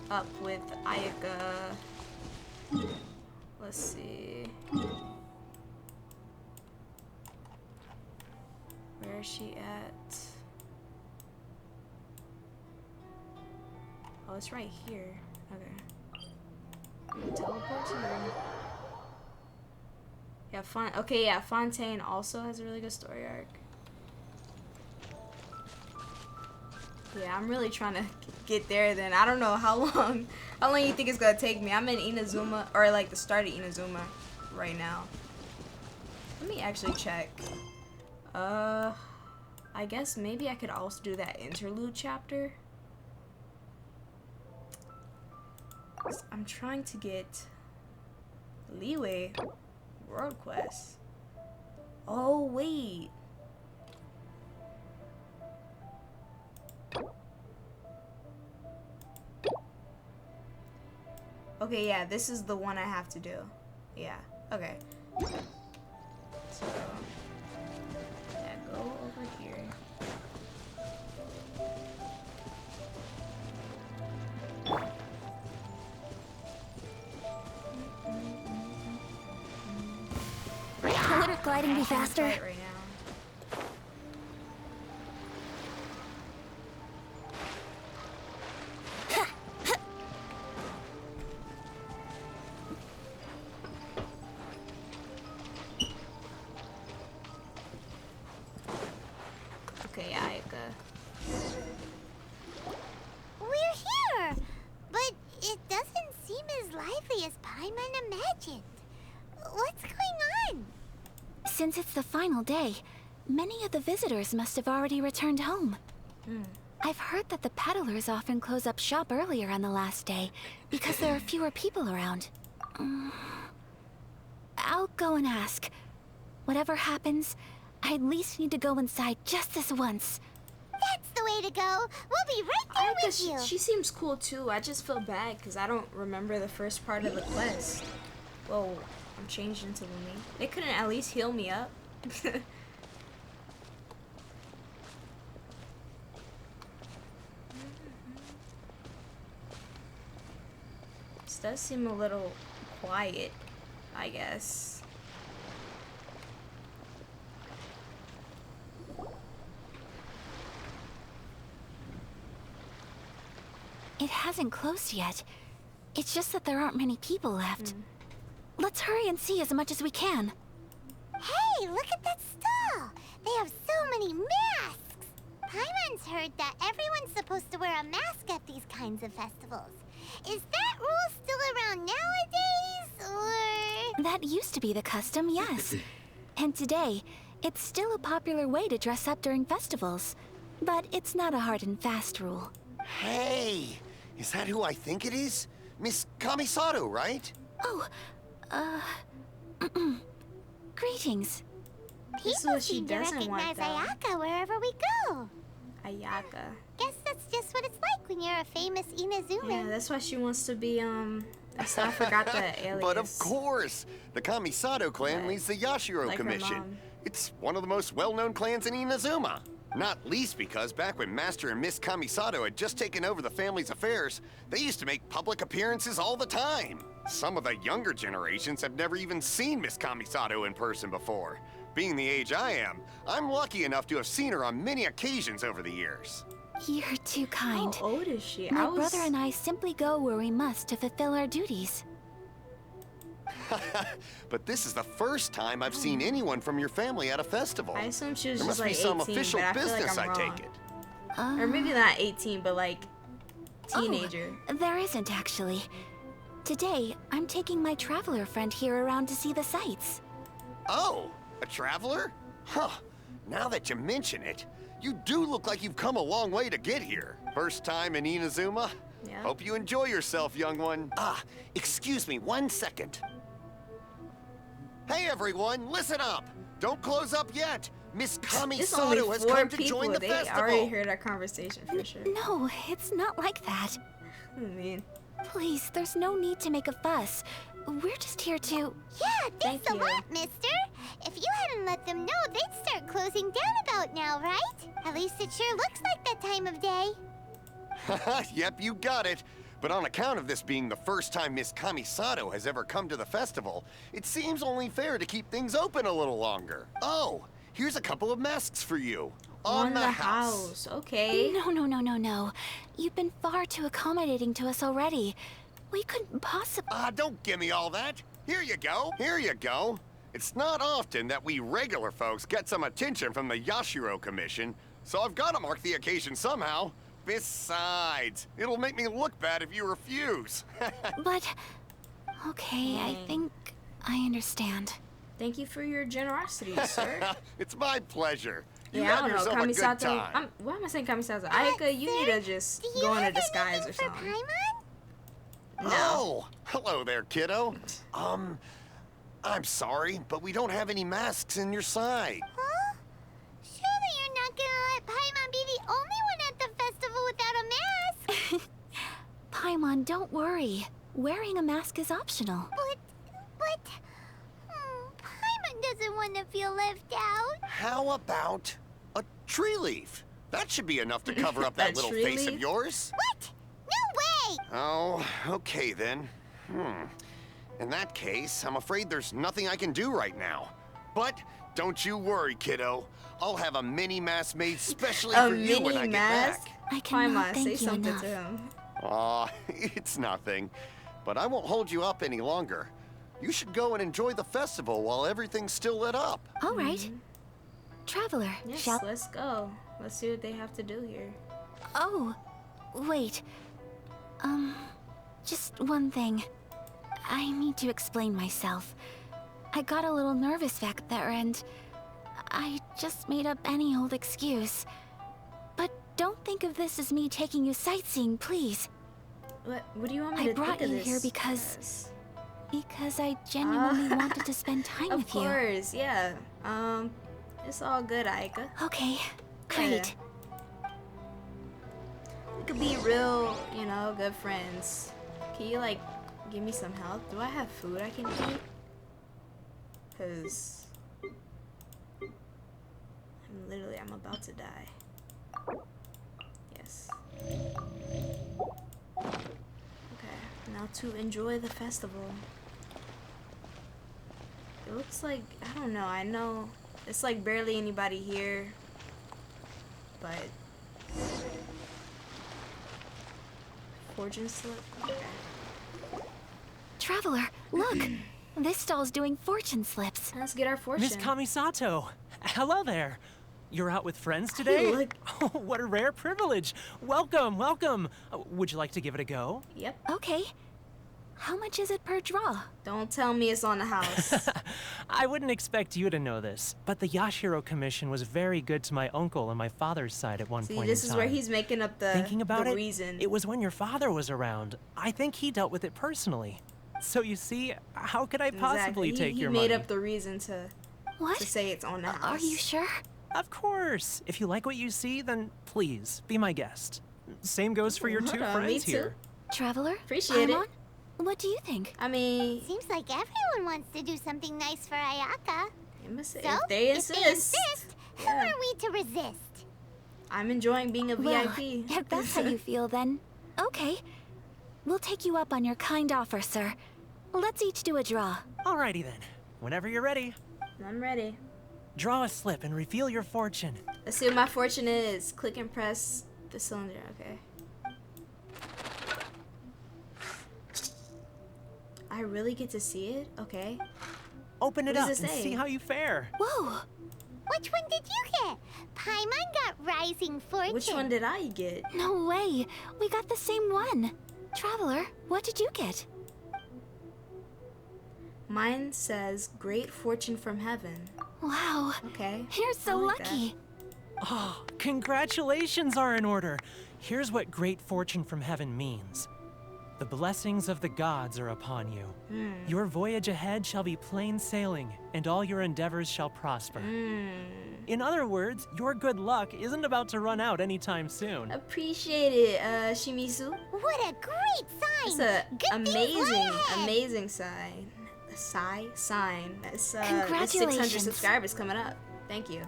up with Ayaka. Let's see. Where is she at? Oh, it's right here. Okay. Teleport to her. Yeah, okay, yeah, Fontaine also has a really good story arc. Yeah, I'm really trying to get there then. I don't know how long you think it's gonna take me. I'm in Inazuma, or like the start of Inazuma right now. Let me actually check. I guess maybe I could also do that interlude chapter. I'm trying to get Leeway World Quest. Oh, wait. Okay, yeah, this is the one I have to do. Yeah, okay. So, yeah, go over here. Wouldn't gliding be faster? Right now. Okay, Ayaka. We're here! But it doesn't seem as lively as Paimon imagined. What's going on? Since it's the final day, many of the visitors must have already returned home. I've heard that the peddlers often close up shop earlier on the last day because there are fewer people around. I'll go and ask. Whatever happens, I at least need to go inside just this once. That's the way to go. We'll be right there with you. She seems cool too. I just feel bad because I don't remember the first part of the quest. Whoa, I'm changed into Lumi. They couldn't at least heal me up. This does seem a little quiet, I guess. It hasn't closed yet. It's just that there aren't many people left. Let's hurry and see as much as we can. Hey, look at that stall! They have so many masks! Paimon's heard that everyone's supposed to wear a mask at these kinds of festivals. Is that rule still around nowadays, or...? That used to be the custom, yes. And today, it's still a popular way to dress up during festivals. But it's not a hard and fast rule. Hey! Is that who I think it is? Miss Kamisato, right? Oh, greetings. This is what she doesn't want, though. Ayaka wherever we go. Ayaka. Guess that's just what it's like when you're a famous Inazuma. Yeah, that's why she wants to be, I forgot the alias. But of course! The Kamisato clan Right. leads the Yashiro Like her Commission. mom. It's one of the most well-known clans in Inazuma. Not least because back when Master and Miss Kamisato had just taken over the family's affairs, they used to make public appearances all the time. Some of the younger generations have never even seen Miss Kamisato in person before. Being the age I am, I'm lucky enough to have seen her on many occasions over the years. You're too kind. How old is she? My brother and I simply go where we must to fulfill our duties. But this is the first time I've seen anyone from your family at a festival. I assume she was There just must like be some 18, official but I feel business, like I'm I wrong. take it. Or maybe not 18, but like teenager. Oh, there isn't actually. Today, I'm taking my traveler friend here around to see the sights. Oh, a traveler? Huh. Now that you mention it, you do look like you've come a long way to get here. First time in Inazuma? Yeah. Hope you enjoy yourself, young one. Ah, excuse me 1 second. Hey everyone, listen up! Don't close up yet! Miss There's only Kamisato has 4 come to people. join the They festival! already heard our conversation for sure. No, it's not like that. I mean, Please, there's no need to make a fuss. We're just here to... Yeah, thanks Thank a you. lot, mister. If you hadn't let them know, they'd start closing down about now, right? At least it sure looks like that time of day. Yep, you got it. But on account of this being the first time Miss Kamisato has ever come to the festival, it seems only fair to keep things open a little longer. Oh, here's a couple of masks for you. On the house. Okay. No. You've been far too accommodating to us already. We couldn't possibly... Don't give me all that. Here you go. Here you go. It's not often that we regular folks get some attention from the Yashiro Commission, so I've got to mark the occasion somehow. Besides, it'll make me look bad if you refuse. But... Okay, I think I understand. Thank you for your generosity, sir. It's my pleasure. You Yeah, I have don't know, yourself a good Kamisato. time. Why am I saying Kamisato? Ayaka, you need to just Do you go into have disguise or anything for something. Paimon? No. Oh, hello there, kiddo. I'm sorry, but we don't have any masks in your side. Huh? Surely you're not gonna let Paimon be the only one at the festival without a mask. Paimon, don't worry. Wearing a mask is optional. Paimon doesn't want to feel left out. How about a tree leaf? That should be enough to cover up that A little tree face of leaf? yours. What? No way! Oh, okay then. In that case, I'm afraid there's nothing I can do right now. But don't you worry, kiddo. I'll have a mini mask made specially A for you when I mini get mask? back. I cannot Paimon, thank say you something enough. to him. Aw, it's nothing. But I won't hold you up any longer. You should go and enjoy the festival while everything's still lit up. All right. Traveler, Yes, shall... let's go. Let's see what they have to do here. Oh, wait. Just one thing. I need to explain myself. I got a little nervous back there and I just made up any old excuse. But don't think of this as me taking you sightseeing, please. What do you want me I to brought think of you here this because- as? Because I genuinely wanted to spend time Of with you. course, yeah. It's all good, Aika. Okay, great. We could be real, good friends. Can you, give me some help? Do I have food I can eat? Because I'm about to die. Yes. Okay, now to enjoy the festival. It looks like, I don't know, I know it's like barely anybody here, but fortune slip? Okay. Traveler, look! This stall's doing fortune slips. Let's get our fortune. Miss Kamisato, hello there. You're out with friends today? look. Oh, what a rare privilege. Welcome, welcome. Would you like to give it a go? Yep. Okay. How much is it per draw? Don't tell me it's on the house. I wouldn't expect you to know this, but the Yashiro Commission was very good to my uncle on my father's side at one See, point this in is time. where he's making up the, Thinking about the it, reason. it was when your father was around. I think he dealt with it personally. So you see, how could I possibly exactly. take he your made money? up the reason to What? say it's on the house. Are you sure? Of course. If you like what you see, then please, be my guest. Same goes for your Hold two on, me friends too. here. Traveler? Appreciate it. Paimon? What do you think? I mean, Seems like everyone wants to do something nice for Ayaka. if So, they if insist, they insist, who yeah. are we to resist? I'm enjoying being a Well, VIP. if that's how you feel, then okay. We'll take you up on your kind offer, sir. Let's each do a draw. Alrighty then. Whenever you're ready, I'm ready. draw a slip and reveal your fortune. Let's see what my fortune is. Click and press the cylinder. Okay. I really get to see it? Okay. Open it What up does and it say? see how you fare. Whoa! Which one did you get? Paimon got Rising Fortune. Which one did I get? No way! We got the same one! Traveler, what did you get? Mine says Great Fortune from Heaven. Wow! Okay. You're so I like that. lucky! Oh, congratulations are in order. Here's what great fortune from heaven means. The blessings of the gods are upon you. Your voyage ahead shall be plain sailing, and all your endeavors shall prosper. In other words, your good luck isn't about to run out anytime soon. Appreciate it, Shimizu. What a great sign! It's a Good things lie amazing, ahead. amazing sign. Sign. It's 600 Congratulations. subscribers coming up. Thank you.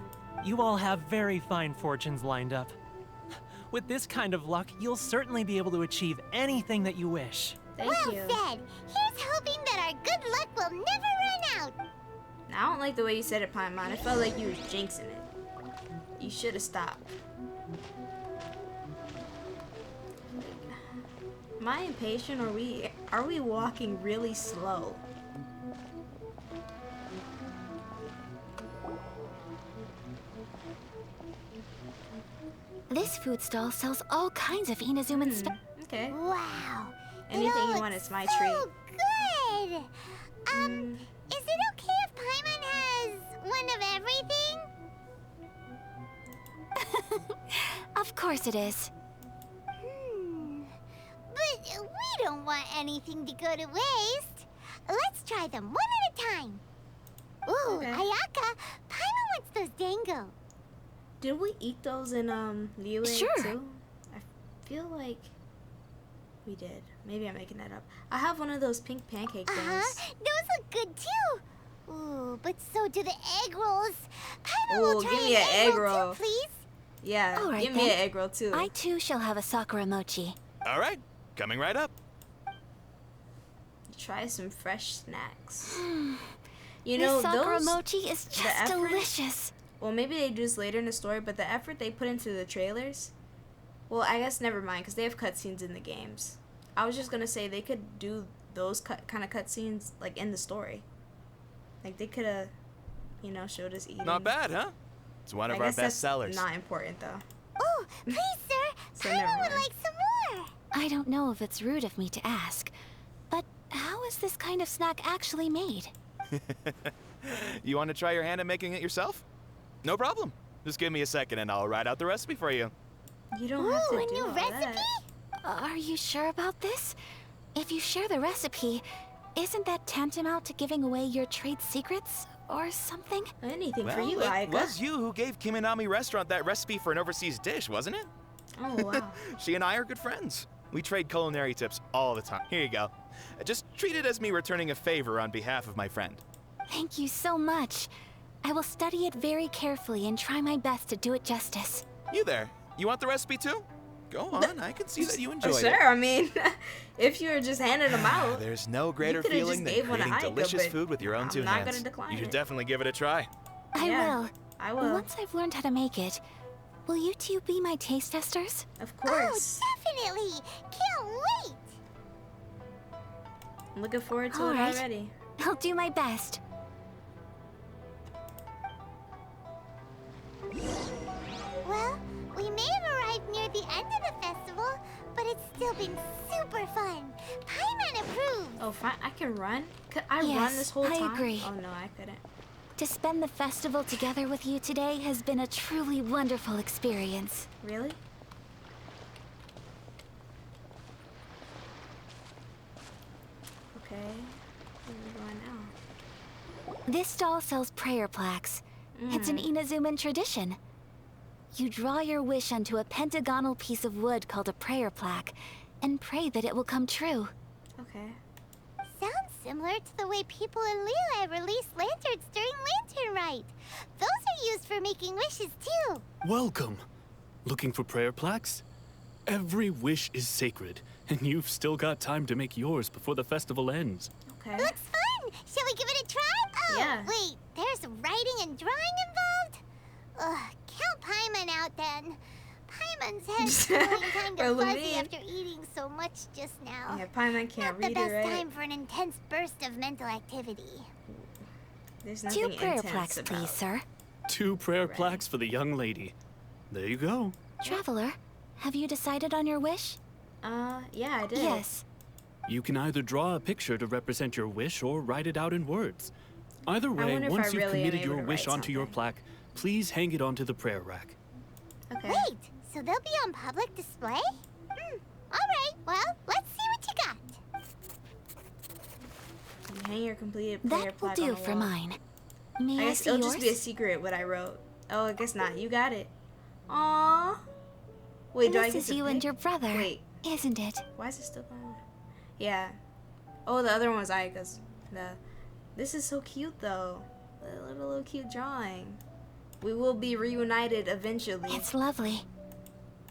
You all have very fine fortunes lined up. With this kind of luck, you'll certainly be able to achieve anything that you wish. Thank well you. said. Here's hoping that our good luck will never run out. I don't like the way you said it, Paimon. It felt like you was jinxing it. You should have stopped. Am I impatient, or are we walking really slow? This food stall sells all kinds of Inazuman stuff. Okay. Wow. Anything it you all want looks is my so treat. Good. Is it okay if Paimon has one of everything? Of course it is. But we don't want anything to go to waste. Let's try them one at a time. Ooh, Okay. Ayaka, Paimon wants those dango. Did we eat those in Liyue Sure. too? I feel like we did. Maybe I'm making that up. I have one of those pink pancake things. Those look good too. Ooh, but so do the egg rolls. Paimon will Ooh, try give me an egg roll. too, please. Yeah, All right, give me then. an egg roll too. I too shall have a sakura mochi. All right, coming right up. Try some fresh snacks. You know, This sakura those. mochi is just effort- delicious. Well, maybe they do this later in the story, but the effort they put into the trailers. Well, I guess never mind, because they have cutscenes in the games. I was just gonna say they could do those kind of cutscenes like in the story. Like they could have, you know, showed us eating. Not bad, huh? It's one I of our guess best that's sellers. not important though. Oh, please, sir. So never Paimon would mind. like some more. I don't know if it's rude of me to ask, but how is this kind of snack actually made? You want to try your hand at making it yourself? No problem. Just give me a second and I'll write out the recipe for you. You don't have to Ooh, a do new all recipe? that. Are you sure about this? If you share the recipe, isn't that tantamount to giving away your trade secrets or something? Anything for Well, you, it Aika. was you who gave Kiminami Restaurant that recipe for an overseas dish, wasn't it? Oh wow. She and I are good friends. We trade culinary tips all the time. Here you go. Just treat it as me returning a favor on behalf of my friend. Thank you so much. I will study it very carefully and try my best to do it justice. You there. You want the recipe too? Go on. I can see that you enjoyed Sure, it. I mean, if you were just handing them out. There's no greater could've feeling just than gave one to creating Aika, delicious but food with your own I'm two not hands. gonna decline You should it. definitely give it a try. I Yeah, will. I will. Once I've learned how to make it, will you two be my taste testers? Of Oh, course. definitely. Can't wait. I'm looking forward to All it right. already. I'll do my best. Well, we may have arrived near the end of the festival, but it's still been super fun. Paimon approves. Oh, fine. I can run? Could I run Yes, this whole I time? agree. Oh, no, I couldn't. To spend the festival together with you today has been a truly wonderful experience. Really? Okay. Where are we going now? This stall sells prayer plaques. It's an Inazuman tradition. You draw your wish onto a pentagonal piece of wood called a prayer plaque and pray that it will come true. Okay. Sounds similar to the way people in Liyue release lanterns during Lantern Rite. Those are used for making wishes too. Welcome. Looking for prayer plaques? Every wish is sacred, and you've still got time to make yours before the festival ends. Okay. Looks fun. Shall we give it a try? Oh, Yeah. wait. There's writing and drawing involved? Ugh, count Paimon out then. Paimon's head's feeling kind Or of fuzzy Levine. after eating so much just now. Yeah, Paimon can't Not the read best it, right? time for an intense burst of mental activity. There's nothing 2 prayer intense plaques, about please, sir. 2 prayer Right. plaques for the young lady. There you go. Traveler, have you decided on your wish? Yeah, I did. Yes. You can either draw a picture to represent your wish or write it out in words. Either way, wonder if once I you've really am committed able your to wish write onto your something. plaque, please hang it onto the prayer rack. Okay. Wait, so they'll be on public display? Alright, well, let's see what you got. You hang your completed prayer That will plaque on do the for wall. mine. May I I guess see it'll yours? just be a secret what I wrote. Oh, I guess not. You got it. Aww. Wait, do I This get is to you and pick? your brother, Wait, isn't it? why is it still going? Yeah. Oh, the other one was Aika's. This is so cute though. The little cute drawing. We will be reunited eventually. It's lovely.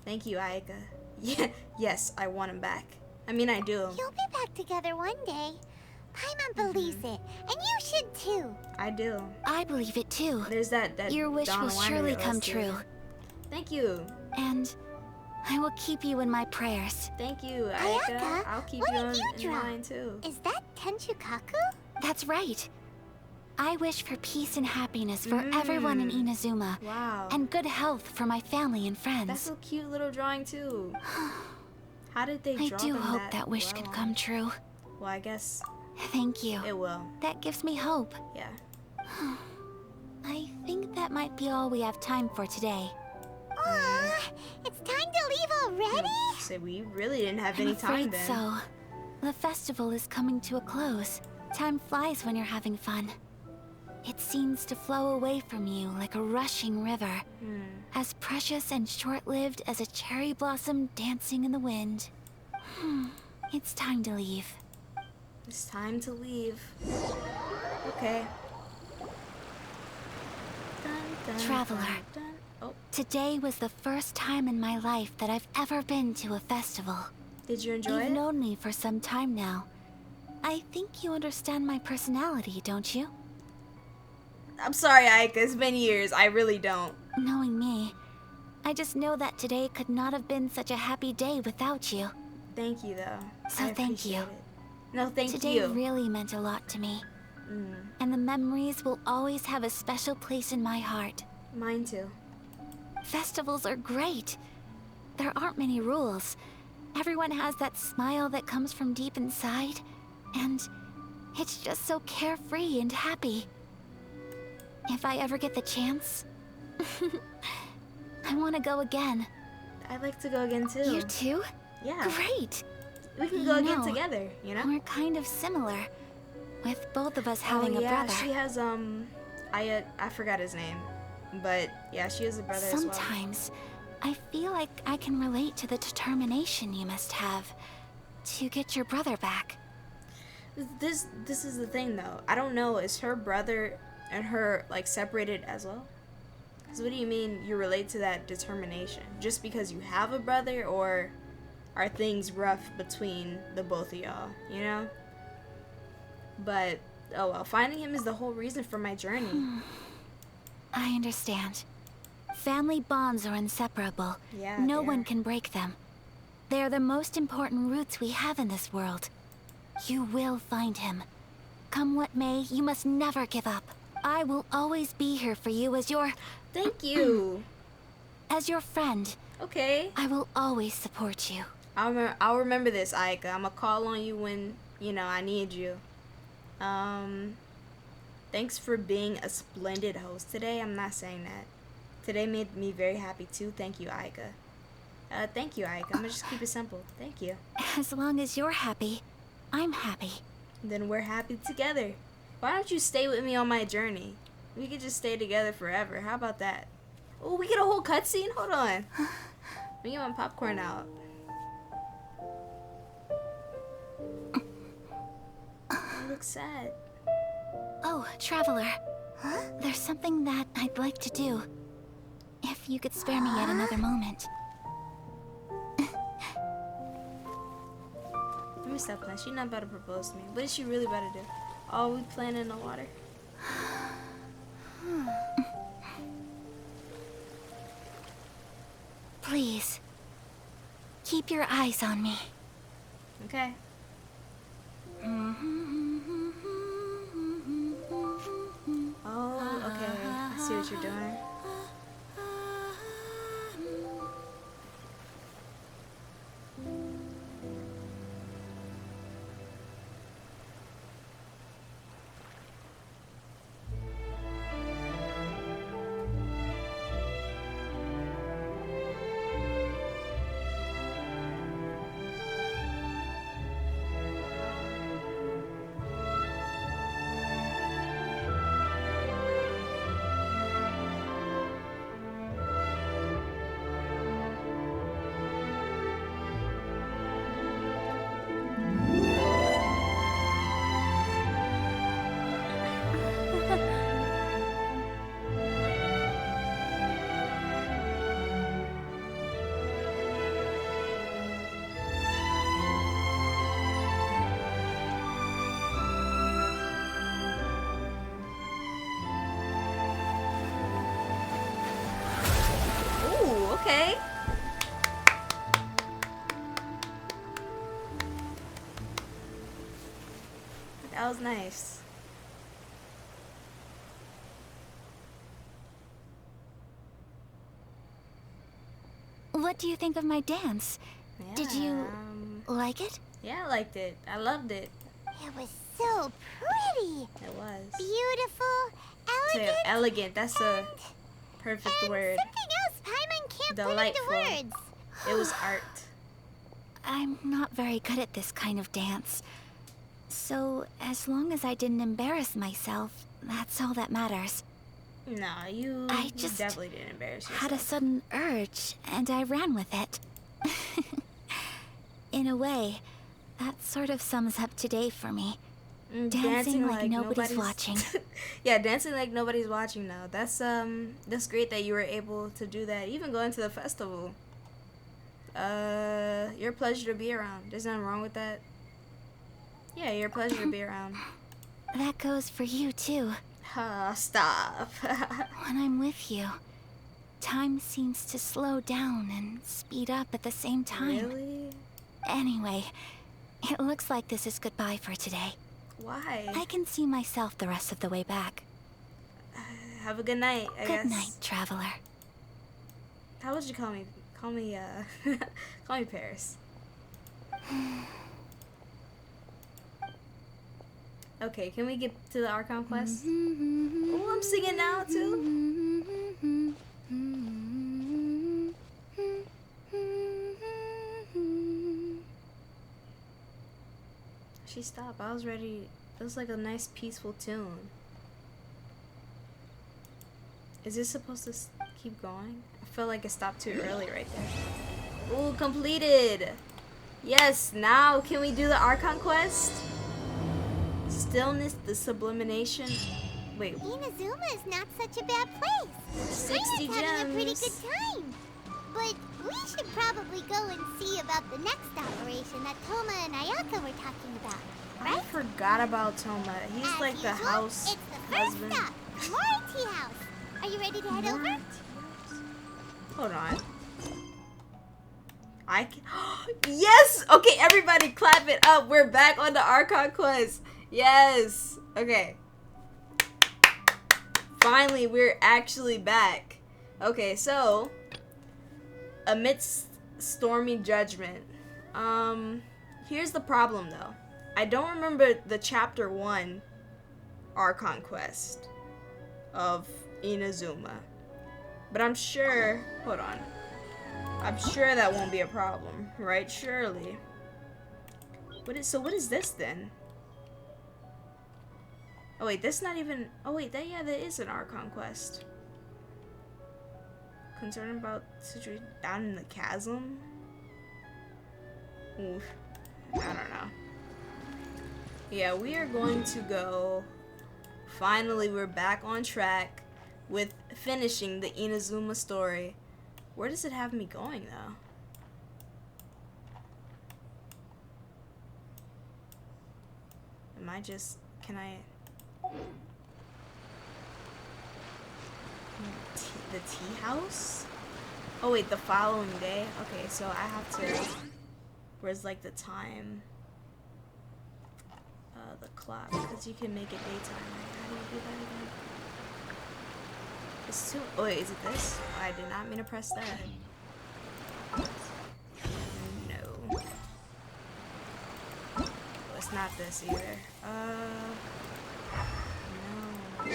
Thank you, Aika. Yeah, yes, I want him back. I mean, I do. You'll be back together one day. Paimon believes it, and you should too. I do. I believe it too. There's that Your wish Dawn will Winery surely that come was true. there. Thank you. And I will keep you in my prayers. Thank you, Aika. Ayaka, I'll keep what you did you in draw? mind too. Is that Tenchukaku? That's right. I wish for peace and happiness for everyone in Inazuma. Wow. And good health for my family and friends. That's a cute little drawing too. How did they I draw do them hope that wish well can on? come true. Well, I guess Thank you. it will. That gives me hope. Yeah. I think that might be all we have time for today. Aw, it's time to leave already? So we really didn't have I'm any time afraid then. so. The festival is coming to a close. Time flies when you're having fun. It seems to flow away from you like a rushing river, as precious and short-lived as a cherry blossom dancing in the wind. It's time to leave. It's time to leave. Okay. Dun, dun, Traveler. dun, dun. Oh, Today was the first time in my life that I've ever been to a festival. did you enjoy You've it? known me for some time now. I think you understand my personality, don't you? I'm sorry, Aika. It's been years. I really don't. Knowing me, I just know that today could not have been such a happy day without you. Thank you, though. So I thank you. appreciate it. No, thank Today you. really meant a lot to me. And the memories will always have a special place in my heart. Mine too. Festivals are great. There aren't many rules. Everyone has that smile that comes from deep inside. And it's just so carefree and happy. If I ever get the chance, I want to go again. I'd like to go again too. You too? Yeah. Great! We can You go again know, together, you know? We're kind of similar, with both of us having oh, a yeah, brother. she has, I forgot his name. But, yeah, she has a brother as well. Sometimes, I feel like I can relate to the determination you must have to get your brother back. This is the thing, though. I don't know, is her brother and her, like, separated as well? Because what do you mean you relate to that determination? Just because you have a brother, or are things rough between the both of y'all, you know? But, oh well, finding him is the whole reason for my journey. I understand. Family bonds are inseparable. Yeah, No they one are. can break them. They are the most important roots we have in this world. You will find him. Come what may, you must never give up. I will always be here for you as your Thank you. friend. Okay. I will always support you. I'll remember this, Aika. I'm gonna call on you when, you know, I need you. Thanks for being a splendid host today. I'm not saying that. Today made me very happy too. Thank you, Aika. Thank you, Aika. I'm gonna just keep it simple. Thank you. As long as you're happy, I'm happy. Then we're happy together. Why don't you stay with me on my journey? We could just stay together forever. How about that? Oh, we get a whole cutscene? Hold on. Let me get my popcorn out. You look sad. Oh, Traveler. There's something that I'd like to do. If you could spare me yet another moment. Let me stop playing. She's not about to propose to me. What is she really about to do? Oh, we playing in the water? Please. Keep your eyes on me. Okay. Oh, okay. I see what you're doing. Okay. That was nice. What do you think of my dance? Yeah, Did you like it? Yeah, I liked it. I loved it. It was so pretty. It was. Beautiful, So elegant, elegant. That's a perfect and word. something else Paimon can't Delightful. put into words. It was art. I'm not very good at this kind of dance. So, as long as I didn't embarrass myself, that's all that matters. No, you just definitely didn't embarrass yourself. Had a sudden urge, and I ran with it. In a way, that sort of sums up today for me. Dancing like nobody's watching. Yeah, dancing like nobody's watching now. That's great that you were able to do that. Even going to the festival. You're a pleasure to be around. There's nothing wrong with that. Yeah, you're a pleasure to be around. That goes for you, too. Stop. When I'm with you, time seems to slow down and speed up at the same time. Really? Anyway, it looks like this is goodbye for today. Why? I can see myself the rest of the way back. Have a good night, I guess. Good night, traveler. How would you call me? Call me, call me Paris. Okay, can we get to the Archon quest? Oh, I'm singing now, too. She stopped. I was ready. It was like a nice, peaceful tune. Is this supposed to keep going? I feel like it stopped too early right there. Ooh, completed! Yes, now can we do the Archon quest? Stillness, the sublimation. Wait, Inazuma is not such a bad place. 60 Paimon having a pretty gems. good time. But we should probably go and see about the next operation that Toma and Ayaka were talking about. I forgot about Toma. He's As like the usual, house It's the first husband. stop, Mori Tea House. Are you ready to head over? Hold on. I can. Yes! Okay, everybody clap it up. We're back on the Archon quest. Yes. Okay. Finally, we're actually back. Okay, so amidst stormy judgment. Here's the problem though. I don't remember the chapter 1 Archon quest of Inazuma. But I'm sure, hold on. I'm sure that won't be a problem, right? Surely. What is this then? Oh wait, that's not even, oh wait, that is an Archon quest. Concerned about situation down in the chasm? Oof. I don't know. Yeah, we are going to go. Finally, we're back on track with finishing the Inazuma story. Where does it have me going, though? Am I just... Can I... The tea house? Oh, wait, the following day? Okay, so I have to... Where's, like, the time? The clock, because you can make it daytime, right? How do you do that again? It's too... Oh, wait, is it this? I did not mean to press that. No. Oh, it's not this either. No.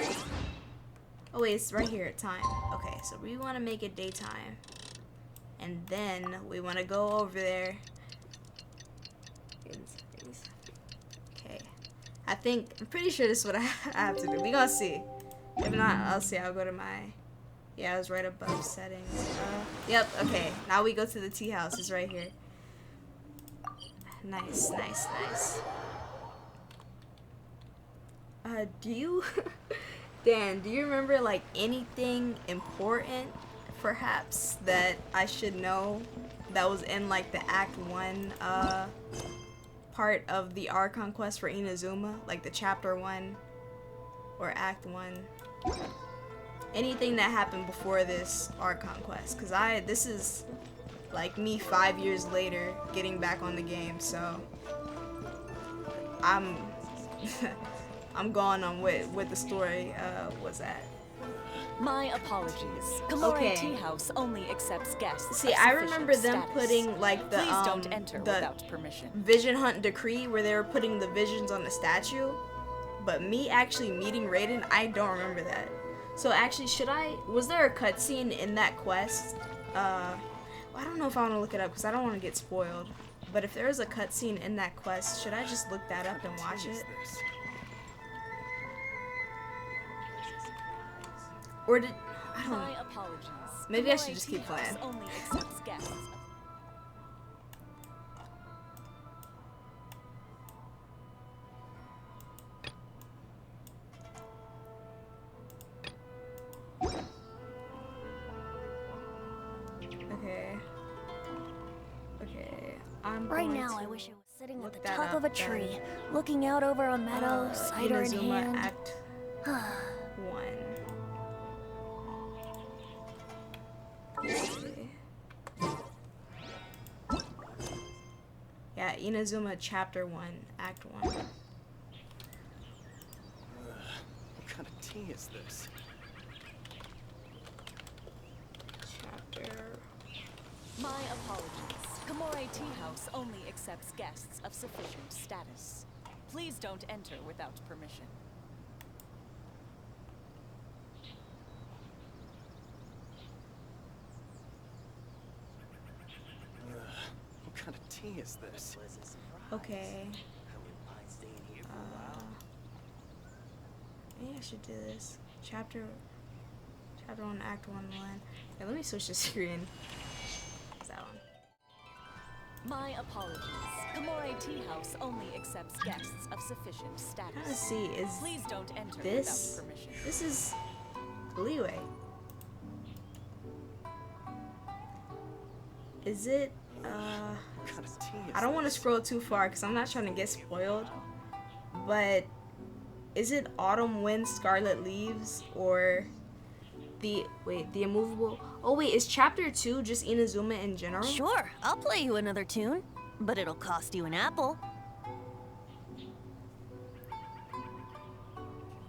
Oh, wait, it's right here at time. Okay, so we want to make it daytime. And then we want to go over there. Okay. I'm pretty sure this is what I have to do. We gonna see. If not, I'll see. I'll go to my... Yeah, I was right above settings. Yep, okay. Now we go to the tea house. It's right here. Nice, nice, nice. Do you... Dan, do you remember, like, anything important, perhaps, that I should know that was in, like, the Act 1, part of the Archon quest for Inazuma? Like, the Chapter 1 or Act 1? anything that happened before this Archon quest, because this is like me 5 years later getting back on the game, so I'm I'm going on what the story was at. My apologies. Kamore Okay. Tea House only accepts guests. See, of I sufficient remember them status. putting like the Please don't enter the without permission. Vision Hunt decree where they were putting the visions on the statue, but me actually meeting Raiden, I don't remember that. So actually, was there a cutscene in that quest? I don't know if I want to look it up because I don't want to get spoiled. But if there is a cutscene in that quest, should I just look that up and watch it? Or did I don't My know. apologies. Maybe I Kamore should just Tea keep House playing. only accepts guests. Okay. Okay. I'm Right going now, to I wish I was sitting at look the that top up of a then. tree, looking out over a meadow, cider in Inazuma hand. Act 1. Okay. Yeah, Inazuma Chapter 1, Act 1. What kind of tea is this? Chapter. My apologies. Kamore Tea House only accepts guests of sufficient status. Please don't enter without permission. What kind of tea is this? Okay. Maybe I should do this. Chapter 1, Act 1, 1. Okay, let me switch the screen. Is that one? My apologies. Kamore Tea House only accepts guests of sufficient I'm trying to status. see, is Please don't enter this? without permission. This is Leeway. Is it, What kind of tea is I don't want to this? scroll too far because I'm not trying to get spoiled, but is it Autumn Wind Scarlet Leaves or the immovable? Oh wait, is Chapter 2 just Inazuma in general? Sure, I'll play you another tune, but it'll cost you an apple.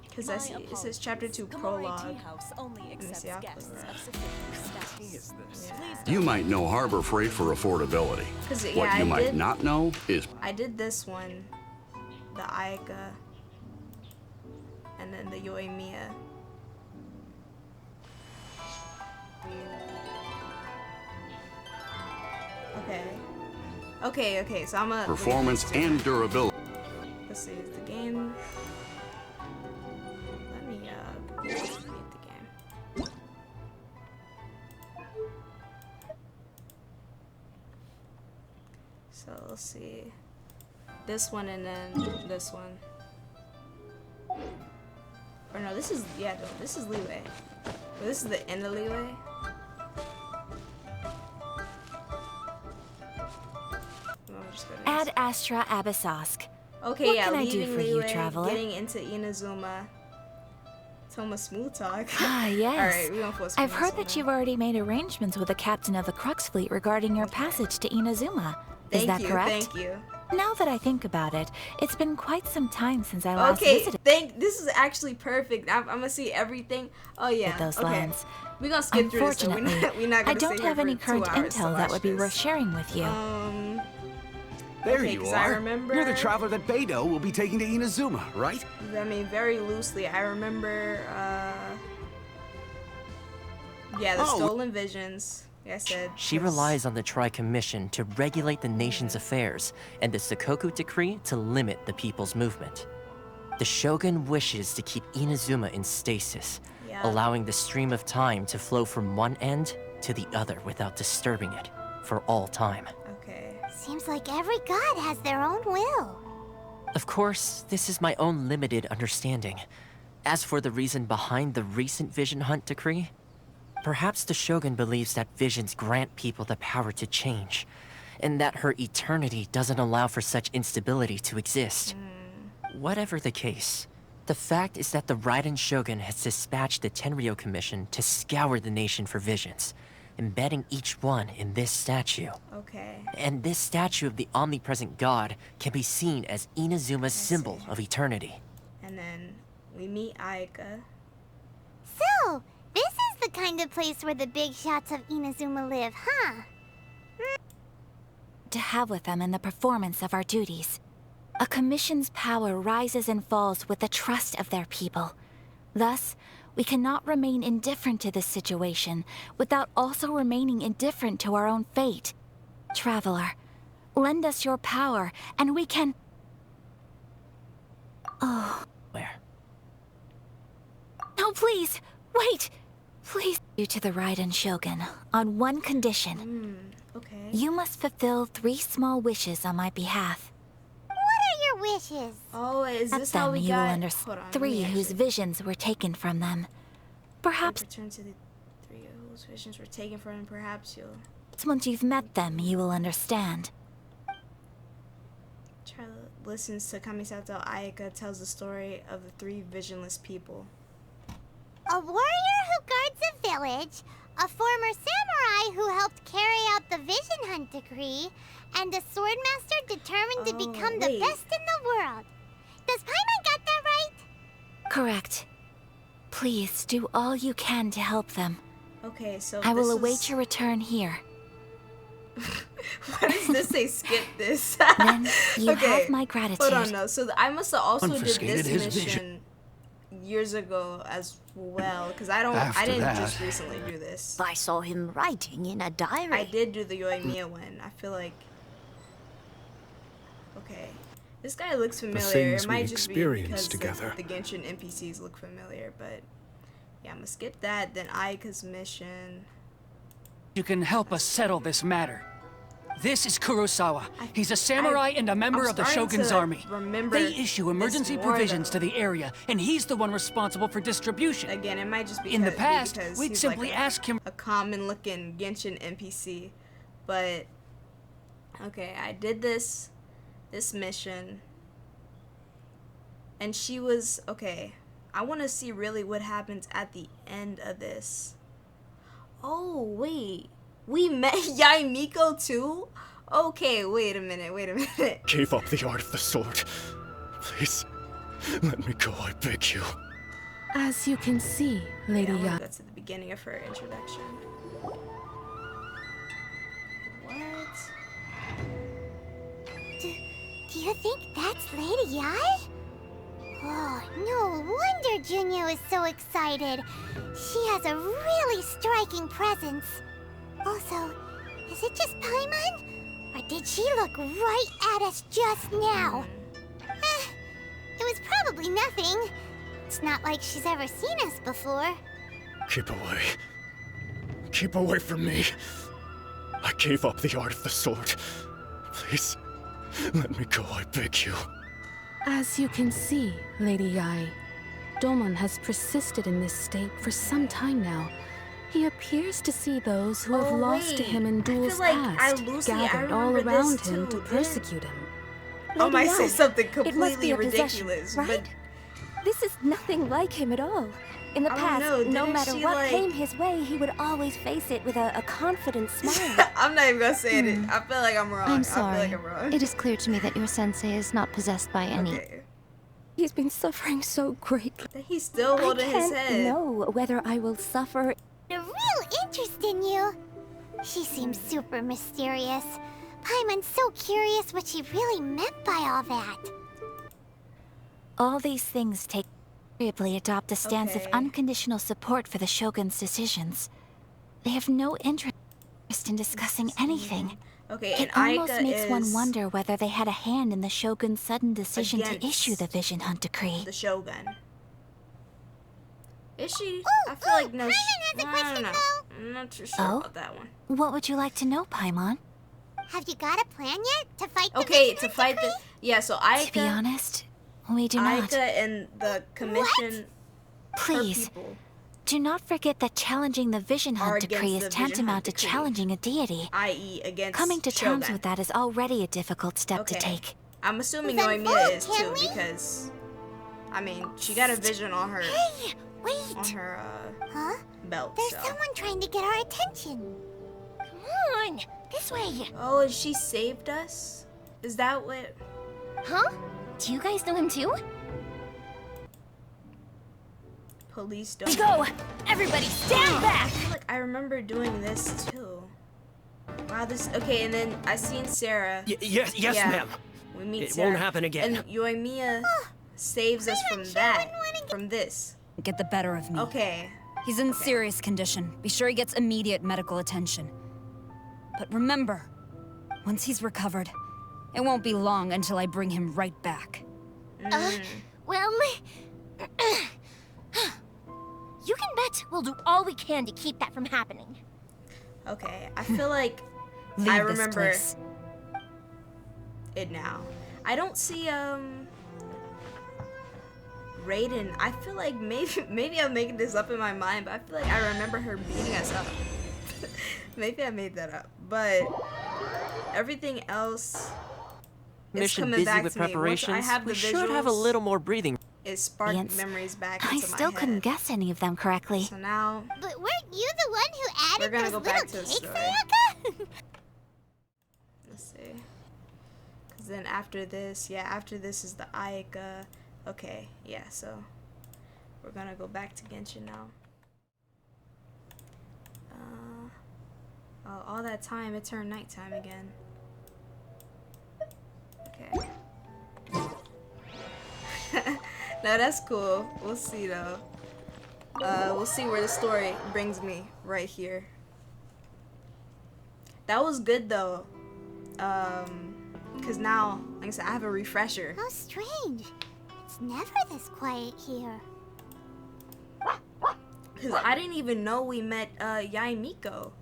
Because I see it says Chapter 2 Kamore prologue. Tea House only me accepts see, I'll guests put of that. sufficient Tea status. is this? Please You don't might know Harbor Freight for affordability. 'Cause, yeah, What you I might did- not know is I did this one, the Ayaka, and then the Yoimiya. Okay, so I'm a performance and durability. Let's see, is the game. Let me beat the game. So let's see. This one and then this one. Or no, this is this is Leeway. But this is the end of Leeway. I'll just go to Ad this. Astra Abyssosk. Okay, What yeah, can I do leaving for you, Leeway, traveler? getting into Inazuma. Toma smooth talk. Ah, yes. Alright, we're going for a smooth I've heard that one. you've already made arrangements with the captain of the Crux fleet regarding your passage to Inazuma. Is Thank that you, correct? Thank you. Now that I think about it, it's been quite some time since I last Okay, visited this is actually perfect. I'm gonna see everything. Oh yeah. those okay. lands. We're gonna skip through this. So we're Unfortunately, not I gonna don't sit here have any for current 2 hours to intel that watch would be this. worth sharing with you. There Okay, you 'cause I are. remember- You're the traveler that Beidou will be taking to Inazuma, right? I mean, very loosely. I remember. Yeah, the Oh. stolen visions. Like I said. She yes. relies on the Tri-Commission to regulate the nation's affairs and the Sakoku Decree to limit the people's movement. The Shogun wishes to keep Inazuma in stasis, Yeah. allowing the stream of time to flow from one end to the other without disturbing it for all time. Okay. Seems like every god has their own will. Of course, this is my own limited understanding. As for the reason behind the recent Vision Hunt decree, perhaps the Shogun believes that visions grant people the power to change, and that her eternity doesn't allow for such instability to exist. Whatever the case, The fact is that the Raiden Shogun has dispatched the Tenryo Commission to scour the nation for visions, embedding each one in this statue. Okay. And this statue of the omnipresent god can be seen as Inazuma's symbol of eternity. And then we meet Ayaka. So, this is the kind of place where the big shots of Inazuma live, huh? To have with them in the performance of our duties. A commission's power rises and falls with the trust of their people. Thus, we cannot remain indifferent to this situation without also remaining indifferent to our own fate. Traveler, lend us your power, and we can... Oh. Where? No, please! Wait! Please. You to the Raiden Shogun, on one condition. Okay. You must fulfill 3 small wishes on my behalf. What are your wishes? Oh, is At this how them we you got? will understand Hold on, 3 let me whose actually- visions were taken from them. Perhaps Return to the 3 whose visions were taken from him. Perhaps you'll once you've met them, you will understand. try to listen to Kamisato. Ayaka tells the story of the 3 visionless people. A warrior who guards a village, a former samurai who helped carry out the Vision Hunt decree, and a swordmaster determined to become the wait. best in the world. Does Paimon got that right? Correct. Please do all you can to help them. Okay, so I will this await is- your return here. Why does this say skip this? Then you Okay, have my gratitude. Hold on, no. So I must have also did Confiscated this his mission vision. years ago as well, because I After didn't that- just recently do this. I saw him writing in a diary. I did do the Yoimiya one. I feel like. Okay, this guy looks familiar. things It we might just be experienced because together. the Genshin NPCs look familiar, but yeah, I'm gonna skip that. Then Ayaka's mission. You can help us settle this matter. This is Kurosawa. He's a samurai and a member I'm of the starting Shogun's to army. remember They issue emergency this more, provisions though. to the area, and he's the one responsible for distribution. Again, it might just be In the be past, because we'd he's simply like ask him. a common-looking Genshin NPC, but okay, I did this mission, and she was okay. I want to see really what happens at the end of this. Oh wait, we met Yaimiko too. Okay, wait a minute. Gave up the art of the sword. Please, let me go, I beg you. As you can see, Lady Yeah, I Ya. want that's at the beginning of her introduction. What? Do you think that's Lady Yai? Oh, no wonder Junya is so excited. She has a really striking presence. Also, is it just Paimon? Or did she look right at us just now? It was probably nothing. It's not like she's ever seen us before. Keep away. Keep away from me. I gave up the art of the sword. Please, let me go, I beg you. As you can see, Lady Yai, Domon has persisted in this state for some time now. He appears to see those who have lost to him in duels like past gathered all remember around this him too, to persecute him. I might say Yai, something it must be completely a possession, ridiculous, right? This is nothing like him at all. In the I don't past, know, no didn't matter she, what like- came his way, he would always face it with a confident smile. I'm not even gonna say it. I feel like I'm wrong. I'm sorry. I feel like I'm wrong. It is clear to me that your sensei is not possessed by any. He's been suffering so greatly. He's still holding I his can't head. know whether I will suffer. A real interest in you. She seems super mysterious. Paimon's so curious what she really meant by all that. All these things take invariably adopt a stance of unconditional support for the Shogun's decisions. They have no interest in discussing anything. Okay, It and almost Ayaka makes one is wonder whether they had a hand in the Shogun's sudden decision to against issue the Vision Hunt decree. the Shogun. Is she? I feel like no. No. I'm not too sure Oh? about that one. What would you like to know, Paimon? Have you got a plan yet to fight the Okay, Vision to Hunt fight decree? the so Ayaka. To be honest, we do not. Ayaka and the commission. Please, do not forget that challenging the Vision Are Hunt decree against is the Vision tantamount Hunt to decree. challenging a deity. I.e., against Coming to terms Shogun. with that is already a difficult step to Okay. take. I'm assuming Then Yoimiya vote, is can too we? because I mean, she got a vision on her. Hey, wait. On her huh? Belt. There's so. someone trying to get our attention. Come on, this way. Oh, and she saved us? Is that what? Huh? Do you guys know him too? Police don't. Go! Everybody stand back! I feel like I remember doing this too. Wow, this. Okay, and then I seen Sarah. Yes, yeah, ma'am. We meet It Sarah. won't happen again. And Yoimiya saves us from that. From this. Get the better of me. Okay. He's in serious condition. Be sure he gets immediate medical attention. But remember, once he's recovered, it won't be long until I bring him right back. Well, you can bet we'll do all we can to keep that from happening. Okay, I feel like Leave I this remember place. it now. I don't see Raiden. I feel like maybe I'm making this up in my mind, but I feel like I remember her beating us up. Maybe I made that up, but everything else is Mission coming busy back with to me. Once preparations. I have the We should have a visuals, little more breathing. it sparked memories back I into my still head. couldn't guess any of them correctly. So now But weren't you the one who we're added gonna those go little back to the cakes, story. Ayaka? Let's see. Cause then after this, after this is the Ayaka. Okay, yeah, so we're gonna go back to Genshin now. Oh, all that time, it turned nighttime again. Okay. No, that's cool. We'll see though. We'll see where the story brings me right here. That was good though. Cause now, like I said, I have a refresher. How strange. It's never this quiet here. Cause I didn't even know we met Yae Miko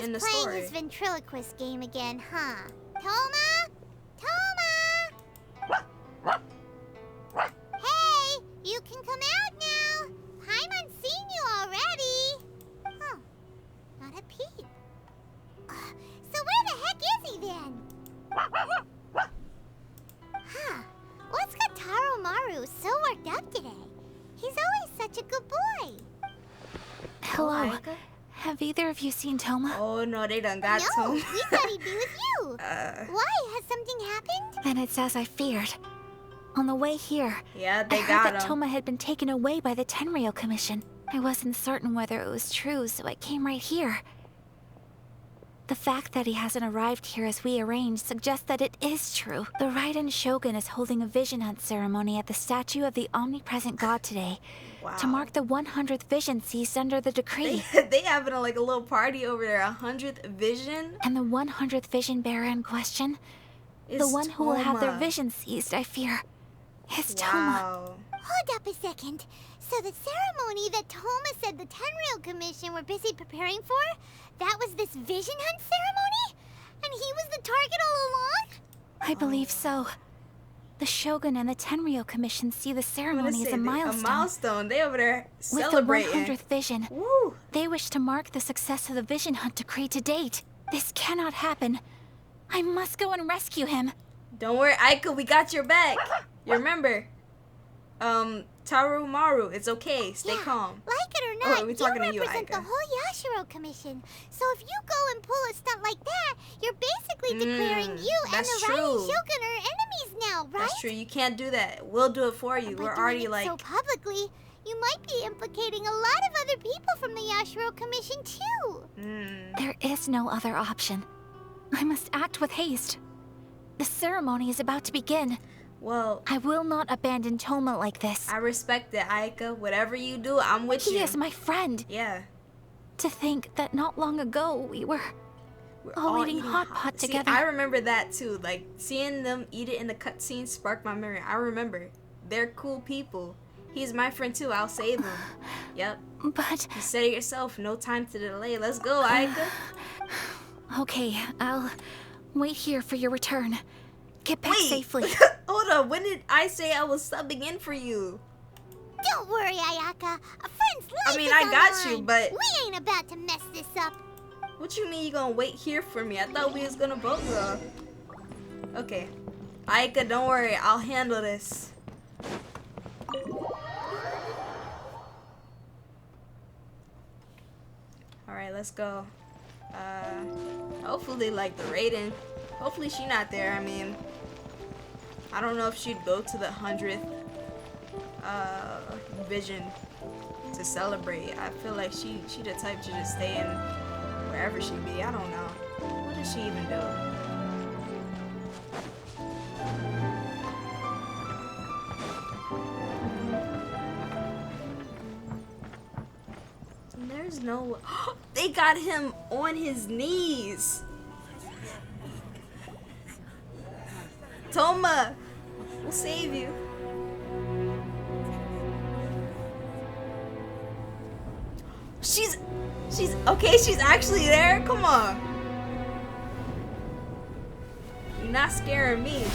in the Playing story. his ventriloquist game again, huh? Toma? Toma? Hey, you can come out now. Paimon's seen you already. Huh, not a peep. So where the heck is he then? Huh, what's got Taro Maru so worked up today? He's always such a good boy. Hello. Have either of you seen Toma? Oh no, they done got No, Toma. we thought he'd be with you. Why? Has something happened? Then it's as I feared. On the way here, Yeah, they I heard got that him. Toma had been taken away by the Tenryou Commission. I wasn't certain whether it was true, so I came right here. The fact that he hasn't arrived here as we arranged suggests that it is true. The Raiden Shogun is holding a vision hunt ceremony at the statue of the omnipresent god today to mark the 100th vision seized under the decree. They having a little party over there. 100th vision. And the 100th vision bearer in question, the It's one who will have their Toma. vision seized, I fear, is Toma. Wow. Hold up a second. So the ceremony that Toma said the Tenryou Commission were busy preparing for, that was this vision hunt ceremony? And he was the target all along? I believe so. The Shogun and the Tenryou Commission see the ceremony as a milestone. A milestone. They over there With celebrating. the 100th vision, they wish to mark the success of the vision hunt decree to date. This cannot happen. I must go and rescue him. Don't worry, Aika, we got your back. You remember? Taru Maru, it's okay. Stay calm. Like it or Oh, not, we you talking to you, represent the Aika. whole Yashiro Commission. So if you go and pull a stunt like that, you're basically declaring you and that's the Raiden true. Shogun are enemies now, right? That's true. You can't do that. We'll do it for you. By We're doing already it so publicly, you might be implicating a lot of other people from the Yashiro Commission too. There is no other option. I must act with haste. The ceremony is about to begin. Well, I will not abandon Toma like this. I respect it, Aika. Whatever you do, I'm with you. He is my friend. Yeah. To think that not long ago we were all eating hot pot See, together. I remember that too. Like seeing them eat it in the cutscene sparked my memory. I remember. They're cool people. He's my friend too. I'll save him. Yep. But you said it yourself. No time to delay. Let's go, Aika. Okay, I'll wait here for your return. Get back safely. Hold on. When did I say I was subbing in for you? Don't worry, Ayaka. A friend's life I mean, is I got on the you, line. but we ain't about to mess this up. What you mean you gonna wait here for me? I thought we was gonna both go. Okay. Aika, don't worry. I'll handle this. Alright, let's go. Hopefully like the rating. Hopefully she not there. I mean, I don't know if she'd go to the 100th vision to celebrate. I feel like she the type to just stay in wherever she be. I don't know. What does she even do? There's no... They got him on his knees. Toma, we'll save you. She's okay, she's actually there? Come on. You're not scaring me.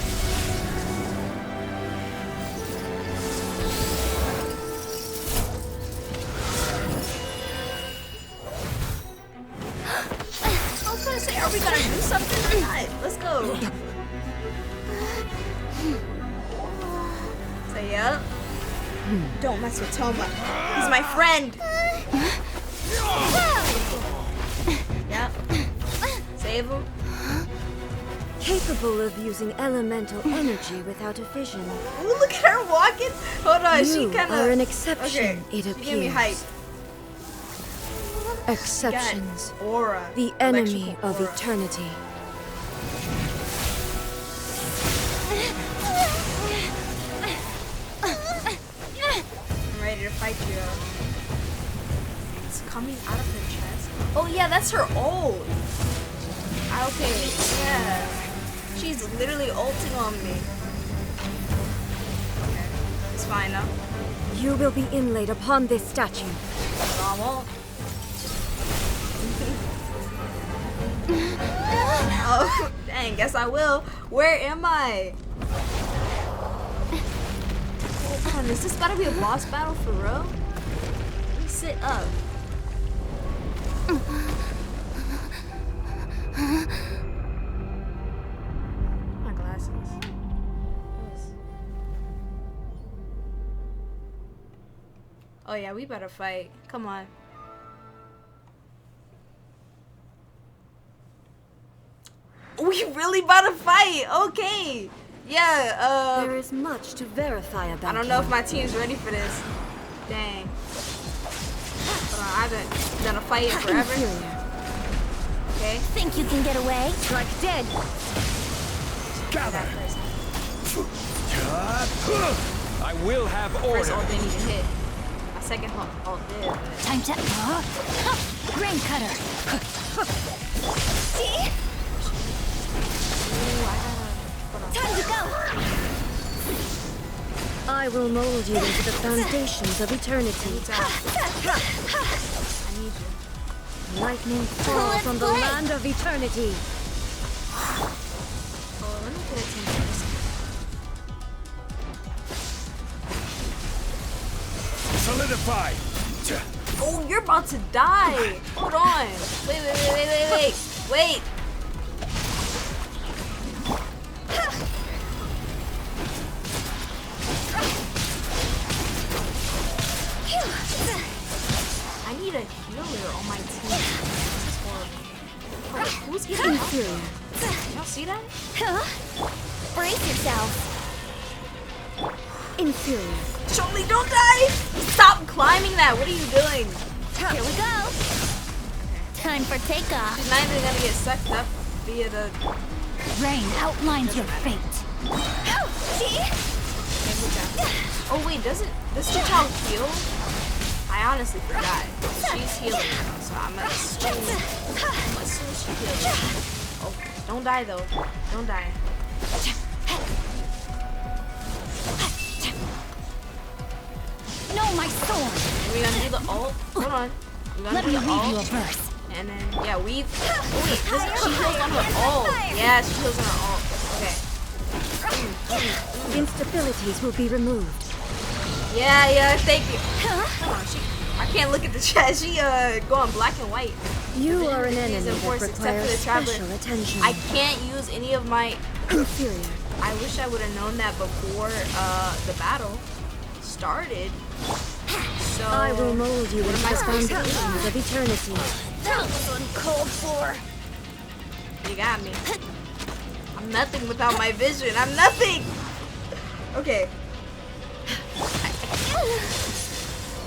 I was gonna say, are we gonna do something or not? Let's go. Say yep. Don't mess with Toma. He's my friend. Yep. Save him. Capable of using elemental energy without a vision. Ooh, look at her walking. Hold on, she kind of are an exception. Okay, it appears. give me hype. Exceptions. Aura. The enemy Electrical of aura. eternity. I'm ready to fight you. It's coming out of her chest. Oh yeah, that's her ult. Okay, yeah. She's literally ulting on me. Okay, it's fine now. You will be inlaid upon this statue. No, I won't. Oh, dang, guess I will. Where am I? Hold on, is this about to be a boss battle for real? Let me sit up. My glasses. Oh yeah, we better fight. Come on. We really about to fight. Okay. Yeah, there is much to verify about I don't know if my team's ready for this. Dang. Hold on, I haven't done a fight in forever. Okay. Think you can get away? Strike dead. Gather. I will have order. First ult didn't even hit. My second ult did. Time to grain cutter. See? Time to go. I will mold you into the foundations of eternity. I need you. Lightning fall from the land of eternity. Oh, let me get attention. Solidify. Oh, you're about to die. Hold on. Wait. I need a healer on my team. This is horrible. Oh, who's getting up here? Y'all see that? Brace yourself. Inferior. Surely don't die! Stop climbing that! What are you doing? Here we go. Time for takeoff. She's not even gonna get sucked up via the... Rain outlines your fate. See? Oh wait, does she child heal? I honestly forgot. She's healing now, so I'm gonna assume she heals. Oh, don't die though. Don't die. No, my sword. We're gonna do the ult. Hold on. Let me read you a verse. And then, yeah, weave. Oh wait, she heals on her ult. Yeah, she heals on her ult. Okay. Instabilities will be removed. Yeah, thank you. Hold on, I can't look at the chat. She going black and white. You are an enemy that except for requires the traveler. special attention. I can't use any of my... Inferior. I wish I would have known that before the battle started. So I will mold you into the foundations of eternity. That was uncalled for. You got me. I'm nothing without my vision. I'm nothing. Okay.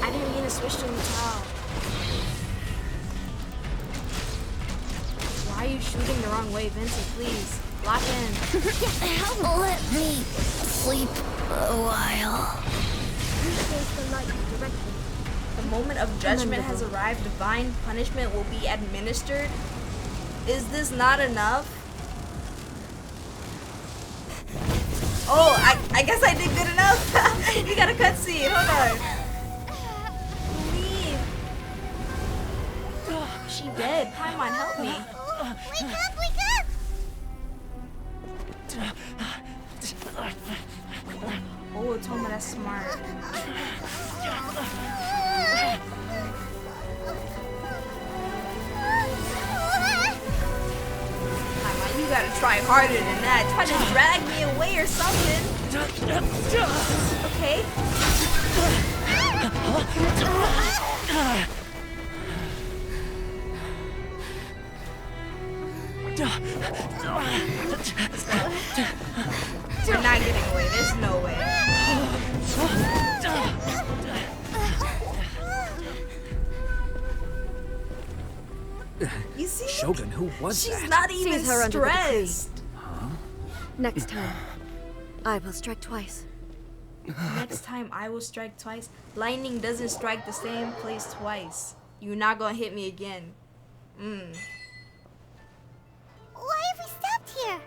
I didn't mean to switch to Metal. Why are you shooting the wrong way, Vincent? Please, lock in. Let me sleep a while. The moment of judgment has arrived. Divine punishment will be administered. Is this not enough? Oh, I guess I did good enough. You got a cutscene. Hold on. Leave. She dead. Paimon, help me. Wake up, wake up! Oh, Toma, that's smart. Paimon, you gotta try harder than that. Try to drag me away or something. Okay. We're not getting away. There's no way. You see? Shogun, who was that? She's not even Seize her under the decree. stressed. Next time, I will strike twice. Next time I will strike twice. Lightning doesn't strike the same place twice. You're not gonna hit me again. Why have we stopped here?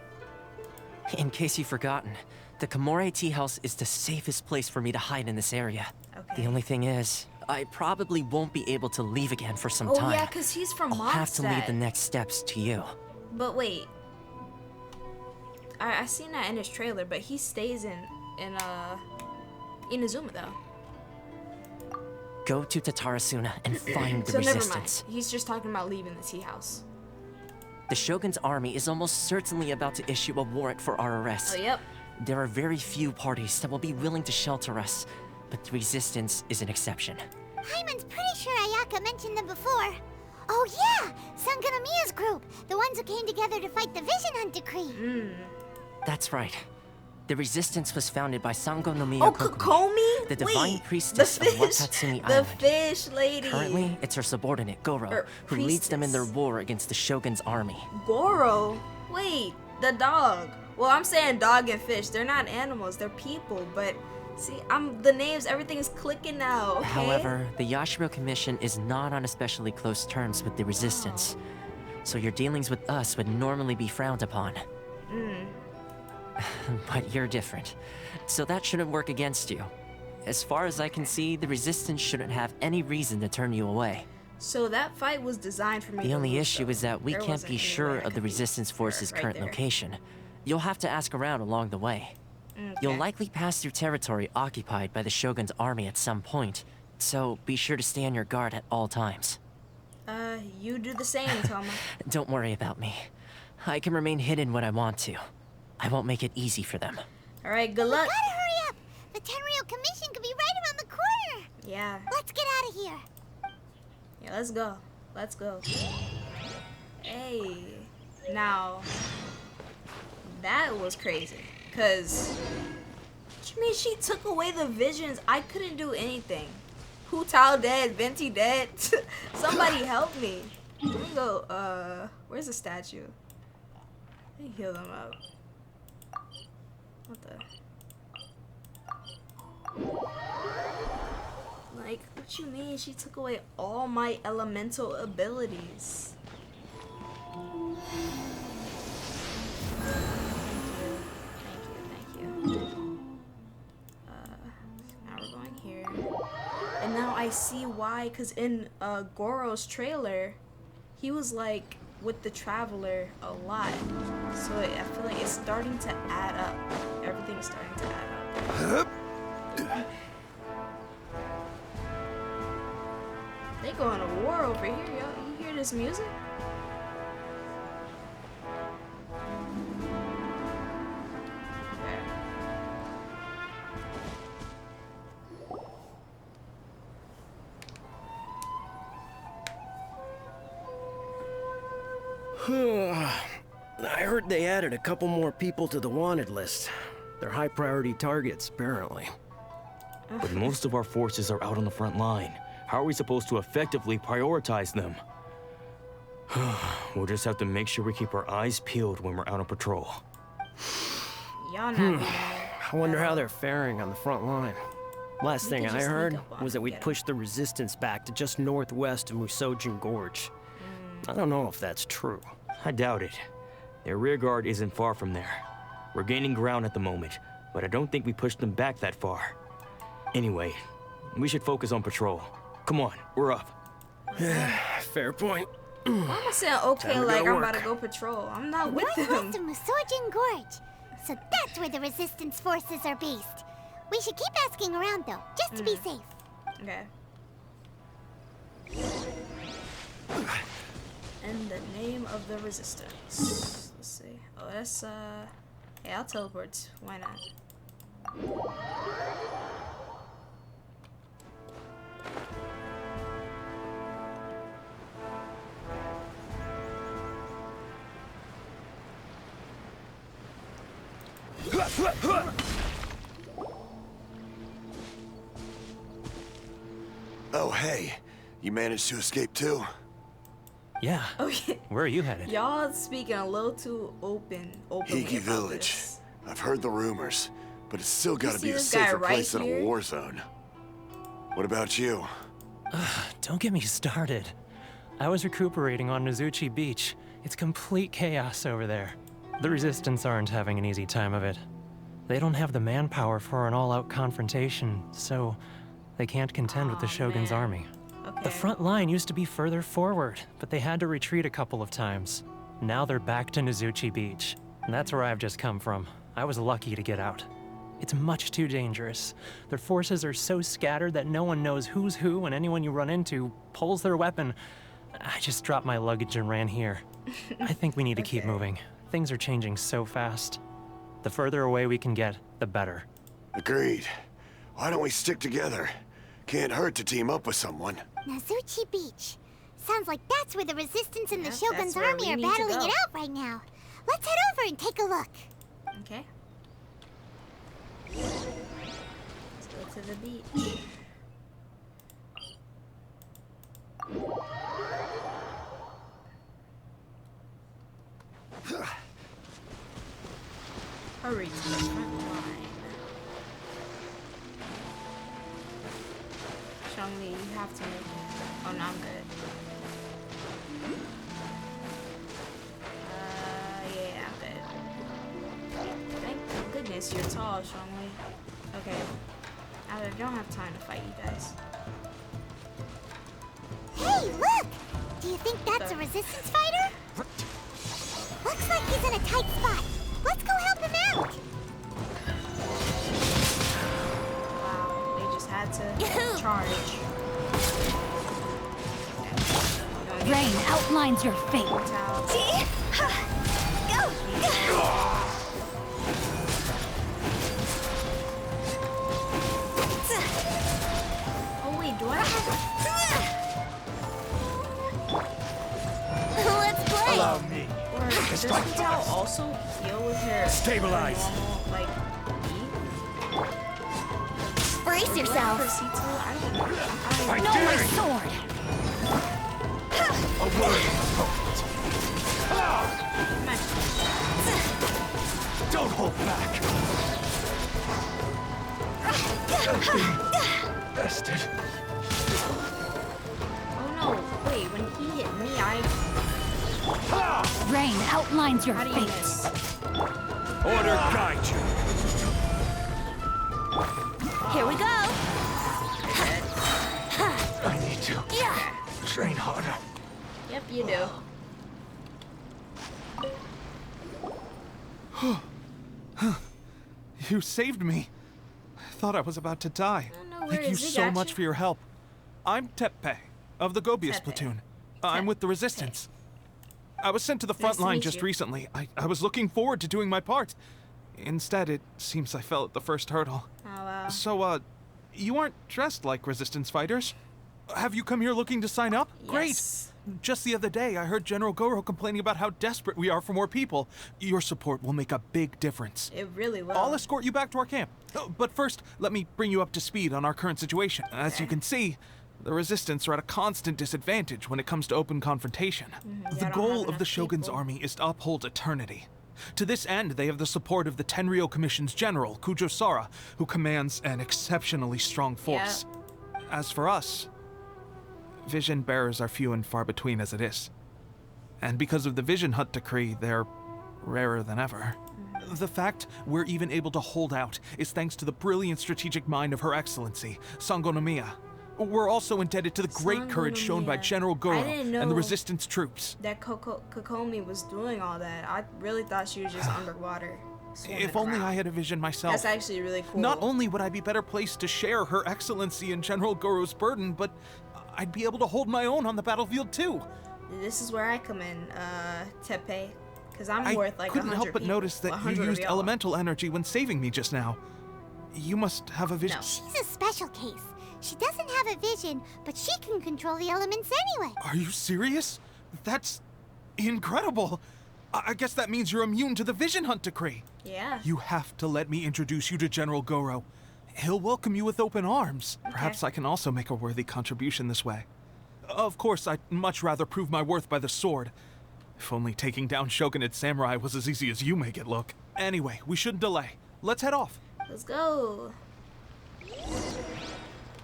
In case you've forgotten, the Komore Tea House is the safest place for me to hide in this area. Okay. The only thing is, I probably won't be able to leave again for some time. Oh yeah, cause he's from I'll have to leave the Mondstadt. next steps to you. But wait, I seen that in his trailer, but he stays in Inazuma though. Go to Tatarasuna and find the So never resistance. mind. He's just talking about leaving the tea house. The Shogun's army is almost certainly about to issue a warrant for our arrest. Oh yep. There are very few parties that will be willing to shelter us, but the resistance is an exception. Hyman's pretty sure Ayaka mentioned them before. Oh yeah, Sanganamiya's group, the ones who came together to fight the Vision Hunt Decree. That's right. The resistance was founded by Sango no Miya Oh, Kokomi, Kokomi? the divine Wait, priestess the of fish, Watatsumi the Island. fish lady. Currently, it's her subordinate, Goro, who leads them in their war against the Shogun's army. Goro? Wait, the dog. Well, I'm saying dog and fish. They're not animals, they're people, but see, the names, everything is clicking now, okay? However, the Yashiro Commission is not on especially close terms with the resistance, so your dealings with us would normally be frowned upon. But you're different, so that shouldn't work against you. As far as I can see, the resistance shouldn't have any reason to turn you away. So that fight was designed for me The to only lose, issue though. is that we There can't wasn't be any sure way I of the could beat resistance her force's right current there. location. You'll have to ask around along the way. You'll likely pass through territory occupied by the Shogun's army at some point, so be sure to stay on your guard at all times. You do the same, Toma. Don't worry about me. I can remain hidden when I want to. I won't make it easy for them. Alright, good luck. Gotta hurry up! The Tenryou Commission could be right around the corner! Yeah. Let's get out of here! Yeah, let's go. Let's go. Hey. Now, that was crazy. Because, what you mean she took away the visions? I couldn't do anything. Hu Tao dead, Venti dead. Somebody help me. Let me go, where's the statue? Let me heal them up. What the? Like, what you mean? She took away all my elemental abilities. Thank you. Now we're going here. And now I see why, because in Goro's trailer, he was like with the Traveler a lot. So I feel like it's starting to add up. Everything's starting to add up. They going to war over here, yo. You hear this music? I heard they added a couple more people to the wanted list. They're high priority targets, apparently. But most of our forces are out on the front line. How are we supposed to effectively prioritize them? We'll just have to make sure we keep our eyes peeled when we're out on patrol. Y'all not I wonder how they're faring on the front line. Last thing I heard was that we'd pushed the resistance back to just northwest of Musojin Gorge. I don't know if that's true. I doubt it. Their rear guard isn't far from there. We're gaining ground at the moment, but I don't think we pushed them back that far. Anyway, we should focus on patrol. Come on, we're up. Fair point. Why am I saying okay like I'm about to go patrol? I'm not with them. Northwest of Musojin Gorge. So that's where the resistance forces are based. We should keep asking around though, just to be safe. Okay. In the name of the resistance. Let's see. Oh, that's yeah, I'll teleport. Why not? Oh, hey. You managed to escape too? Yeah. Oh, yeah. Where are you headed? Y'all speaking a little too openly Hiki about Village. this. I've heard the rumors, but it's still gotta be a this guy safer right place than here? a war zone. What about you? Don't get me started. I was recuperating on Nozuchi Beach. It's complete chaos over there. The Resistance aren't having an easy time of it. They don't have the manpower for an all-out confrontation, so they can't contend with the Shogun's army. The front line used to be further forward, but they had to retreat a couple of times. Now they're back to Nozuchi Beach, and that's where I've just come from. I was lucky to get out. It's much too dangerous. Their forces are so scattered that no one knows who's who, and anyone you run into pulls their weapon. I just dropped my luggage and ran here. I think we need to keep moving. Things are changing so fast. The further away we can get, the better. Agreed. Why don't we stick together? Can't hurt to team up with someone. Nozuchi Beach. Sounds like that's where the Resistance and the Shogun's that's where army we are need to battling go. it out right now. Let's head over and take a look. Okay. Let's go to the beach. Hurry to the front line. Shangli, you have to make it. Oh, no, I'm good. Yeah, I'm good. Thank goodness you're tall, Shangli. Okay. I don't have time to fight you guys. Hey, look! Do you think that's a Resistance fighter? Looks like he's in a tight spot. Let's go help him out! Wow, they just had to charge. Rain outlines your fate. Go! Oh wait, do I have Let's play! Allow me. or does Vital also heal with her Stabilize. normal, like, E? Brace yourself! For C2? I don't know. I No, dare my you. sword! A word of approach. Don't hold back. Bested. Oh no, wait, when he hit me, Rain outlines your how do you fate. miss? Order guide you. Here we go. I need to train harder. Yep, you do. You saved me. I thought I was about to die. no Thank you worries, we so got much you. for your help. I'm Teppei of the Gobius Teppei. platoon. I'm with the Resistance. I was sent to the front to line meet just you. recently. I was looking forward to doing my part. Instead, it seems I fell at the first hurdle. Oh wow. So, you aren't dressed like Resistance fighters. Have you come here looking to sign up? Great. Yes. Just the other day, I heard General Goro complaining about how desperate we are for more people. Your support will make a big difference. It really will. I'll escort you back to our camp. But first, let me bring you up to speed on our current situation. As you can see, the Resistance are at a constant disadvantage when it comes to open confrontation. The goal of the Shogun's army is to uphold eternity. To this end, they have the support of the Tenryou Commission's general, Kujosara, who commands an exceptionally strong force. As for us, vision bearers are few and far between as it is. And because of the Vision Hunt decree, they're rarer than ever. The fact we're even able to hold out is thanks to the brilliant strategic mind of Her Excellency, Sangonomiya. We're also indebted to the great courage shown by General Goro and the Resistance troops. That Kokomi was doing all that. I really thought she was just underwater. If only I had a vision myself. That's actually really cool. Not only would I be better placed to share Her Excellency and General Goro's burden, but I'd be able to hold my own on the battlefield too. This is where I come in, Tepe. Because I'm worth like 100 I couldn't help but notice that you used y'all. elemental energy when saving me just now. You must have a vision. No. She's a special case. She doesn't have a vision, but she can control the elements anyway. Are you serious? That's incredible. I guess that means you're immune to the Vision Hunt decree. Yeah. You have to let me introduce you to General Goro. He'll welcome you with open arms. Okay. Perhaps I can also make a worthy contribution this way. Of course, I'd much rather prove my worth by the sword. If only taking down Shogunate samurai was as easy as you make it look. Anyway, we shouldn't delay. Let's head off. Let's go.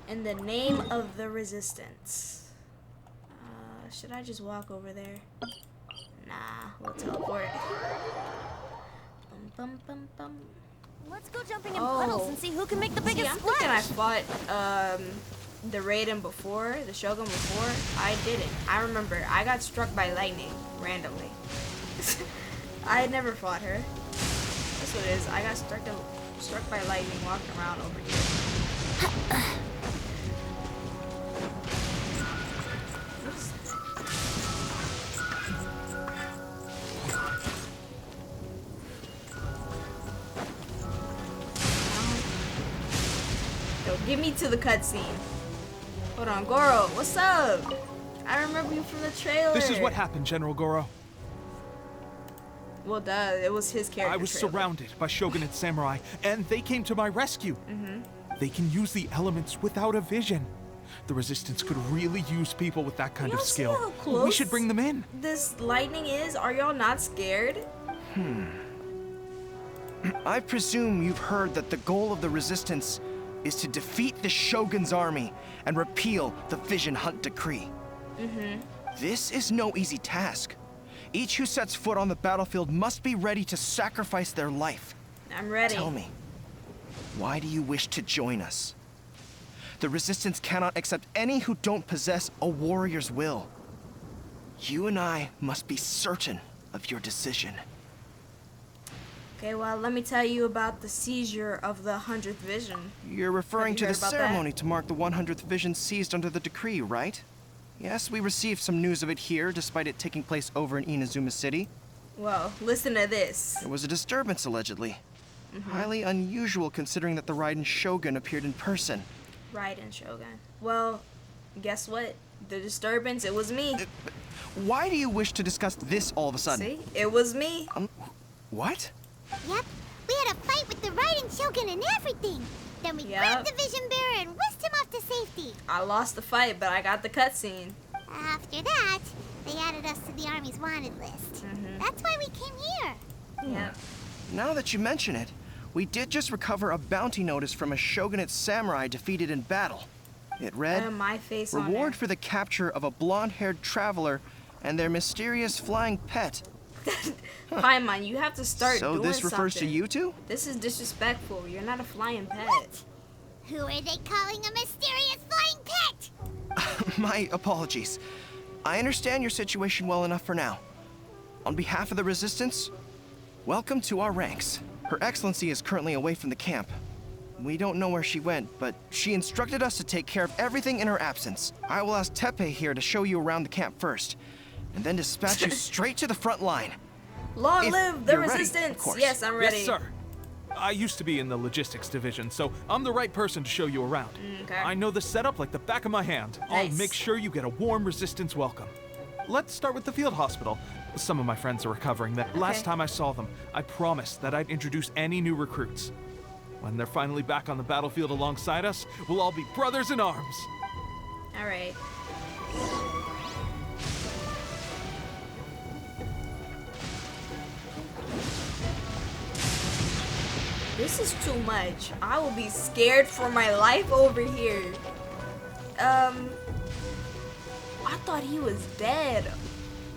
In the name of the Resistance. Should I just walk over there? Nah, we'll teleport. Bum, bum, bum, bum. Let's go jumping in puddles and see who can make the biggest I'm splash. thinking I fought the Raiden before, the Shogun before. I didn't. I remember I got struck by lightning randomly. I had never fought her. That's what it is. I got struck by lightning walking around over here. Get me to the cutscene. Hold on, Goro, what's up? I remember you from the trailer. This is what happened, General Goro. Well, duh, it was his character. I was surrounded by Shogunate samurai, and they came to my rescue. They can use the elements without a vision. The Resistance could really use people with that kind of skill. See how close We should bring them in. This lightning is? Are y'all not scared? I presume you've heard that the goal of the Resistance is to defeat the Shogun's army and repeal the Vision Hunt decree. This is no easy task. Each who sets foot on the battlefield must be ready to sacrifice their life. I'm ready. Tell me, why do you wish to join us? The Resistance cannot accept any who don't possess a warrior's will. You and I must be certain of your decision. Okay, well, let me tell you about the seizure of the 100th vision. You're referring to the ceremony to mark the 100th vision seized under the decree, right? Yes, we received some news of it here, despite it taking place over in Inazuma City. Well, listen to this. There was a disturbance, allegedly. Highly unusual considering that the Raiden Shogun appeared in person. Raiden Shogun. Well, guess what? The disturbance, it was me. Why do you wish to discuss this all of a sudden? See? It was me. What? Yep, we had a fight with the Raiden Shogun and everything. Then we grabbed the Vision Bearer and whisked him off to safety. I lost the fight, but I got the cutscene. After that, they added us to the Army's wanted list. That's why we came here. Yeah. Now that you mention it, we did just recover a bounty notice from a Shogunate samurai defeated in battle. It read, my face on reward for the capture of a blonde-haired traveler and their mysterious flying pet. Paimon, you have to start doing something. So this refers to you two? This is disrespectful. You're not a flying pet. Who are they calling a mysterious flying pet? My apologies. I understand your situation well enough for now. On behalf of the Resistance, welcome to our ranks. Her Excellency is currently away from the camp. We don't know where she went, but she instructed us to take care of everything in her absence. I will ask Tepe here to show you around the camp first, and then dispatch you straight to the front line. Long live the Resistance! Yes, I'm ready. Yes, sir. I used to be in the logistics division, so I'm the right person to show you around. Okay. I know the setup like the back of my hand. I'll make sure you get a warm Resistance welcome. let's start with the field hospital. Some of my friends are recovering. That last time I saw them, I promised that I'd introduce any new recruits. When they're finally back on the battlefield alongside us, we'll all be brothers in arms. All right. This is too much. I will be scared for my life over here. I thought he was dead.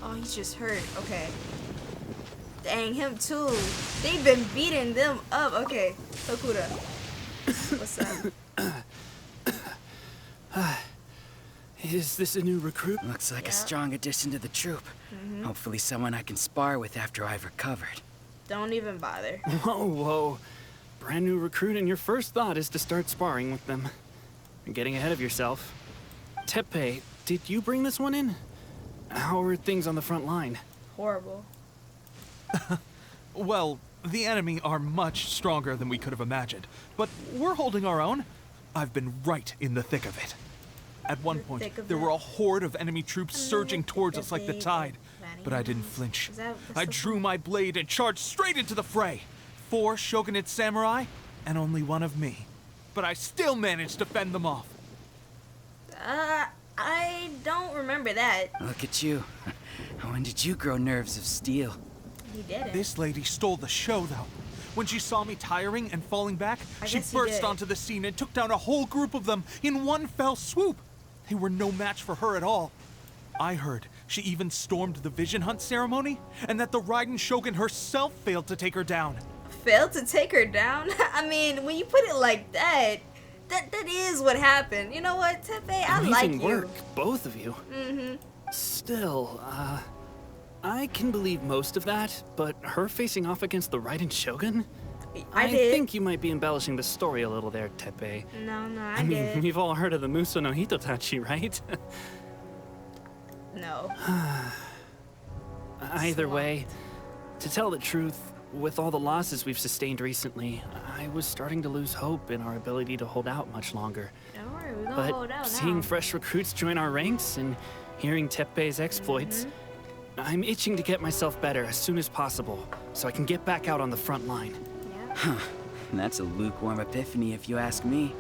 Oh, he's just hurt. Okay. Dang, him too. They've been beating them up. Okay. Tokuda. What's up? Is this a new recruit? Looks like a strong addition to the troop. Hopefully someone I can spar with after I've recovered. Don't even bother. Whoa, whoa. Brand new recruit and your first thought is to start sparring with them. You're getting ahead of yourself. Teppei, did you bring this one in? How are things on the front line? Horrible. Well, the enemy are much stronger than we could have imagined, but we're holding our own. I've been right in the thick of it. At one point, there were a horde of enemy troops surging towards us like the tide, but I didn't flinch. I drew my blade and charged straight into the fray. 4 shogunate samurai, and only one of me. But I still managed to fend them off. I don't remember that. Look at you. When did you grow nerves of steel? He didn't. This lady stole the show, though. When she saw me tiring and falling back, she burst onto the scene and took down a whole group of them in one fell swoop. They were no match for her at all. I heard she even stormed the vision hunt ceremony, and that the Raiden Shogun herself failed to take her down. Failed to take her down? I mean, when you put it like that, that is what happened. You know what, Teppei? I like you. Amazing work, both of you. Still, I can believe most of that, but her facing off against the Raiden Shogun? I think you might be embellishing the story a little there, Teppei. No, I mean, we've all heard of the Muso no Hitotachi, right? No. Either way, to tell the truth, with all the losses we've sustained recently, I was starting to lose hope in our ability to hold out much longer. Don't worry, we're gonna hold out seeing now. fresh recruits join our ranks and hearing Teppei's exploits, I'm itching to get myself better as soon as possible, so I can get back out on the front line. Huh. That's a lukewarm epiphany if you ask me.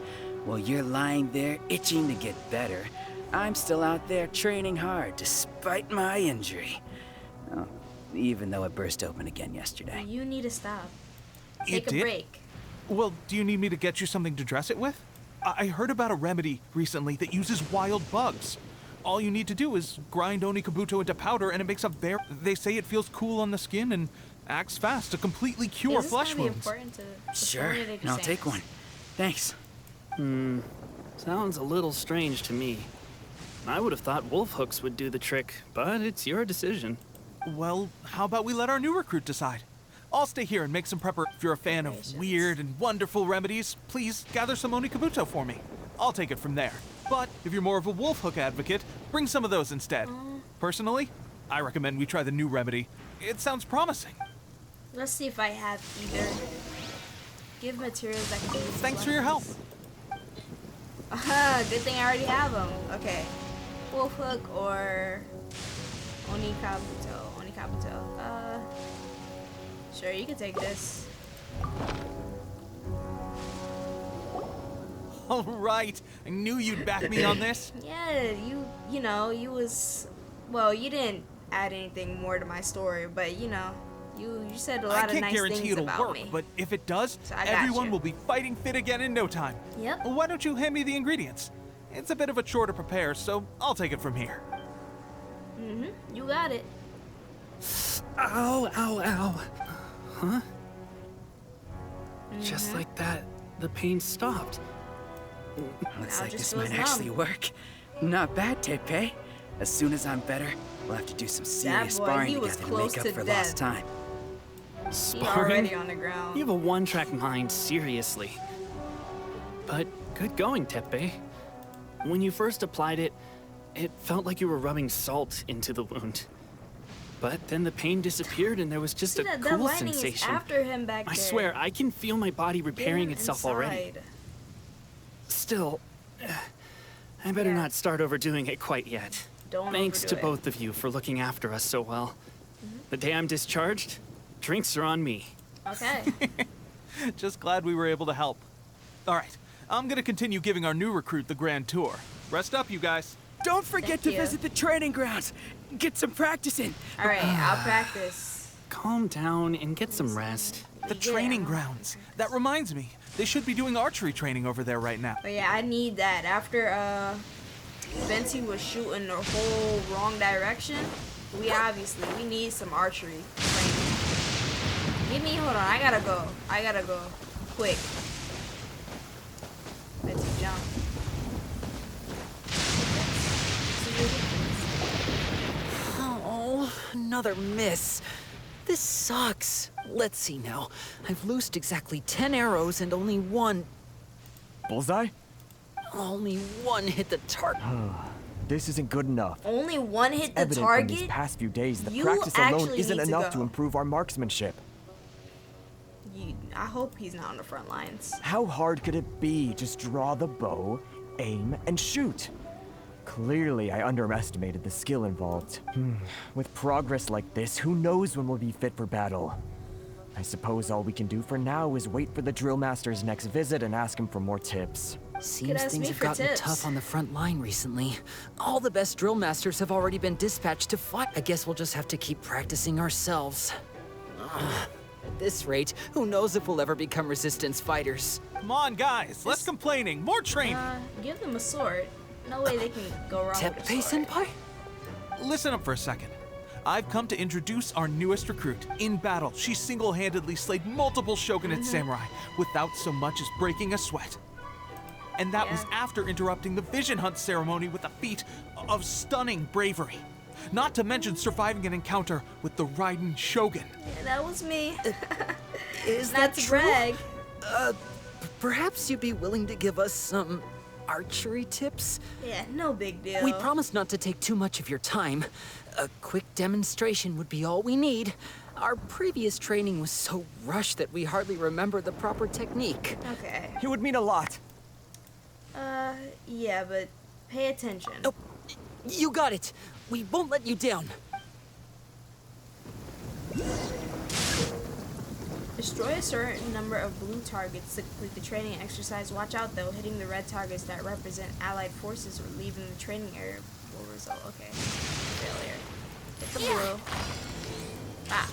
While you're lying there itching to get better, I'm still out there training hard despite my injury. Oh, even though it burst open again yesterday. You need to stop. Take a break. Well, do you need me to get you something to dress it with? I heard about a remedy recently that uses wild bugs. All you need to do is grind Onikabuto into powder and it makes they say it feels cool on the skin and acts fast to completely cure flesh wounds. Sure, and I'll take one. Thanks. Sounds a little strange to me. I would have thought wolf hooks would do the trick, but it's your decision. Well, how about we let our new recruit decide? I'll stay here and make some prepper. If you're a fan of weird and wonderful remedies, please gather some Onikabuto for me. I'll take it from there. But if you're more of a wolf hook advocate, bring some of those instead. Personally, I recommend we try the new remedy. It sounds promising. Let's see if I have either. Give materials that can use. Thanks for your help. Good thing I already have them. Okay. Wolf hook or Onikabuto. Sure, you can take this. All right. I knew you'd back me on this. Yeah, you know, well, you didn't add anything more to my story, but you know, you said a lot of nice things about me. I can't guarantee it'll work, but if it does, So everyone will be fighting fit again in no time. Yep. Why don't you hand me the ingredients? It's a bit of a chore to prepare, so I'll take it from here. You got it. Ow, ow, ow. Huh? Just like that, the pain stopped. Looks like this might actually work. Not bad, Teppei. As soon as I'm better, we'll have to do some serious sparring together to make up for lost time. He's already on the ground. You have a one-track mind, seriously. But good going, Teppei. When you first applied it, it felt like you were rubbing salt into the wound. But then the pain disappeared and there was just a cool sensation. After him back I there. swear, I can feel my body repairing itself already. Still, I better not start overdoing it quite yet. Thanks to overdo it. both of you for looking after us so well. The day I'm discharged, drinks are on me. Okay. Just glad we were able to help. All right, I'm gonna continue giving our new recruit the grand tour. Rest up, you guys. Don't forget Thank to you. visit the training grounds. Get some practice in. All right, I'll practice. Calm down and get some rest. The training grounds. That reminds me, they should be doing archery training over there right now. But yeah, I need that. After Venti was shooting the whole wrong direction, we need some archery training. Hold on, I gotta go. Quick. Venti jump. Oh, another miss. This sucks. Let's see now. I've loosed exactly 10 arrows and only one Bullseye? hit the target. This isn't good enough. Only one hit the Evident from target? these past few days, the You practice alone actually isn't need to enough go. to improve our marksmanship. I hope he's not on the front lines. How hard could it be? Just draw the bow, aim, and shoot. Clearly, I underestimated the skill involved. With progress like this, who knows when we'll be fit for battle? I suppose all we can do for now is wait for the drill master's next visit and ask him for more tips. Seems things have gotten tough on the front line recently. All the best drill masters have already been dispatched to fight. I guess we'll just have to keep practicing ourselves. At this rate, who knows if we'll ever become resistance fighters. Come on, guys, less complaining, more training. Give them a sword. No way they can go wrong with a sword. Senpai? Listen up for a second. I've come to introduce our newest recruit. In battle, she single-handedly slayed multiple shogunate samurai without so much as breaking a sweat. And that was after interrupting the vision hunt ceremony with a feat of stunning bravery. Not to mention surviving an encounter with the Raiden Shogun. Yeah, that was me. Is Not that to true? brag. Perhaps you'd be willing to give us some archery tips? Yeah, no big deal. We promise not to take too much of your time. A quick demonstration would be all we need. Our previous training was so rushed that we hardly remember the proper technique. Okay. It would mean a lot. Yeah, but pay attention. Oh, you got it. We won't let you down. Destroy a certain number of blue targets to complete the training exercise. Watch out though, hitting the red targets that represent allied forces or leaving the training area will result. Okay. Failure. Hit the blue. Ah.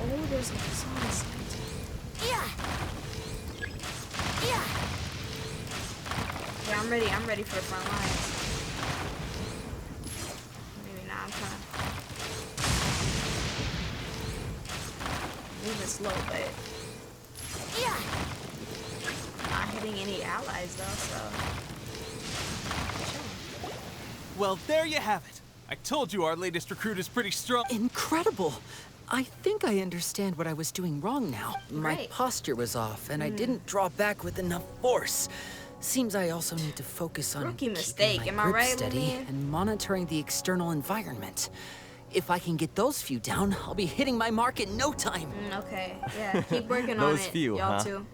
Oh, there's a sauce. Yeah, I'm ready for the front lines. Maybe not, I'm trying to moving slow, but not hitting any allies though, so. Well, there you have it. I told you our latest recruit is pretty strong. Incredible. I think I understand what I was doing wrong now. My Right. posture was off, and I didn't draw back with enough force. Seems I also need to focus on Rookie keeping mistake, my am I grip right, steady Lillian? and monitoring the external environment. If I can get those few down, I'll be hitting my mark in no time. Okay, yeah, keep working on Those it, few, y'all huh? too.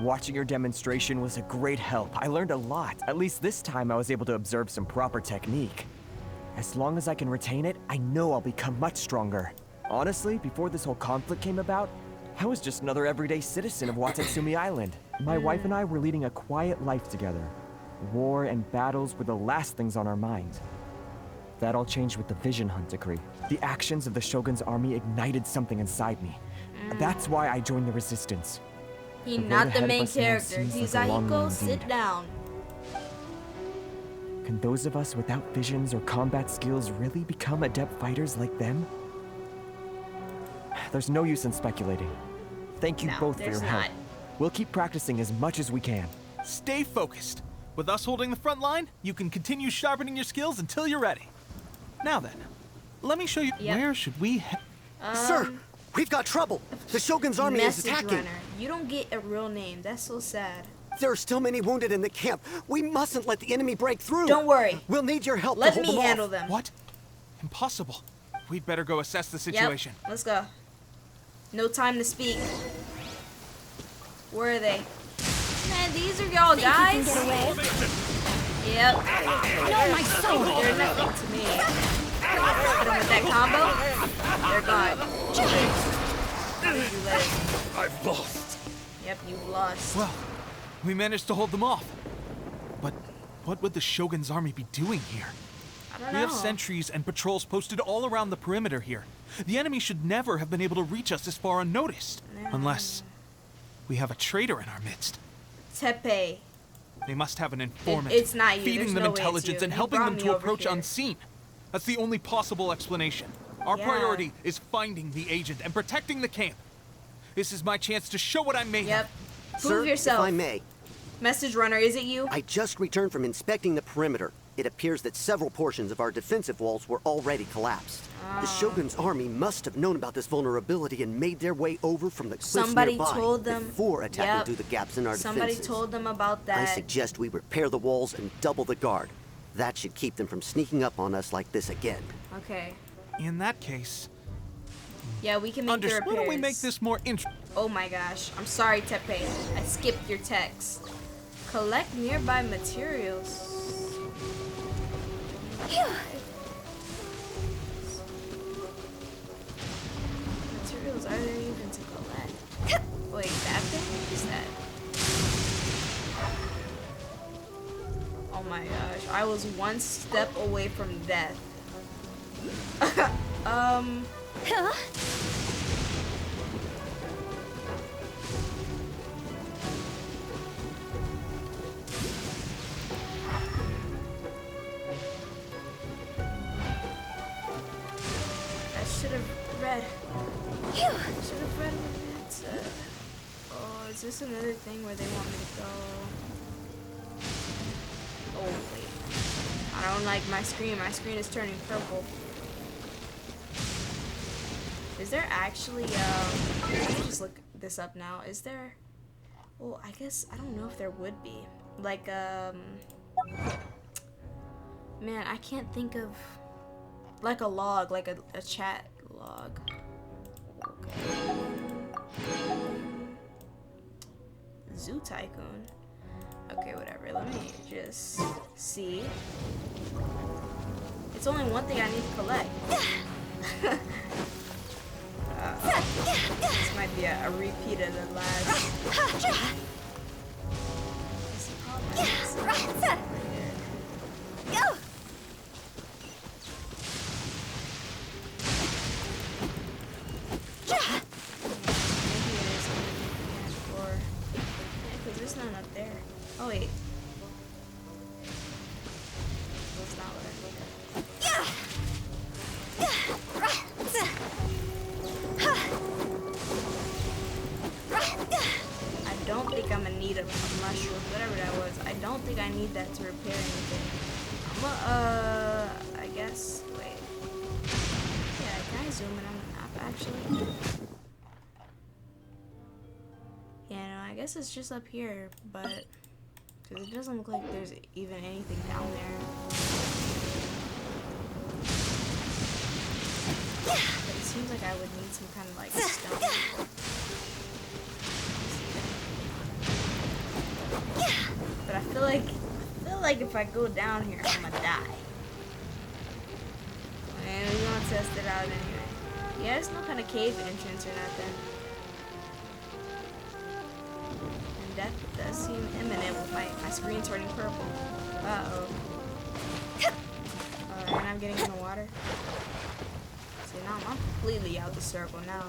Watching your demonstration was a great help. I learned a lot. At least this time I was able to observe some proper technique. As long as I can retain it, I know I'll become much stronger. Honestly, before this whole conflict came about, I was just another everyday citizen of Watatsumi Island. My wife and I were leading a quiet life together. War and battles were the last things on our mind. That all changed with the Vision Hunt decree. The actions of the Shogun's army ignited something inside me. That's why I joined the resistance. He's The road not the ahead of main us now character. seems He's like a long Ahiko, one sit indeed. down. Can those of us without visions or combat skills really become adept fighters like them? There's no use in speculating. Thank you No, both for your there's help. not. We'll keep practicing as much as we can. Stay focused. With us holding the front line, you can continue sharpening your skills until you're ready. Now then, let me show you where should we head. Sir, we've got trouble. The Shogun's army is Message attacking. runner. You don't get a real name. That's so sad. There are still many wounded in the camp. We mustn't let the enemy break through. Don't worry. We'll need your help Let to hold me them handle off. them. What? Impossible. We'd better go assess the Yep, situation. let's go. No time to speak. Where are they? Man, these are y'all guys. Get away. Yep. No, my soul. They're nothing to me. Hit them with that combo. They're gone. You live. I've lost. Yep, you've lost. Well, we managed to hold them off. But what would the Shogun's army be doing here? I don't know. We have sentries and patrols posted all around the perimeter here. The enemy should never have been able to reach us this far unnoticed. Unless we have a traitor in our midst. Tepe. They must have an informant. It's not you. Feeding There's them no way it's intelligence you. and You helping brought them me to over approach here. unseen. That's the only possible explanation. Our Yeah. priority is finding the agent and protecting the camp. This is my chance to show what I'm made Yep. of. Prove Sir, yourself. if I may, Message runner, is it you? I just returned from inspecting the perimeter. It appears that several portions of our defensive walls were already collapsed. The Shogun's army must have known about this vulnerability and made their way over from the cliffs Somebody nearby told them. before attacking Yep. through the gaps in our Somebody defenses. told them about that. I suggest we repair the walls and double the guard. That should keep them from sneaking up on us like this again. Okay. In that case, Yeah, we can make the repairs. why don't we make this more interesting? Oh my gosh. I'm sorry, Tepe. I skipped your text. Collect nearby materials. Materials are there even to collect? Wait, that thing? What is that? Oh my gosh. I was one step away from death. I should have read. I should have read what it said. Oh, is this another thing where they want me to go? Oh, wait. I don't like my screen. My screen is turning purple. Is there actually, let me just look this up now. Is there, well, I guess, I don't know if there would be. Like, man, I can't think of, like a log, like a chat log. Okay. Zoo Tycoon. Okay, whatever. Let me just see. It's only one thing I need to collect. This might be a repeat of the last. Go! Because there's none up there. Oh, wait. That's not what I needed. I don't think I'm in need of mushrooms, whatever that was. I don't think I need that to repair anything. I guess, wait. Yeah, can I zoom in on the map, actually? Yeah, no, I guess it's just up here, but because it doesn't look like there's even anything down there. But it seems like I would need some kind of like stone. But I feel like if I go down here, I'm gonna die. And we're gonna test it out anyway. Yeah, there's no kind of cave entrance or nothing. And death does seem imminent with my screen turning purple. Uh-oh. And I'm getting in the water. See, now I'm completely out the circle now.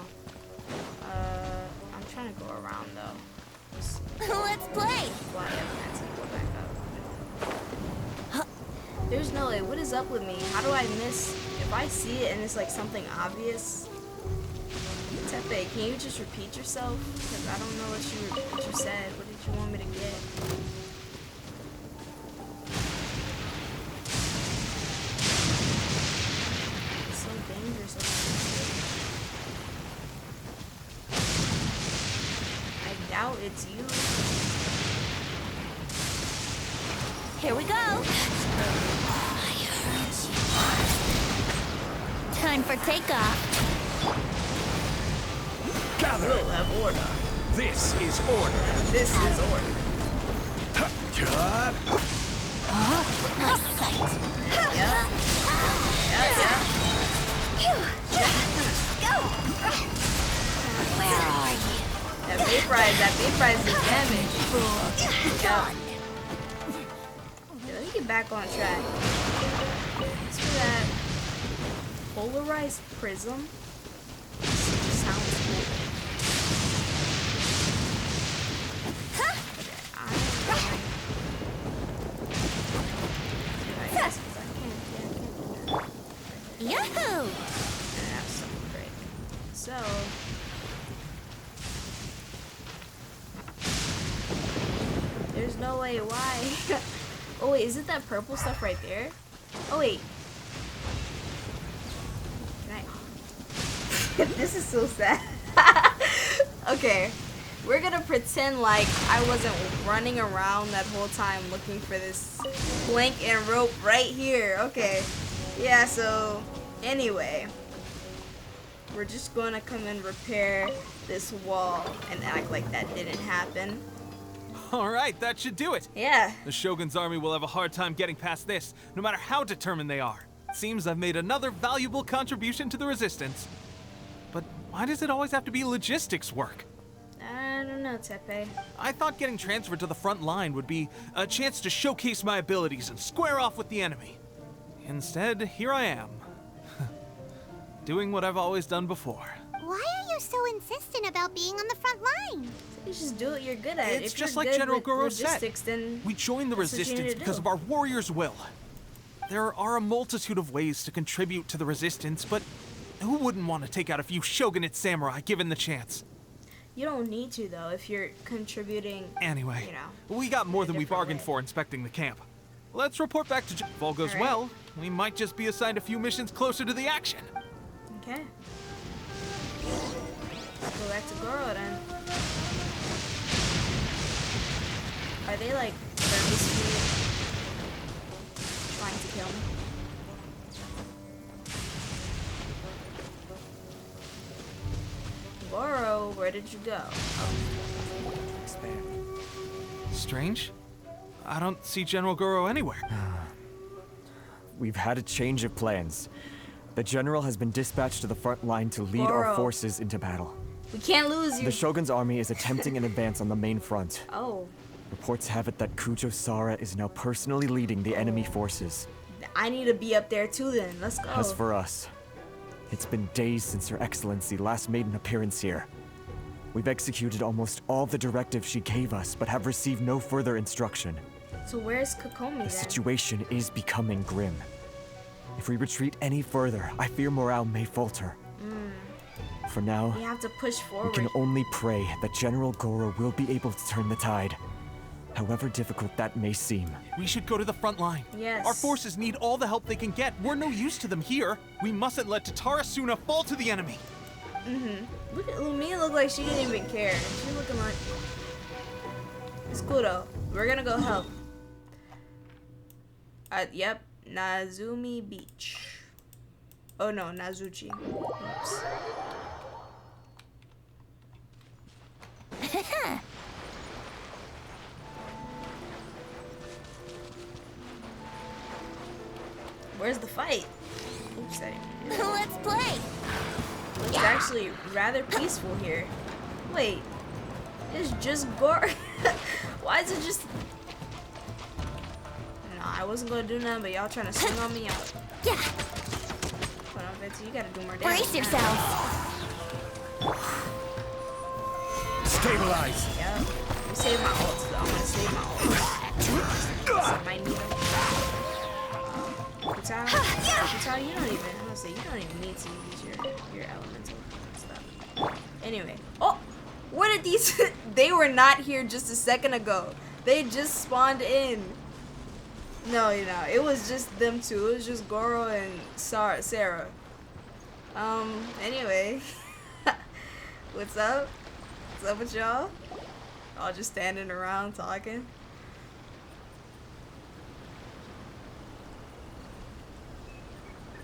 I'm trying to go around though. Let's play! Fly up and go back up. There's no way. What is up with me? How do I miss? If I see it and it's like something obvious. Tepe, can you just repeat yourself? Because I don't know what you said. What did you want me to get? It's so dangerous. I doubt it's you. Here we go! Time for takeoff. Gather! We'll have order. This is order. This is order. That vaporize is damage. Let me get back on track. Let's do that. Polarized prism. Sounds cool. Yahoo! So there's no way. Why? Oh wait, is it that purple stuff right there? Oh wait. Can I... This is so sad. Okay, we're gonna pretend like I wasn't running around that whole time looking for this plank and rope right here. Okay. Yeah, so anyway, we're just gonna come and repair this wall and act like that didn't happen. Alright, that should do it. Yeah. The Shogun's army will have a hard time getting past this, no matter how determined they are. Seems I've made another valuable contribution to the resistance. But why does it always have to be logistics work? I don't know, Tepe. I thought getting transferred to the front line would be a chance to showcase my abilities and square off with the enemy. Instead, here I am. Doing what I've always done before. Why are you so insistent about being on the front line? You just do what you're good at. It's if just you're like good General with Goro said. Then we joined the resistance because of our warrior's will. There are a multitude of ways to contribute to the resistance, but who wouldn't want to take out a few shogunate samurai given the chance? You don't need to though if you're contributing. Anyway, you know, we got more than we bargained for inspecting the camp. Let's report back to if all goes well, we might just be assigned a few missions closer to the action. Okay. Let's go back to Goro then. Are they like purposely trying to kill me? Goro, where did you go? Oh. Strange. I don't see General Goro anywhere. We've had a change of plans. The general has been dispatched to the front line to lead Goro. our forces into battle. We can't lose you. The Shogun's army is attempting an advance on the main front. Oh. Reports have it that Kujo Sara is now personally leading the enemy forces. I need to be up there too then. Let's go. As for us, it's been days since Her Excellency last made an appearance here. We've executed almost all the directives she gave us, but have received no further instruction. So where's Kokomi then? The situation is becoming grim. If we retreat any further, I fear morale may falter. For now, we have to push forward. We can only pray that General Goro will be able to turn the tide, however difficult that may seem. We should go to the front line. Yes. Our forces need all the help they can get. We're no use to them here. We mustn't let Tatarasuna fall to the enemy. Look at Lumia. Look like she didn't even care. She's looking like... It's cool though. We're gonna go help. Yep. Nazumi Beach. Oh no, Nazuchi. Oops. Where's the fight? Oops, I didn't do that. Let's play. It's actually rather peaceful here. Wait, it's just Goro. Why is it just? Nah, I wasn't gonna do nothing, but y'all trying to swing on me out. Yeah. Hold on, Betsy, you gotta do more damage. Brace yourself. Stabilize. Yeah. Let me save my ults though. I'm gonna save my ults. I might need them. Kutal, you don't even. I'm gonna say you don't even need to use your elemental stuff. Anyway. Oh, where did these? They were not here just a second ago. They just spawned in. No, you know, it was just them two. It was just Goro and Sarah. Anyway. What's up? What's up with y'all? All just standing around talking.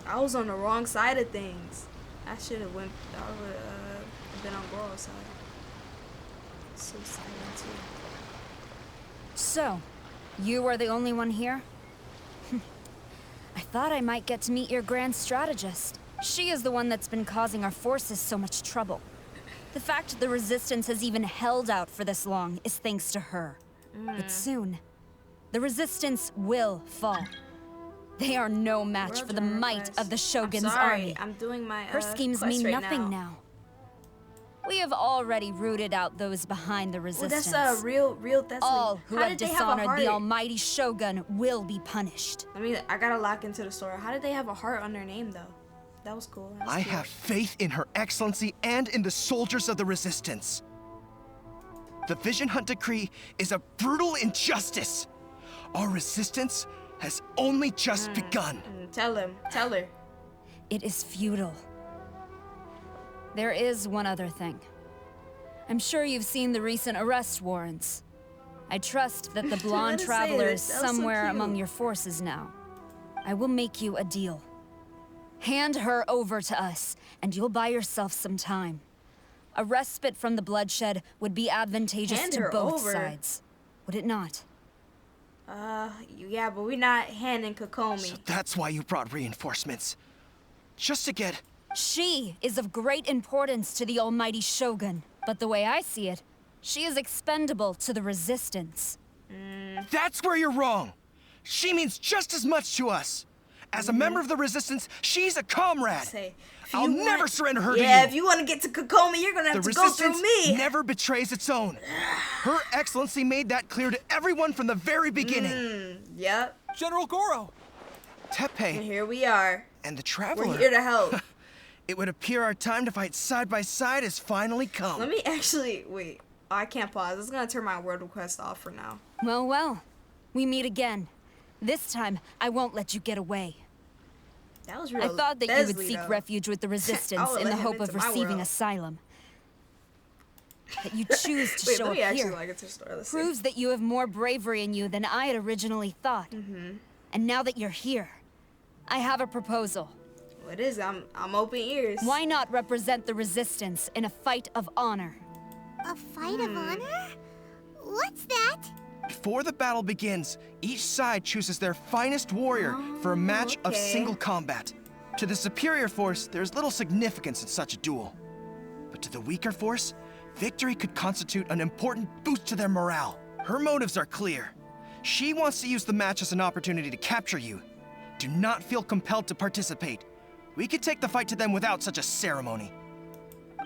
I was on the wrong side of things. I should have went. I would have been on Goro's side. So silent too. So, You are the only one here? I thought I might get to meet your grand strategist. She is the one that's been causing our forces so much trouble. The fact the Resistance has even held out for this long is thanks to her. But soon, the Resistance will fall. They are no match for the might of the Shogun's army. I'm doing my Her schemes mean nothing now. We have already rooted out those behind the Resistance. Well, that's real. That's all who have dishonored the almighty Shogun will be punished. I gotta lock into the story. How did they have a heart on their name, though? That was cool. I have faith in Her Excellency and in the soldiers of the Resistance. The Vision Hunt Decree is a brutal injustice. Our Resistance has only just begun. Tell him. Tell her. It is futile. There is one other thing. I'm sure you've seen the recent arrest warrants. I trust that the blonde traveler is somewhere among your forces now. I will make you a deal. Hand her over to us, and you'll buy yourself some time. A respite from the bloodshed would be advantageous to both sides. Would it not? Yeah, but we're not handing Kokomi. So that's why you brought reinforcements. Just to get... She is of great importance to the almighty Shogun. But the way I see it, she is expendable to the Resistance. That's where you're wrong. She means just as much to us. As a member of the Resistance, she's a comrade. I'll never surrender her to you. Yeah, if you want to get to Kokomi, you're gonna have to go through me. The Resistance never betrays its own. Her Excellency made that clear to everyone from the very beginning. Yep. General Goro. Tepe. And here we are. And the Traveler. We're here to help. It would appear our time to fight side by side has finally come. Let me actually wait. Oh, I can't pause. It's gonna turn my word request off for now. Well. We meet again. This time, I won't let you get away. That was real. I thought that you would seek refuge with the Resistance in the hope of receiving asylum. That you choose to show up here proves that you have more bravery in you than I had originally thought. And now that you're here, I have a proposal. What is it? I'm open ears. Why not represent the Resistance in a fight of honor? A fight of honor? What's that? Before the battle begins, each side chooses their finest warrior for a match of single combat. To the superior force, there's little significance in such a duel. But to the weaker force, victory could constitute an important boost to their morale. Her motives are clear. She wants to use the match as an opportunity to capture you. Do not feel compelled to participate. We could take the fight to them without such a ceremony.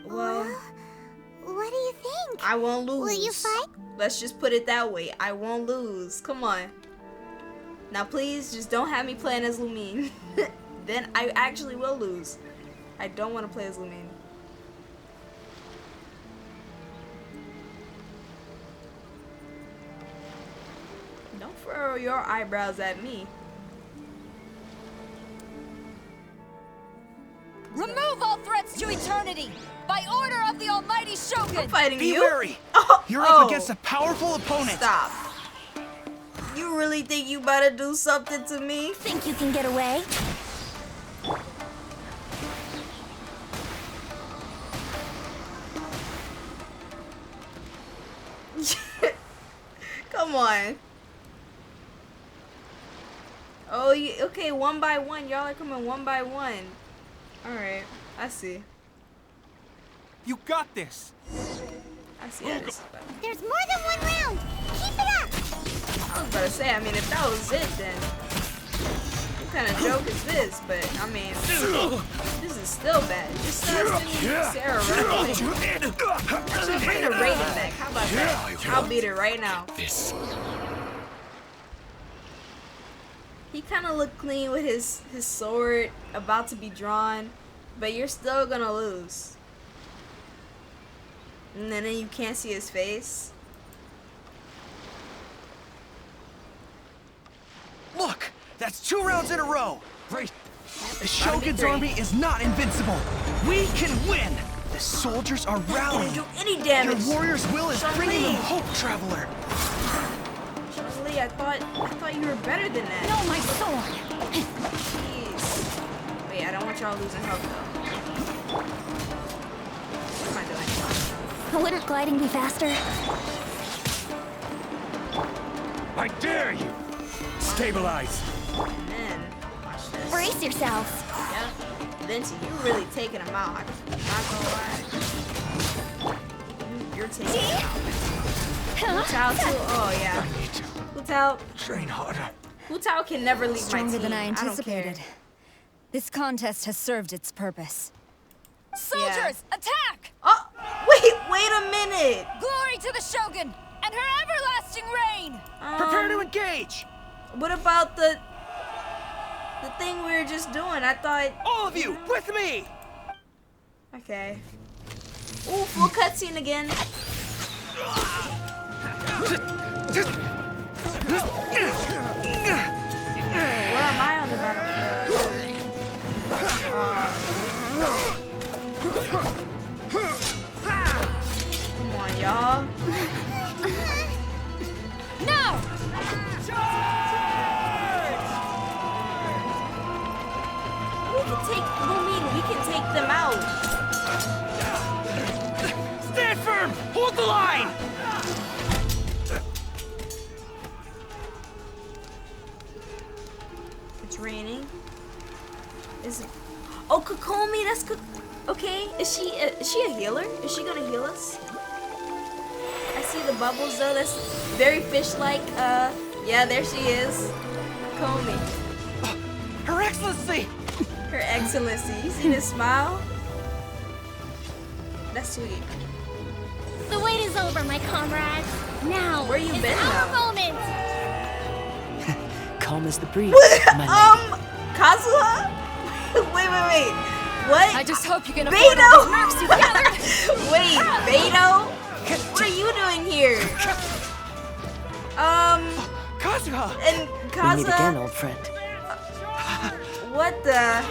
Well, what do you think? I won't lose. Will you fight? Let's just put it that way. I won't lose. Come on. Now, please, just don't have me playing as Lumine. Then I actually will lose. I don't want to play as Lumine. Don't furrow your eyebrows at me. Remove all threats to eternity! By order of the almighty Shogun! I'm fighting Be you? wary! You're up against a powerful opponent! Stop. You really think you better do something to me? Think you can get away? Come on. Oh, okay, one by one. Y'all are coming one by one. Alright, I see. You got this. I see this. There's more than one round. Keep it up. I was about to say, I mean, if that was it, then what kind of joke is this? But I mean, this is still bad. Just send me Sarah right away. Actually, bring the rating back. How about that? I'll beat it right now. He kind of looked clean with his sword about to be drawn, but you're still gonna lose. And then you can't see his face. Look, that's 2 rounds in a row. The Shogun's army is not invincible. We can win. The soldiers are rallying. Don't do any damage. Your warrior's will is bringing them hope, Traveler. Charlie, I thought you were better than that. No, my sword. Jeez. Wait, I don't want y'all losing health though. What am I doing? Wouldn't gliding be faster? I dare you! Stabilize! Man, watch this. Brace yourselves. Yep. Vincent, you really taking him out. I'm not gonna lie. You're taking him out. Hu Tao too? Oh yeah. Hu Tao. Train harder. Hu Tao can never leave my Stronger team. than I don't care. anticipated. This contest has served its purpose. Soldiers, attack! Oh, wait a minute. Glory to the Shogun and her everlasting reign! Prepare to engage! What about the thing we were just doing? I thought... All of you, with me! Okay. Ooh, full cutscene again. Where am I on the battlefield? Come on, y'all. No! We can take... we can take them out. Stand firm! Hold the line! It's raining. Is it? Oh, Kokomi, that's okay. Is she a healer? Is she gonna heal us? I see the bubbles though. That's very fish-like. Yeah, there she is. Kokomi. Her Excellency! Her Excellency. You see the smile? That's sweet. The wait is over, my comrades. Now, where you is been our now? moment. Calm as the breeze. Kazuha? wait. What? I just hope you can Beto! afford all these mercs you gathered. Wait, Beto? What are you doing here? Kazuha! And Kazuha? We meet again, old friend. What the?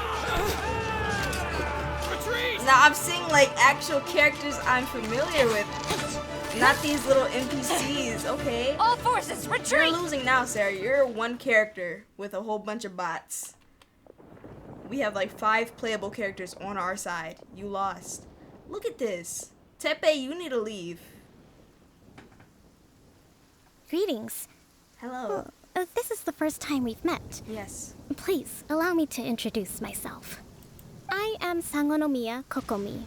Now I'm seeing like actual characters I'm familiar with. Not these little NPCs, okay? All forces, retreat! You're losing now, Sarah. You're one character with a whole bunch of bots. We have like 5 playable characters on our side. You lost. Look at this. Tepe, you need to leave. Greetings. Hello. This is the first time we've met. Yes. Please, allow me to introduce myself. I am Sangonomiya Kokomi,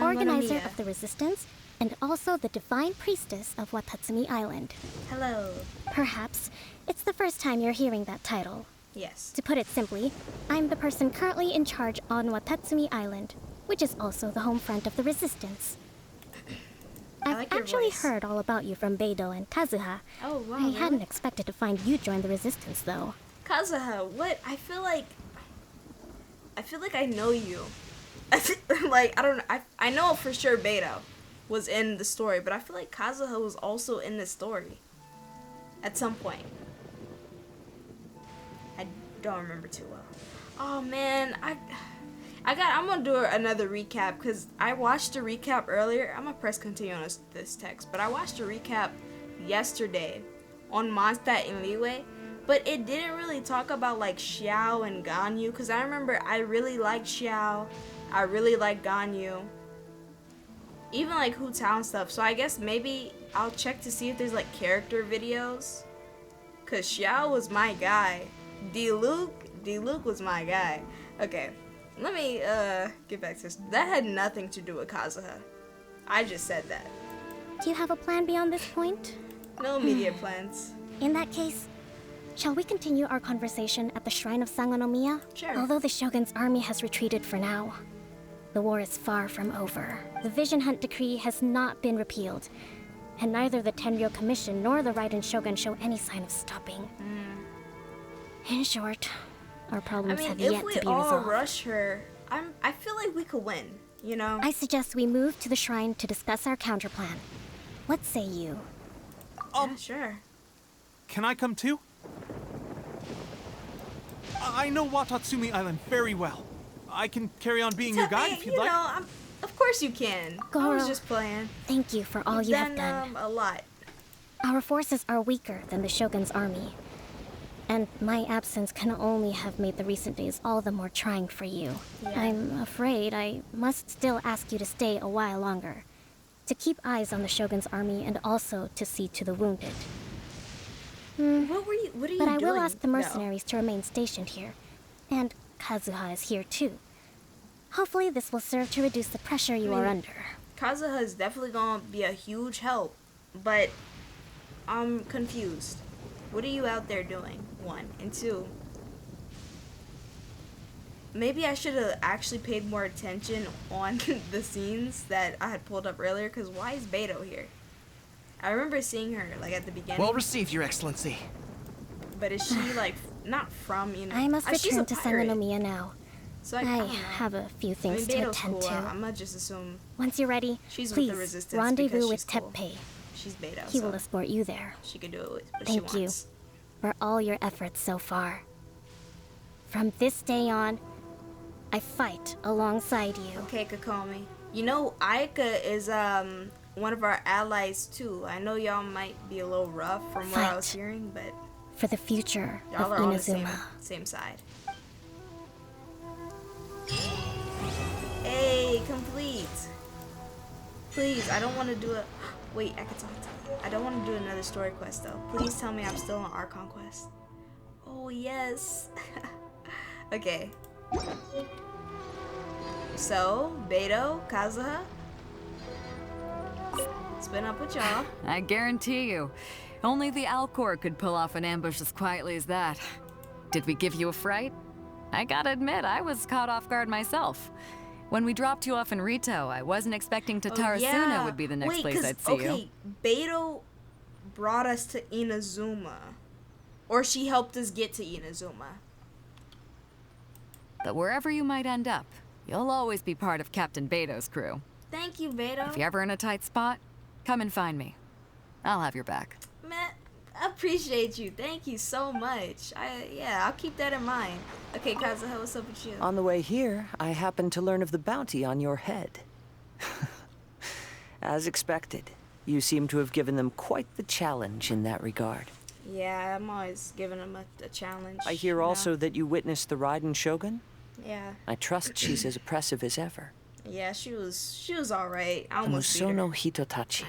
organizer of the Resistance, and also the Divine Priestess of Watatsumi Island. Hello. Perhaps it's the first time you're hearing that title. Yes. To put it simply, I'm the person currently in charge on Watatsumi Island, which is also the home front of the Resistance. I've actually heard all about you from Beidou and Kazuha. Oh, wow. I hadn't expected to find you join the Resistance, though. Kazuha, what? I feel like I know you. Like, I don't know. I know for sure Beidou was in the story, but I feel like Kazuha was also in the story at some point. I don't remember too well. Oh man, I'm gonna do another recap because I watched a recap earlier. I'm gonna press continue on this text, but I watched a recap yesterday on Mondstadt and Liyue, but it didn't really talk about like Xiao and Ganyu because I remember I really liked Xiao, I really liked Ganyu, even like Hu Tao and stuff. So I guess maybe I'll check to see if there's like character videos, cause Xiao was my guy. D-Luke was my guy. Okay. Let me get back to this. That had nothing to do with Kazuha. I just said that. Do you have a plan beyond this point? No immediate plans. In that case, shall we continue our conversation at the Shrine of Sangonomiya? Sure. Although the Shogun's army has retreated for now, the war is far from over. The Vision Hunt Decree has not been repealed, and neither the Tenryo Commission nor the Raiden Shogun show any sign of stopping. In short, our problems have yet to be resolved. If we all rush her, I feel like we could win, you know? I suggest we move to the shrine to discuss our counterplan. What say you? Yeah, sure. Can I come too? I know Watatsumi Island very well. I can carry on being your guide if you'd like. Of course you can. I was just playing. Thank you for all you have done. A lot. Our forces are weaker than the Shogun's army. And my absence can only have made the recent days all the more trying for you. Yeah. I'm afraid I must still ask you to stay a while longer, to keep eyes on the Shogun's army and also to see to the wounded. What are you But I doing? will ask the No. mercenaries to remain stationed here. And Kazuha is here too. Hopefully this will serve to reduce the pressure you are under. Kazuha is definitely gonna be a huge help, but I'm confused. What are you out there doing? 1 and 2. Maybe I should have actually paid more attention on the scenes that I had pulled up earlier, because why is Beto here? I remember seeing her like at the beginning. Well received, Your Excellency. But is she like not from, you know? I must she's a return to pirate. Sangonomiya now. So I I don't know. have a few things to Beto's attend cool. to. I'm gonna just assume Once you're ready, she's with please the resistance rendezvous because with she's cool. Teppei. She's Beto. He so will escort you there. she can do it with what Thank she you wants. for all your efforts so far. From this day on, I fight alongside you. Okay, Kakomi. You know, Aika is one of our allies too. I know y'all might be a little rough from what I was hearing, but For the future y'all of are on the same, Inazuma. same side. Hey, complete. Please, I don't want to do a... Wait, I can talk to you. I don't want to do another story quest though. Please tell me I'm still on Archon quest. Oh, yes. Okay. So, Beto, Kazuha, it's been up with y'all. I guarantee you, only the Alcor could pull off an ambush as quietly as that. Did we give you a fright? I gotta admit, I was caught off guard myself. When we dropped you off in Rito, I wasn't expecting Tatarasuna would be the next place I'd see you. Beto brought us to Inazuma. Or she helped us get to Inazuma. But wherever you might end up, you'll always be part of Captain Beto's crew. Thank you, Beto. If you're ever in a tight spot, come and find me. I'll have your back. Man, I appreciate you. Thank you so much. Yeah, I'll keep that in mind. Okay, Kazuha, what's up with you? On the way here, I happened to learn of the bounty on your head. As expected, you seem to have given them quite the challenge in that regard. Yeah, I'm always giving them a challenge. I hear also that you witnessed the Raiden Shogun? Yeah. I trust she's as oppressive as ever. Yeah, she was alright. I The almost beat her. Musono Hitotachi.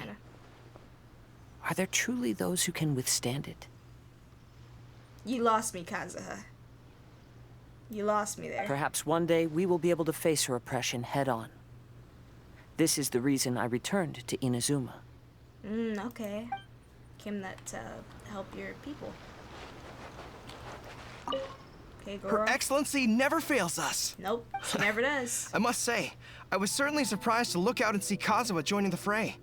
Are there truly those who can withstand it? You lost me, Kazuha. You lost me there. Perhaps one day we will be able to face her oppression head on. This is the reason I returned to Inazuma. Okay. Came that to help your people. Okay, girl. Her Excellency never fails us. Nope, she never does. I must say, I was certainly surprised to look out and see Kazuha joining the fray.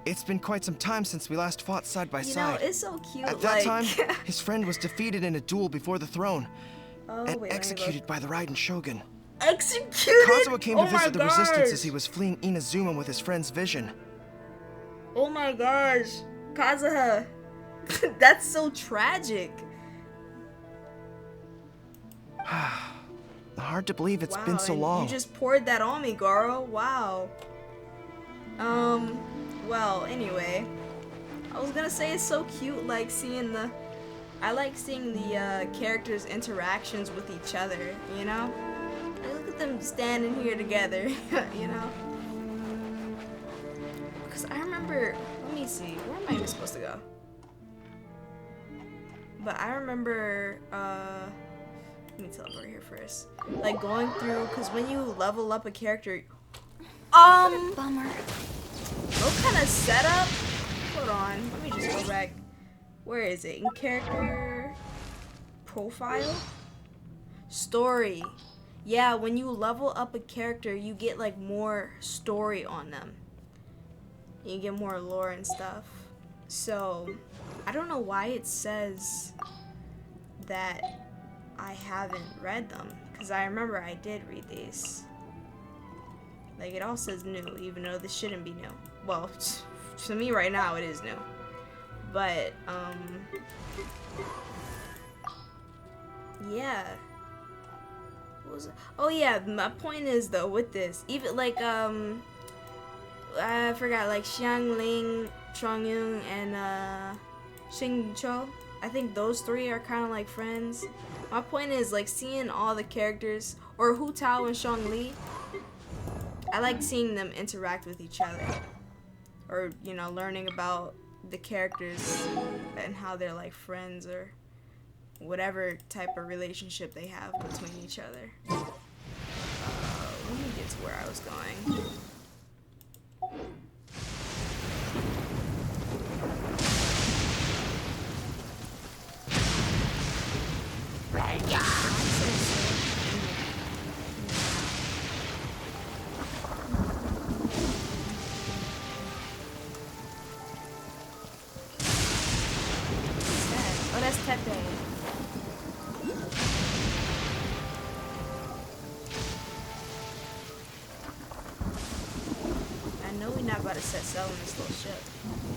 It's been quite some time since we last fought side by side. You know, it's so cute. At that time, like... his friend was defeated in a duel before the throne and wait, executed by the Raiden Shogun. Executed? Kazuha came to Oh my visit the resistance gosh. as he was fleeing Inazuma with his friend's vision. Oh my gosh. Kazuha. That's so tragic. Hard to believe it's been so and long. You just poured that on me, girl. Wow. Well, anyway. I was gonna say it's so cute, like, seeing the... I like seeing the, characters' interactions with each other, you know? Like, look at them standing here together, you know? Because I remember... Let me see. Where am I even supposed to go? But I remember, let me teleport here first. Like, going through... Because when you level up a character... Bummer. What kind of setup? Hold on, let me just go back. Where is it? In character profile? Story. Yeah, when you level up a character, you get like more story on them. You get more lore and stuff. So, I don't know why it says that I haven't read them. Because I remember I did read these. Like, it all says new, even though this shouldn't be new. Well, to me right now, it is new. But, yeah. What was it? Oh, yeah, my point is, though, with this, even, like, I forgot, like, Xiangling, Chongyun, and, Xingqiu. I think those three are kind of like friends. My point is, like, seeing all the characters, or Hu Tao and Zhongli, I like seeing them interact with each other. Or, you know, learning about the characters and how they're like friends or whatever type of relationship they have between each other. Let me get to where I was going. Oh, that's Tepe. I know we're not about to set sail on this little ship.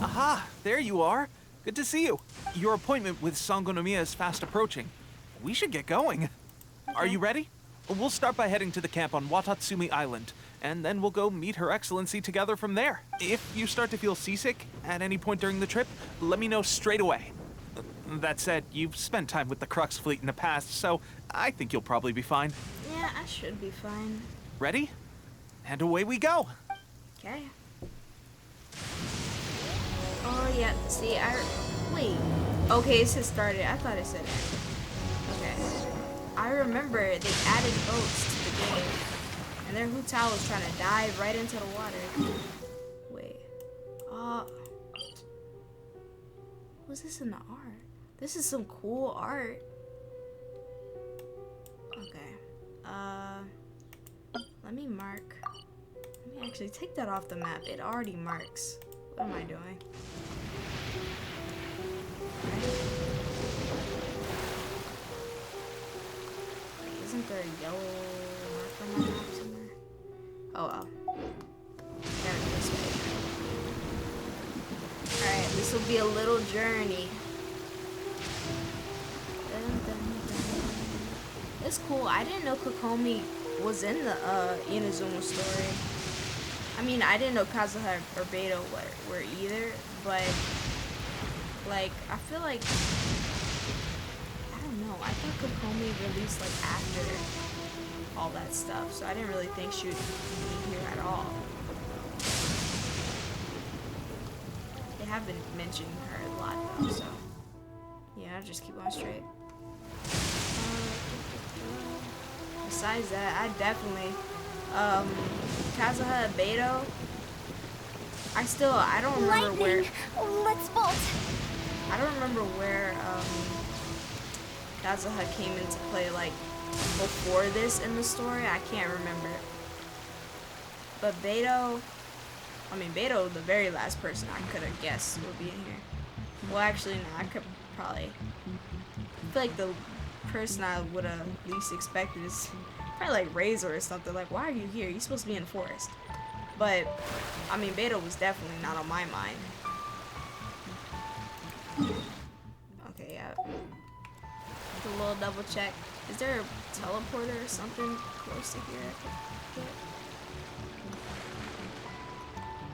Aha! There you are. Good to see you. Your appointment with Sangonomiya is fast approaching. We should get going. Are you ready? We'll start by heading to the camp on Watatsumi Island, and then we'll go meet Her Excellency together from there. If you start to feel seasick at any point during the trip, let me know straight away. That said, you've spent time with the Crux fleet in the past, so I think you'll probably be fine. Yeah, I should be fine. Ready? And away we go. Okay. Oh yeah, see, wait. Okay, it said started. I thought it said end. Okay. I remember they added boats to the game, and their Hu Tao was trying to dive right into the water. Wait. What's this in the art? This is some cool art. Okay. Let me mark. Let me actually take that off the map. It already marks. What am I doing? Wait, isn't there a yellow mark on my map somewhere? Oh well. Gotta go this way. Alright, this will be a little journey. Dun, dun, dun. It's cool. I didn't know Kokomi was in the Inazuma story. I mean, I didn't know Kazuha or Beto were either, but like, I feel like, I don't know, I thought Kokomi released like after all that stuff, so I didn't really think she would be here at all. They have been mentioning her a lot though, so yeah, I'll just keep on straight. Besides that, I definitely Kazuha and Beto. I don't remember where. Let's bolt. I don't remember where Kazuha came into play, like before this in the story. I can't remember. But Beto, Beto, the very last person I could have guessed would be in here. Well, actually, no, I could probably. I feel like the person I would have least expected is probably like Razor or something. Like, why are you here? You're supposed to be in the forest. But Beto was definitely not on my mind. Okay, yeah. A little double check. Is there a teleporter or something close to here I could get?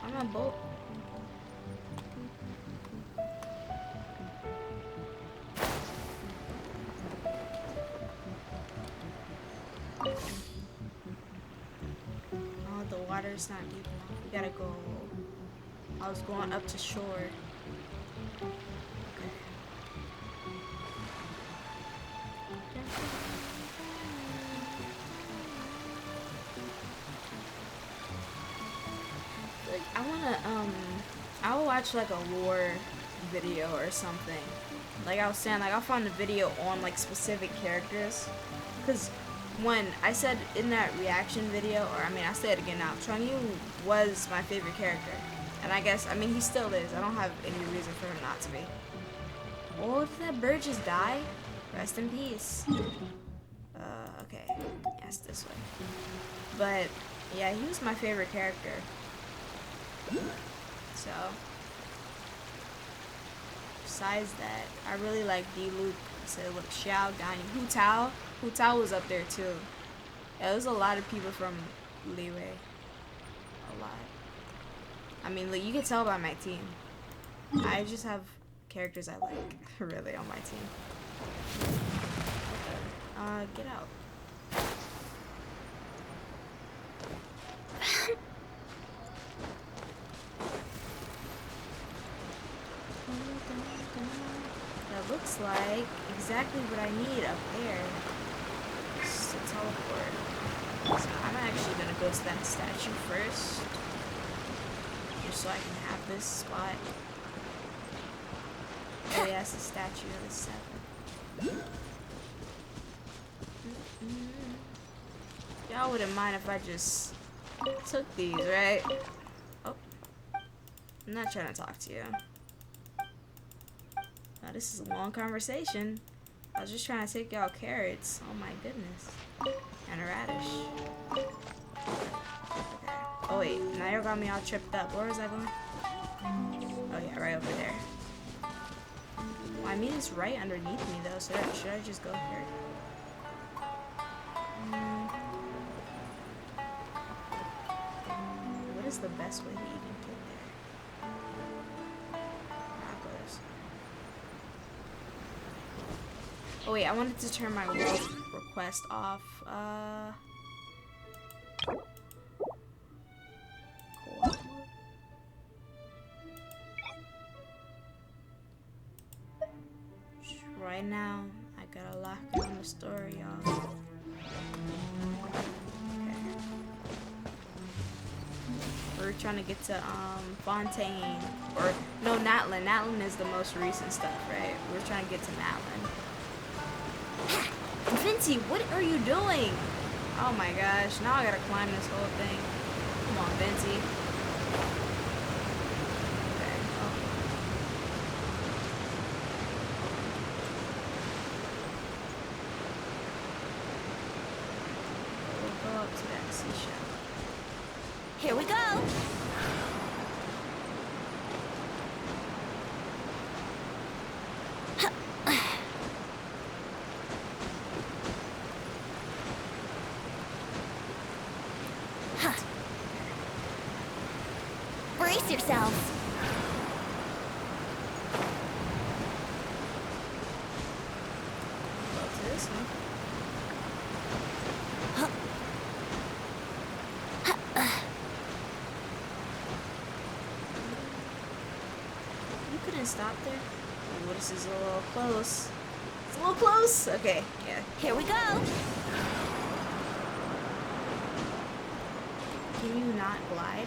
I'm on boat. Oh, the water's not deep enough. We gotta go. I was going up to shore. Like, I'll watch like a lore video or something. Like I was saying, like I'll find a video on like specific characters. Cause when I said in that reaction video, or I say it again now, Chunyu was my favorite character. And I guess, he still is. I don't have any reason for him not to be. Well, if that bird just die, rest in peace. Okay. Yes, this way. But, yeah, he was my favorite character. So, besides that, I really like D-Luke. So, look, Xiao, Ganyu, Hu Tao. Hu Tao was up there, too. Yeah, there's a lot of people from Leeway. A lot. Look, you can tell by my team. I just have characters I like, really, on my team. Get out. That looks like exactly what I need up there. Just to teleport. So I'm actually gonna go to that statue first. Just so I can have this spot. Oh yeah, it's the statue of the 7. Y'all wouldn't mind if I just took these, right? Oh. I'm not trying to talk to you. Now, this is a long conversation. I was just trying to take y'all carrots. Oh my goodness. And a radish. Okay. Oh wait, now y'all got me all tripped up. Where was I going? Oh yeah, right over there. Well, I mean, it's right underneath me though, so should I just go here? What is the best way to even get there? I'll go this way. Oh wait, I wanted to turn my world request off. Co-op mode. Right now, I gotta lock on the story, y'all. Okay. We're trying to get to Fontaine, or no, Natlin. Natlin is the most recent stuff, right? We're trying to get to Natlin. Vinci, what are you doing? Oh my gosh, now I gotta climb this whole thing. Come on, Vinci. Okay. Oh. We'll go up to that seashell. Here we go. Brace yourselves. Go to this one. You couldn't stop there? Oh, this is a little close. It's a little close. Okay, yeah. Here we go. Can you not glide?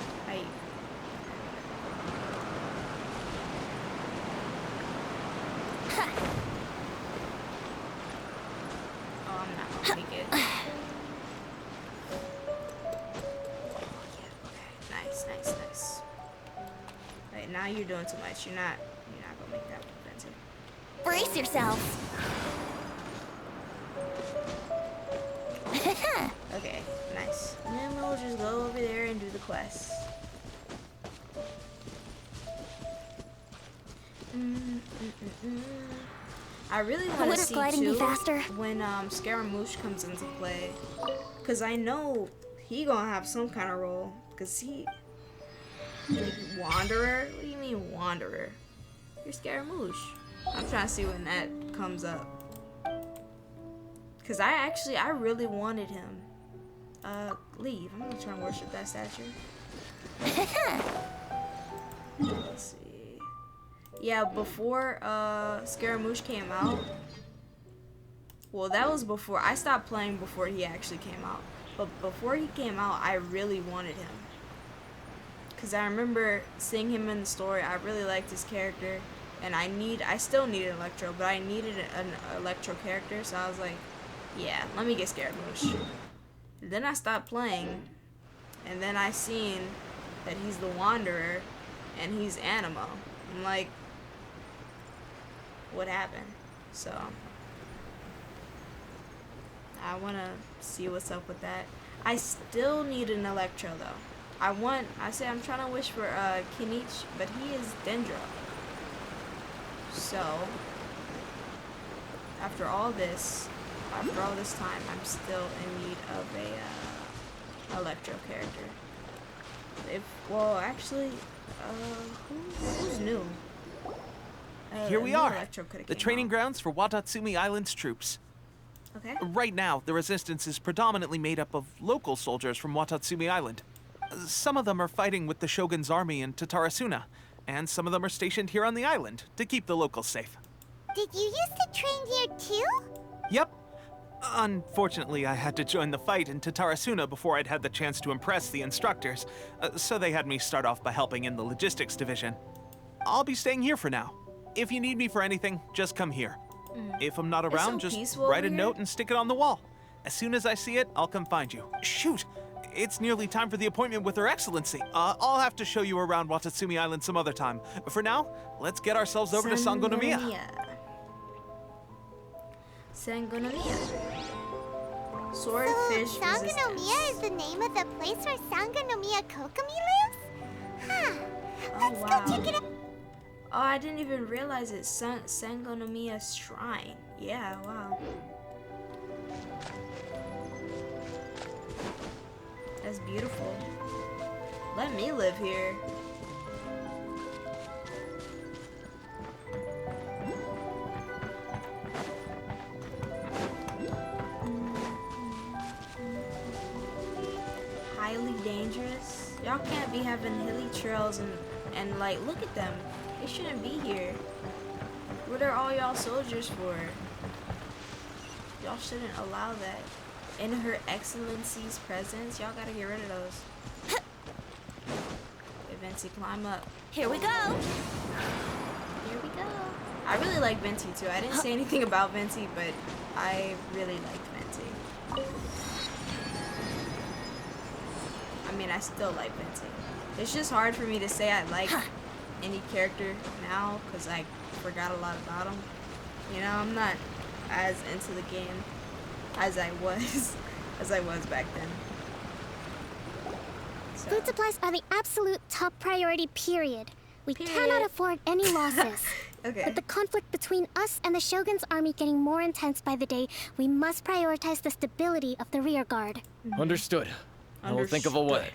Oh, I'm not gonna make it. Oh, yeah, okay. Nice, nice, nice. Right, now you're doing too much. You're not gonna make that one, Vinci. Brace yourselves. Okay, nice. And then we'll just go over there and do the quest. I really want to see too when Scaramouche comes into play, cause I know he gonna have some kind of role. Cause he like, Wanderer. What do you mean Wanderer? You're Scaramouche. I'm trying to see when that comes up. Cause I really wanted him. Leave. I'm gonna try and worship that statue. Let's see. Yeah, before Scaramouche came out. Well, that was before I stopped playing before he actually came out. But before he came out, I really wanted him. Cause I remember seeing him in the story. I really liked his character, and I still needed Electro, but I needed an Electro character, so I was like, yeah, let me get Scaramouche. Then I stopped playing, and then I seen that he's the Wanderer, and he's Animo. I'm like, what happened? So, I want to see what's up with that. I still need an Electro, though. I'm trying to wish for Kinich, but he is Dendro. So, after all this time, I'm still in need of a Electro character. Who's new? Here we are, the training grounds for Watatsumi Island's troops. Okay. Right now, the resistance is predominantly made up of local soldiers from Watatsumi Island. Some of them are fighting with the Shogun's army in Tatarasuna, and some of them are stationed here on the island to keep the locals safe. Did you used to train here too? Yep. Unfortunately, I had to join the fight in Tatarasuna before I'd had the chance to impress the instructors, so they had me start off by helping in the logistics division. I'll be staying here for now. If you need me for anything, just come here. If I'm not around, just write a note and stick it on the wall. As soon as I see it, I'll come find you. Shoot! It's nearly time for the appointment with Her Excellency. I'll have to show you around Watatsumi Island some other time. For now, let's get ourselves over to Sangonomiya. Sangonomiya. Swordfish So, Sangonomiya is the name of the place where Sangonomiya Kokomi lives? Huh. Let's go check it out. Oh, I didn't even realize it's Sangonomiya Shrine. Yeah, wow. That's beautiful. Let me live here. Highly dangerous. Y'all can't be having hilly trails and like, look at them. They shouldn't be here. What are all y'all soldiers for? Y'all shouldn't allow that. In Her Excellency's presence, y'all gotta get rid of those. Okay, Venti, climb up. Here we go. Here we go. I really like Venti too. I didn't say anything about Venti, but I really liked Venti. I mean, I still like Venti. It's just hard for me to say I like any character now because I forgot a lot about them. You know, I'm not as into the game as I was back then. So. Food supplies are the absolute top priority, period. We cannot afford any losses. Okay. With the conflict between us and the Shogun's army getting more intense by the day, we must prioritize the stability of the rear guard. Understood. I will think of a way.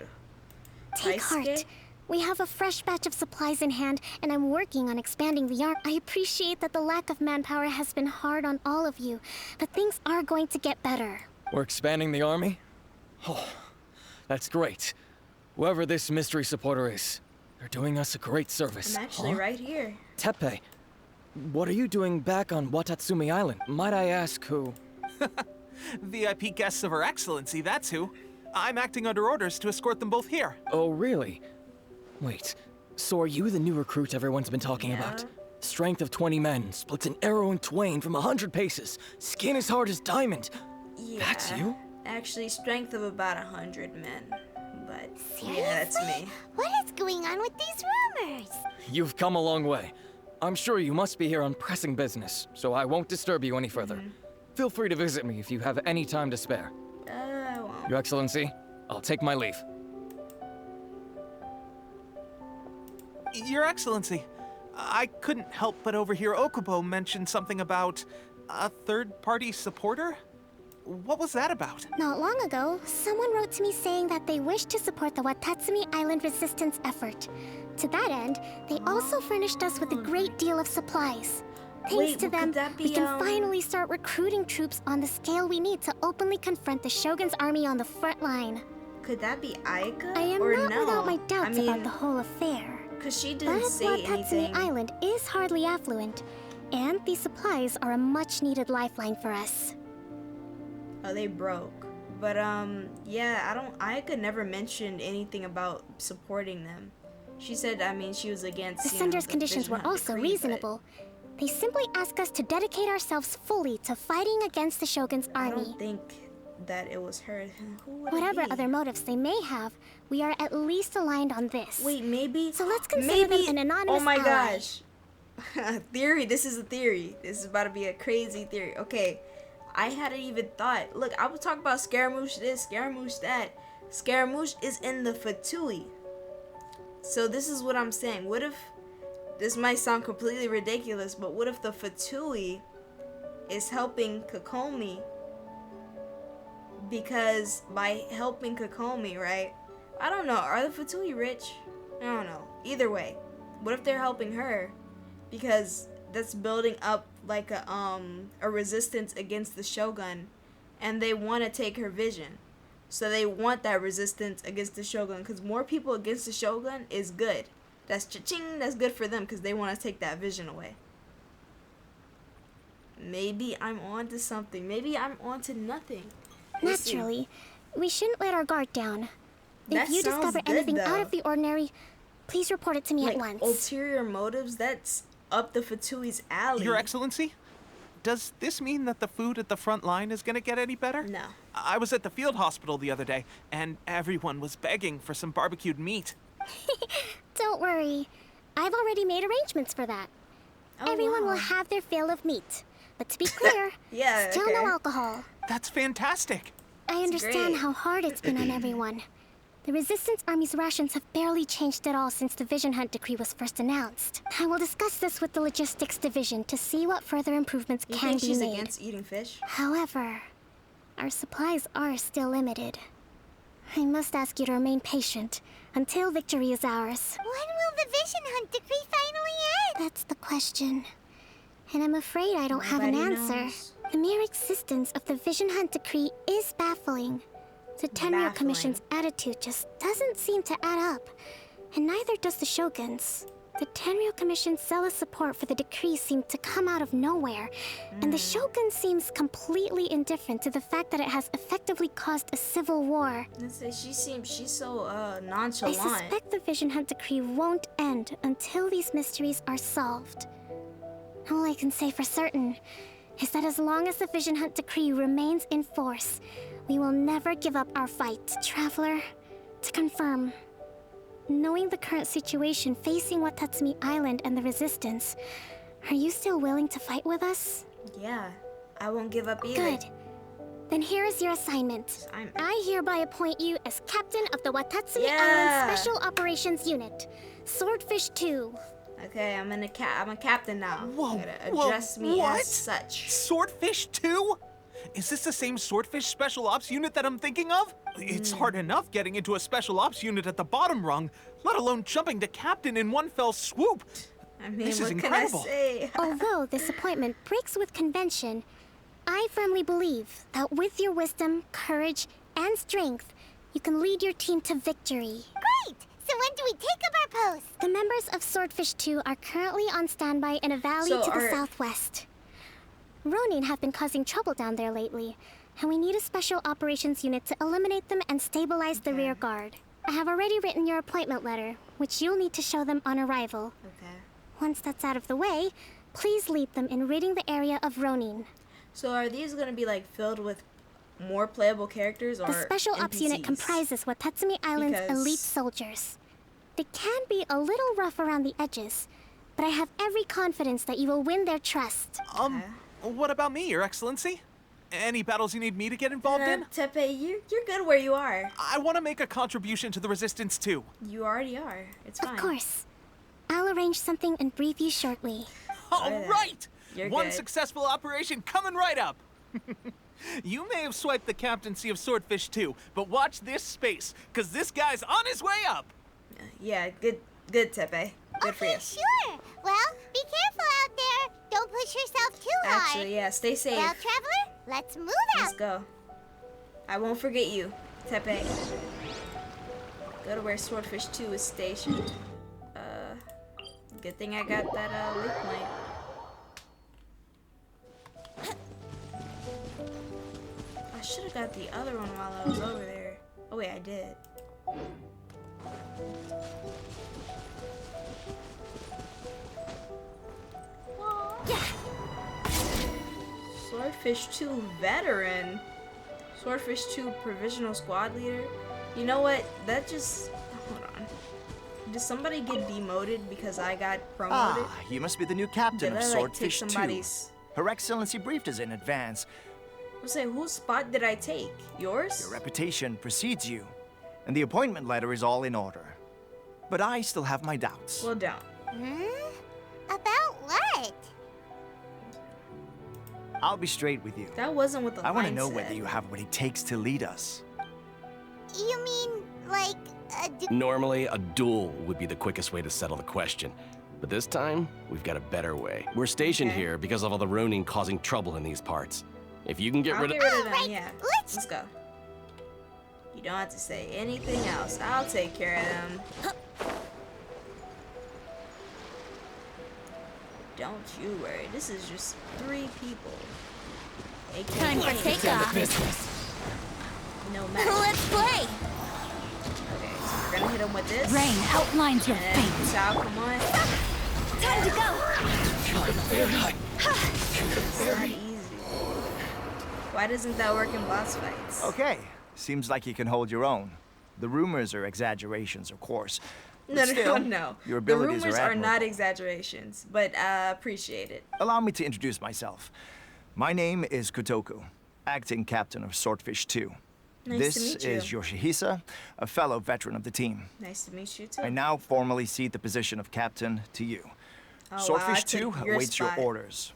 Take heart. We have a fresh batch of supplies in hand, and I'm working on expanding the army. I appreciate that the lack of manpower has been hard on all of you, but things are going to get better. We're expanding the army? Oh, that's great. Whoever this mystery supporter is, they're doing us a great service. I'm actually right here. Teppei, what are you doing back on Watatsumi Island? Might I ask who? VIP guests of Her Excellency, that's who. I'm acting under orders to escort them both here. Oh, really? Wait, so are you the new recruit everyone's been talking about? Strength of 20 men, splits an arrow in twain from 100 paces, skin as hard as diamond. Yeah. That's you? Actually, strength of about 100 men. But Seriously? yeah, that's me. What is going on with these rumors? You've come a long way. I'm sure you must be here on pressing business, so I won't disturb you any further. Feel free to visit me if you have any time to spare. I won't. Your Excellency, I'll take my leave. Your Excellency, I couldn't help but overhear Okubo mention something about a third-party supporter? What was that about? Not long ago, someone wrote to me saying that they wish to support the Watatsumi Island resistance effort. To that end, they also furnished us with a great deal of supplies. Thanks to them, we can finally start recruiting troops on the scale we need to openly confront the Shogun's army on the front line. Could that be Ayaka? I am or not no? without my doubts I mean, about the whole affair. Because she didn't say Watatsumi anything. Island is hardly affluent, and these supplies are a much-needed lifeline for us. Oh, they broke. But yeah, Ayaka never mentioned anything about supporting them. She said, I mean, she was against. The sender's conditions were also reasonable. They simply ask us to dedicate ourselves fully to fighting against the Shogun's army. I don't think that it was her. Who would Whatever it be? other motives they may have, we are at least aligned on this. Wait, maybe. So let's consider them an anonymous Oh my ally. gosh. Theory. This is a theory. This is about to be a crazy theory. Okay. I hadn't even thought. Look, I was talking about Scaramouche this, Scaramouche that. Scaramouche is in the Fatui. So this is what I'm saying. What if, this might sound completely ridiculous, but what if the Fatui is helping Kokomi? Because by helping Kokomi, right? I don't know. Are the Fatui rich? I don't know. Either way, what if they're helping her? Because that's building up like a resistance against the Shogun, and they want to take her vision. So they want that resistance against the Shogun, because more people against the Shogun is good. that's cha-ching, that's good for them because they want to take that vision away. Maybe I'm on to something. Maybe I'm on to nothing. Naturally, we shouldn't let our guard down. If you discover anything out of the ordinary, please report it to me at once. Ulterior motives, that's up the Fatui's alley. Your Excellency, does this mean that the food at the front line is gonna get any better? No. I was at the field hospital the other day, and everyone was begging for some barbecued meat. Don't worry. I've already made arrangements for that. Everyone will have their fill of meat. But to be clear, still no alcohol. That's fantastic. I understand how hard it's been on everyone. The Resistance Army's rations have barely changed at all since the Vision Hunt decree was first announced. I will discuss this with the Logistics Division to see what further improvements can be made. You think she's against eating fish? However, our supplies are still limited. I must ask you to remain patient until victory is ours. When will the Vision Hunt decree finally end? That's the question. And I'm afraid I don't have an answer. The mere existence of the Vision Hunt decree is baffling. The Tenryou Commission's attitude just doesn't seem to add up, and neither does the Shogun's. The Tenryou Commission's zealous support for the decree seemed to come out of nowhere, and the Shogun seems completely indifferent to the fact that it has effectively caused a civil war. She's so nonchalant. I suspect the Vision Hunt decree won't end until these mysteries are solved. All I can say for certain is that as long as the Vision Hunt decree remains in force, we will never give up our fight. Traveler, to confirm, knowing the current situation facing Watatsumi Island and the Resistance, are you still willing to fight with us? Yeah, I won't give up either. Good. Then here is your assignment. I hereby appoint you as captain of the Watatsumi Island Special Operations Unit, Swordfish 2. Okay, I'm a captain now. Whoa, you gotta address me what? as such. Swordfish 2? Is this the same Swordfish Special Ops unit that I'm thinking of? It's hard enough getting into a Special Ops unit at the bottom rung, let alone jumping to captain in one fell swoop. I mean, this is what incredible. can I say? Although this appointment breaks with convention, I firmly believe that with your wisdom, courage, and strength, you can lead your team to victory. Great! So when do we take up our post? The members of Swordfish 2 are currently on standby in a valley to the southwest. Ronin have been causing trouble down there lately, and we need a special operations unit to eliminate them and stabilize the rear guard. I have already written your appointment letter, which you'll need to show them on arrival. Okay. Once that's out of the way, please lead them in ridding the area of Ronin. So are these gonna be like filled with more playable characters or The Special NPCs? Ops unit comprises Watatsumi Island's elite soldiers. They can be a little rough around the edges, but I have every confidence that you will win their trust. What about me, Your Excellency? Any battles you need me to get involved in? Tepe, you're good where you are. I want to make a contribution to the Resistance too. You already are. It's fine. Of course. I'll arrange something and brief you shortly. All right! You're One good. successful operation coming right up. You may have swiped the captaincy of Swordfish 2, but watch this space, because this guy's on his way up. Yeah, good, Tepe. Good for you. Sure. Well, be careful out there. Don't push yourself too hard. Actually, yeah, stay safe. Well, traveler, let's move out. Let's go. I won't forget you, Tepe. Go to where Swordfish 2 is stationed. Good thing I got that weak point. I should have got the other one while I was over there. Oh wait, I did. Swordfish 2 veteran. Swordfish 2 provisional squad leader. You know what? That just... Hold on. Did somebody get demoted because I got promoted? Ah, you must be the new captain Did of I, Swordfish take 2. somebody's... Her Excellency briefed us in advance. Let's say, whose spot did I take? Yours? Your reputation precedes you, and the appointment letter is all in order. But I still have my doubts. Slow down. About what? I'll be straight with you. That wasn't what the I want to line know said. whether you have what it takes to lead us. You mean, like, Normally, a duel would be the quickest way to settle the question. But this time, we've got a better way. We're stationed here because of all the Ronin causing trouble in these parts. If you can get rid of... them, yeah. Let's go. You don't have to say anything else. I'll take care of them. Don't you worry. This is just 3 people. Time for takeoff. No matter. Let's play. Okay, so we're gonna hit him with this. Rain outlines your And fate. peace out. Come on. Time to go. It's not easy. Why doesn't that work in boss fights? Okay, seems like you can hold your own. The rumors are exaggerations, of course. No, Still, no. Your The abilities rumors are are admirable. not exaggerations, but I appreciate it. Allow me to introduce myself. My name is Kotoku, acting captain of Swordfish 2. Nice This to meet you. is Yoshihisa, a fellow veteran of the team. Nice to meet you too. I now formally cede the position of captain to you. Oh, Swordfish wow, I 2 took your awaits your spot. orders.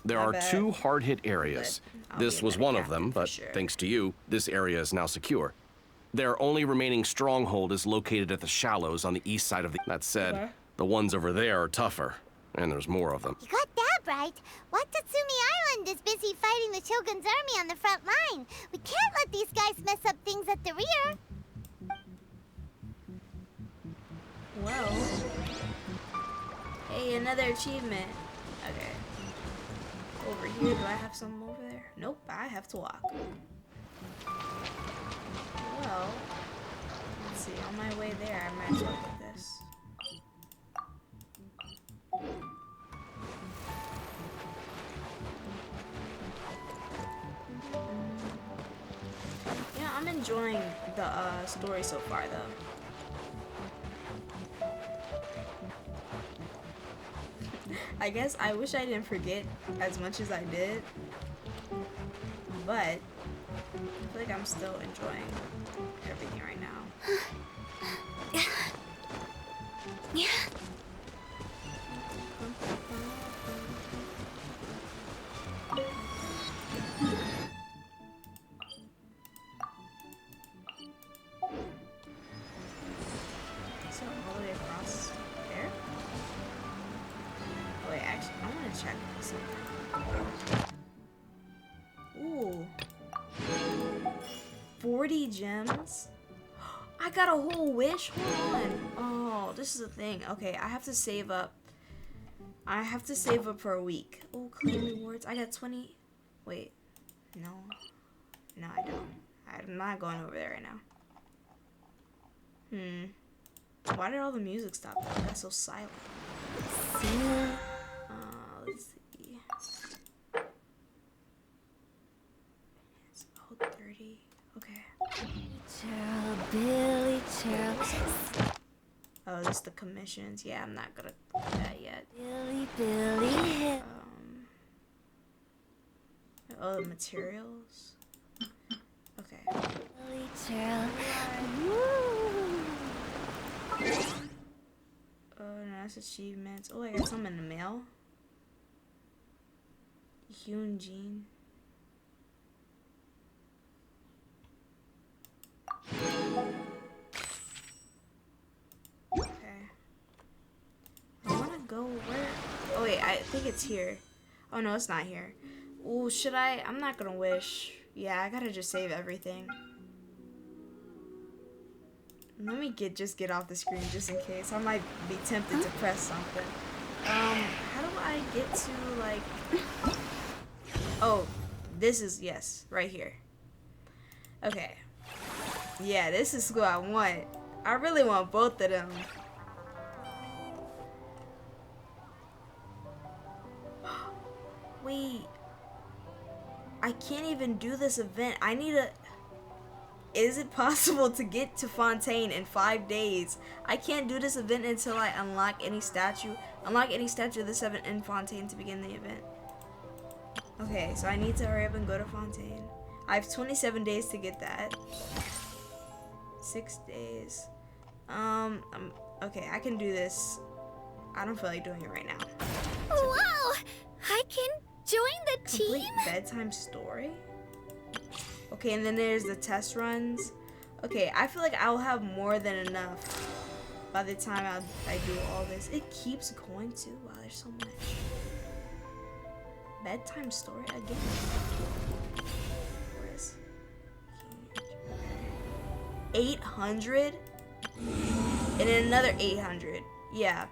There My are bad. 2 hard-hit areas. I'll This be a was better one of captain them, for but sure. thanks to you, this area is now secure. Their only remaining stronghold is located at the shallows on the east side of the... That said, Okay. the ones over there are tougher, and there's more of them. You got that right. Watatsumi Island is busy fighting the Shogun's army on the front line. We can't let these guys mess up things at the rear. Well. Hey, another achievement. Okay. Over here, do I have something over there? Nope, I have to walk. Well, let's see. On my way there, I might as well get this. Yeah, I'm enjoying the story so far, though. I guess I wish I didn't forget as much as I did, but I feel like I'm still enjoying everything right now. Yeah. So all the way across there? Wait, actually, I want to check something. Ooh. 40 gems? I got a whole wish? Hold on. Oh, this is the thing. Okay, I have to save up. I have to save up for a week. Oh, claim rewards. I got 20. Wait. No. No, I don't. I'm not going over there right now. Why did all the music stop? It got so silent. Let's see. It's about 30. Okay. Cheryl, Billy, Cheryl. Oh, this is the commissions. Yeah, I'm not gonna do that yet. Billy. Oh, the materials. Okay. Billy, Cheryl. Oh, no, that's achievements. Oh, I got some in the mail. Hyun Jean. Okay. I wanna go where? Oh wait, I think it's here. Oh no, it's not here. Ooh, should I? I'm not gonna wish. Yeah, I gotta just save everything. Let me just get off the screen just in case. I might be tempted to press something. How do I get to like? Oh, this is yes, right here. Okay. Yeah, this is who I want. I really want both of them. Wait. I can't even do this event. I need a... Is it possible to get to Fontaine in 5 days? I can't do this event until I unlock any statue. Unlock any statue of the 7 in Fontaine to begin the event. Okay, so I need to hurry up and go to Fontaine. I have 27 days to get that. 6 days. Okay, I can do this. I don't feel like doing it right now. Wow! I can join the Complete team? bedtime story? Okay, and then there's the test runs. Okay, I feel like I'll have more than enough by the time I do all this. It keeps going too. Wow, there's so much. Bedtime story again. Where is 800? And then another 800. Yeah.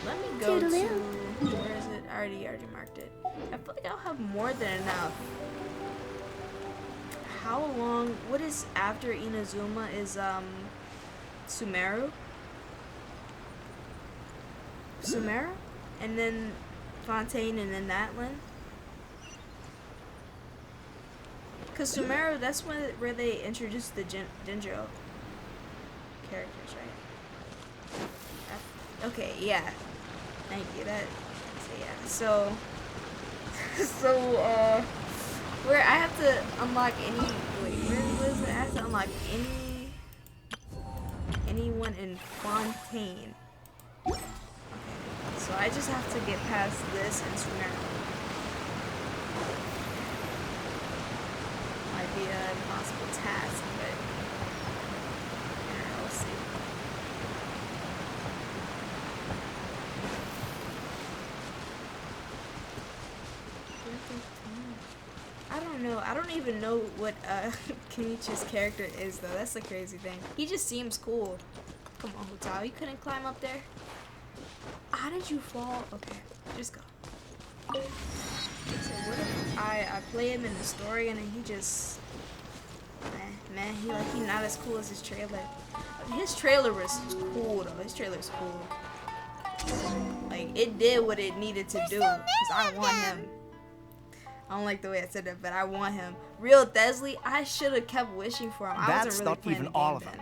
Let me go to, where is it? I already marked it. I feel like I'll have more than enough. How long, what is after Inazuma is, Sumeru? Sumeru? And then Fontaine and then Natlan? Cause Sumeru, that's where they introduced the Genjo characters, right? Okay, yeah. Thank you. So where I have to unlock any, wait, where was it? I have to unlock anyone in Fontaine. Okay, so I just have to get past this and Sumeru. Might be an impossible task, but I don't know, we'll see. I don't know. I don't even know what Kenichi's character is though. That's the crazy thing. He just seems cool. Come on, Hutao. You couldn't climb up there? How did you fall? Okay, just go. So what if I play him in the story and then he just man, he not as cool as his trailer. His trailer was cool though. His trailer's cool. Like it did what it needed to do. Cause I want him. I don't like the way I said that, but I want him. Real Thesley, I should have kept wishing for him. I wasn't really playing the game all of them.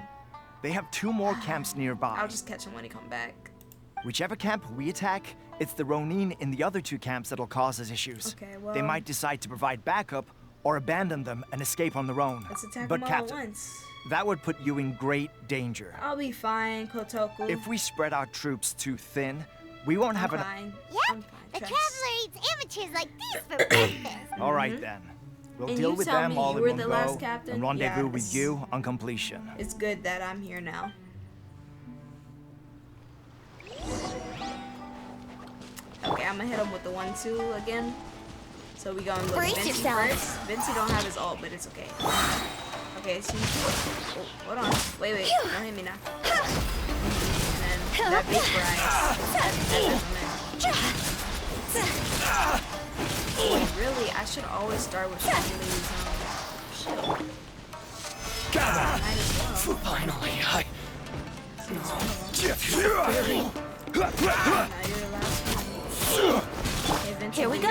They have 2 more camps nearby. I'll just catch him when he come back. Whichever camp we attack, it's the Ronin in the other 2 camps that'll cause us issues. Okay, well, they might decide to provide backup or abandon them and escape on their own. Let's attack but them all Captain, at once. that would put you in great danger. I'll be fine, Kotoku. If we spread our troops too thin, we won't have enough. Yep, the Traveler eats amateurs like these for breakfast. All right then. We'll And deal you with tell them me all you in were one the go last captain? and rendezvous Yes. with you on completion. It's good that I'm here now. Okay, I'm gonna hit him with the 1-2 again. So we gonna look Brace Vinci yourself. first. Vinci don't have his ult, but it's okay. Okay, so oh, hold on. Wait, don't hit me now. And then that big Wait, really? I should always start with Achilles. Shit. Finally, I. Here we go.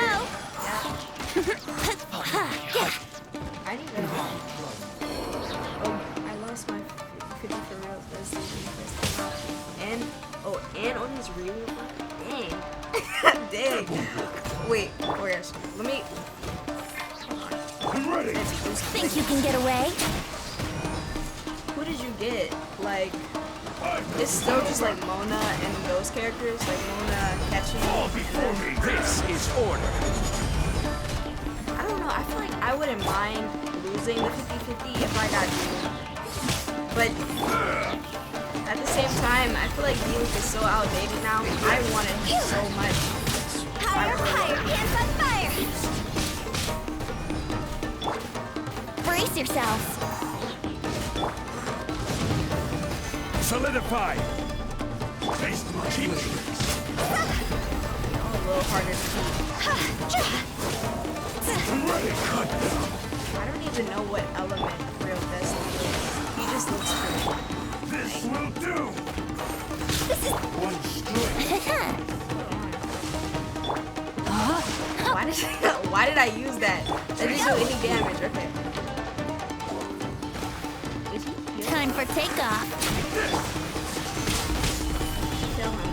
I need to. Oh, I lost my 50 for real. And on his real one? Dang. Dang. Wait, where's? Let me. I'm ready. Think you can get away? Who did you get? Like, it's still just like Mona and those characters, like Mona catching. All before me. This is order. I don't know. I feel like I wouldn't mind losing the 50-50 if I got Duke. But at the same time, I feel like Duke is so outdated now. I wanted him so much. Higher, hands on fire! Brace yourselves. Solidify. Taste my healing. A little harder to keep. Ready, cut down. I don't even know what element Real Thesley is. He just looks cool. This will do. One strike. Why did I use that? That didn't do any damage. Okay. Time for takeoff.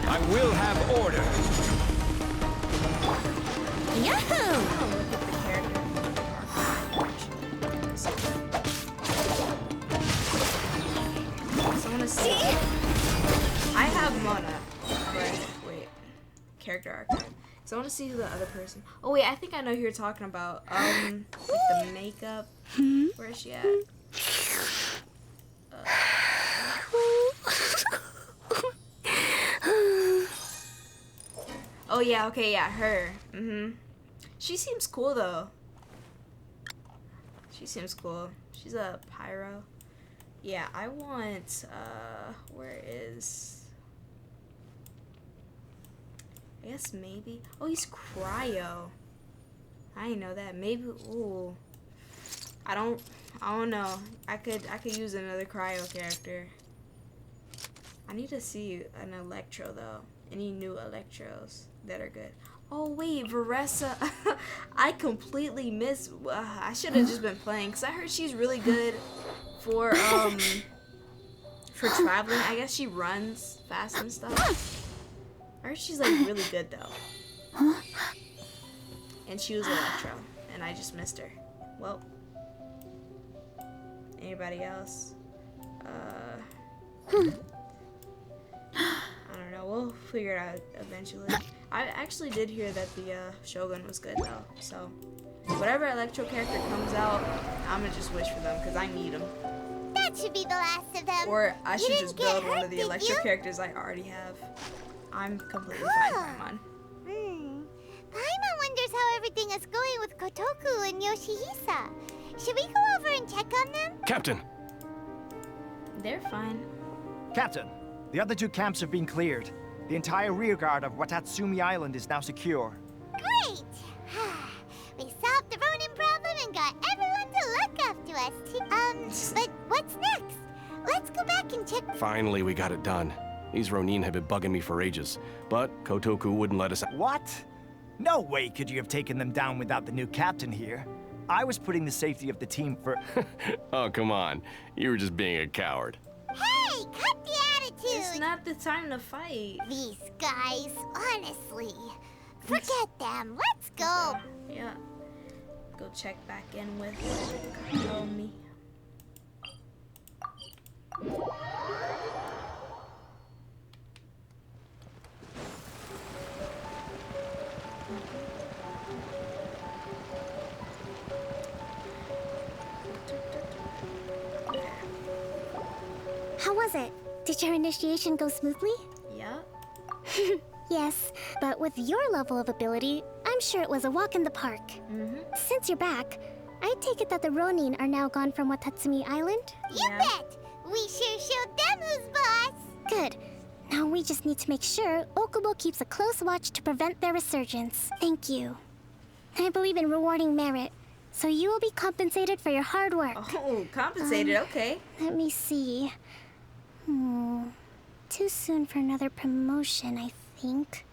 I will have order. Yahoo! So I want to see. I have Mona. Wait. Character archive. So I want to see who the other person. Oh wait, I think I know who you're talking about. Like the makeup. Where is she at? Oh yeah, okay, yeah, her. She seems cool though. She seems cool. She's a pyro. Yeah, I want where is I guess maybe. Oh, he's cryo. I didn't know that. Maybe. Ooh. I don't know. I could use another cryo character. I need to see an Electro though. Any new Electros that are good. Oh wait, Varessa. I completely missed. I should have just been playing because I heard she's really good for traveling. I guess she runs fast and stuff. I heard she's like really good though. And she was Electro, and I just missed her. Well, anybody else? I don't know. We'll figure it out eventually. I actually did hear that the Shogun was good though. So whatever Electro character comes out, I'm gonna just wish for them because I need them. That should be the last of them. Or I should just build one of the Electro characters I already have. I'm completely fine, Paimon. Paimon wonders how everything is going with Kotoku and Yoshihisa. Should we go over and check on them? Captain! They're fine. Captain, the other two camps have been cleared. The entire rearguard of Watatsumi Island is now secure. Great! We solved the Ronin problem and got everyone to look up to us. But what's next? Let's go back and check. Finally, we got it done. These Ronin have been bugging me for ages, but Kotoku wouldn't let us out. What? No way could you have taken them down without the new captain here. I was putting the safety of the team for... Oh, come on. You were just being a coward. Hey, cut the attitude! It's not the time to fight. These guys, honestly. Forget them. Let's go. Yeah. Go check back in with Kotomi. How was it? Did your initiation go smoothly? Yeah. Yes, but with your level of ability, I'm sure it was a walk in the park. Since you're back, I take it that the Ronin are now gone from Watatsumi Island? You bet! We sure showed them who's boss! Good. Now we just need to make sure Okubo keeps a close watch to prevent their resurgence. Thank you. I believe in rewarding merit, so you will be compensated for your hard work. Oh, compensated, okay. Let me see. Too soon for another promotion, I think.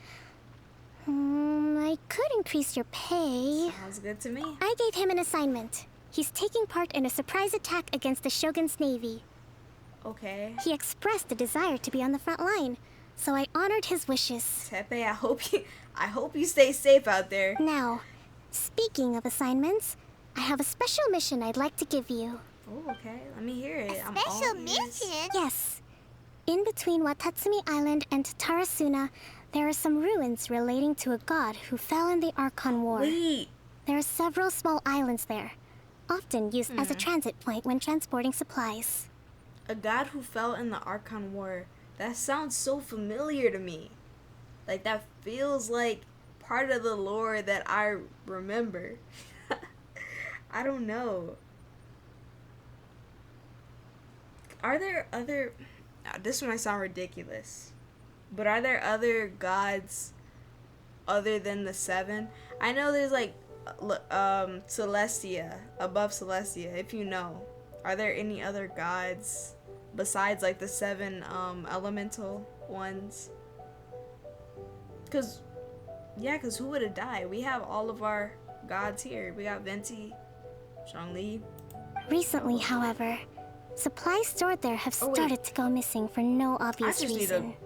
I could increase your pay. Sounds good to me. I gave him an assignment. He's taking part in a surprise attack against the Shogun's navy. Okay. He expressed a desire to be on the front line, so I honored his wishes. Tepe, I hope you stay safe out there. Now, speaking of assignments, I have a special mission I'd like to give you. Oh, okay. Let me hear it. A special mission? Yes. In between Watatsumi Island and Tarasuna, there are some ruins relating to a god who fell in the Archon War. Wait. There are several small islands there, often used as a transit point when transporting supplies. A god who fell in the Archon War. That sounds so familiar to me. Like, that feels like part of the lore that I remember. I don't know. Are there other... This might sound ridiculous, but are there other gods other than the 7? I know there's like Celestia, above Celestia, if you know. Are there any other gods besides like the 7 elemental ones? Cause who would have died? We have all of our gods here. We got Venti, Zhongli. Recently, however, supplies stored there have started to go missing for no obvious reason. Need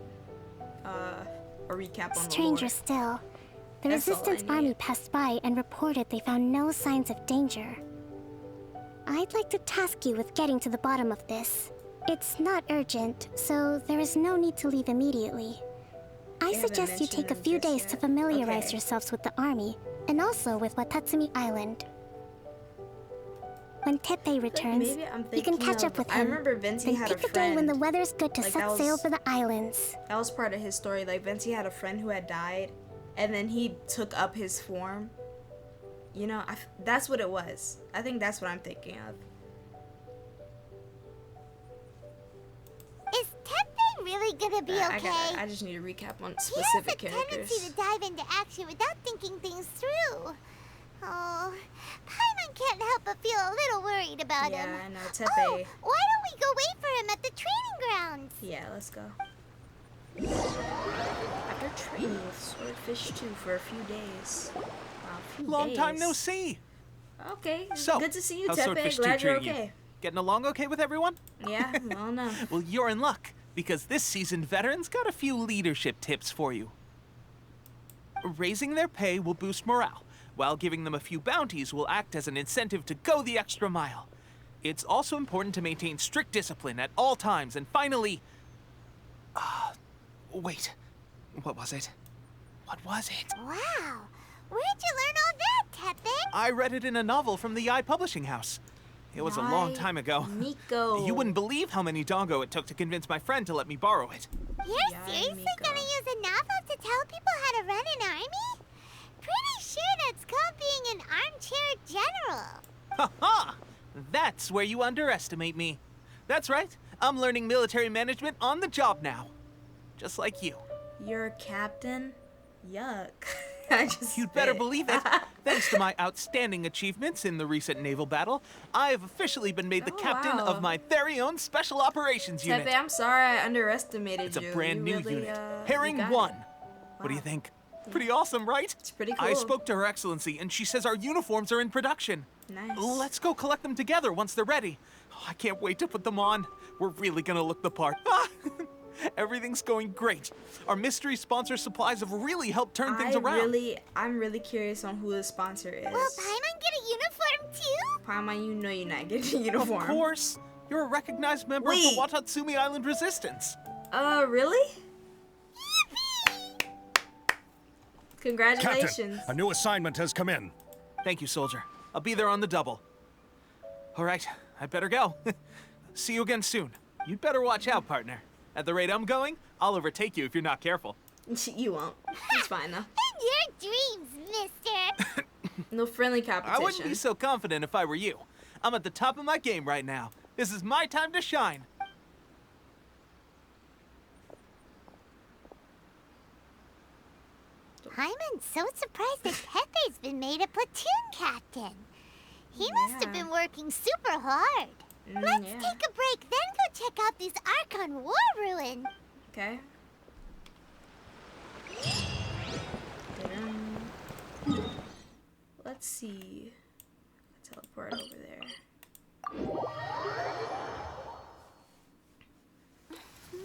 a recap on Stranger the lore. still, the That's all I Resistance need. army passed by and reported they found no signs of danger. I'd like to task you with getting to the bottom of this. It's not urgent, so there is no need to leave immediately. I They haven't suggest you take a mentioned few them days just to yet. familiarize Okay. yourselves with the army, and also with Watatsumi Island. When Teppei returns, maybe I'm you can thinking catch up of- with I him. remember Venti then had a pick a day when the friend. weather's good to Like, set that sail was- for the islands. That was part of his story. Like, Venti had a friend who had died, and then he took up his form. You know, that's what it was. I think that's what I'm thinking of. Is Teppei really gonna be okay. I just need to recap on He has specific a characters. tendency to dive into action without thinking things through. Oh, Paimon can't help but feel a little worried about him. Yeah, I know, Tepe. Oh, why don't we go wait for him at the training grounds? Yeah, let's go. After training with Swordfish 2 for a few days. Wow, a few Long days. time no see. Okay, So, good to see you, how's Tepe. Swordfish 2 Glad you're treating okay. you? Getting along okay with everyone? Yeah, well, no. Well, you're in luck, because this seasoned veteran's got a few leadership tips for you. Raising their pay will boost morale, while giving them a few bounties will act as an incentive to go the extra mile. It's also important to maintain strict discipline at all times, and finally... wait. What was it? What was it? Wow, where'd you learn all that, Tepe? I read it in a novel from the Eye Publishing House. It was a long time ago. Nico. You wouldn't believe how many dongo it took to convince my friend to let me borrow it. You're seriously gonna use a novel to tell people how to run an army? Pretty sure that's called being an armchair general. Ha ha! That's where you underestimate me. That's right. I'm learning military management on the job now. Just like you. You're a captain? Yuck. I just You'd better believe it. Thanks to my outstanding achievements in the recent naval battle, I have officially been made the captain wow. of my very own Special Operations Unit. Tepe, I'm sorry I underestimated It's a you. brand You new really, unit. you Herring got 1. it. What do you think? Pretty awesome, right? It's pretty cool. I spoke to Her Excellency, and she says our uniforms are in production. Nice. Let's go collect them together once they're ready. Oh, I can't wait to put them on. We're really gonna look the part. Everything's going great. Our mystery sponsor supplies have really helped turn things around. I'm really curious on who the sponsor is. Will Paimon get a uniform too? Paimon, you know you're not getting a uniform. Of course. You're a recognized member of the Watatsumi Island Resistance. Really? Congratulations. Captain, a new assignment has come in. Thank you, soldier. I'll be there on the double. All right, I better go. See you again soon. You'd better watch out, partner. At the rate I'm going, I'll overtake you if you're not careful. You won't. It's fine, though. In your dreams, mister. No friendly competition. I wouldn't be so confident if I were you. I'm at the top of my game right now. This is my time to shine. Paimon's so surprised that Tepe's been made a platoon captain. He must have been working super hard. Let's take a break, then go check out this Archon war ruin. Okay. Let's see. Teleport over there.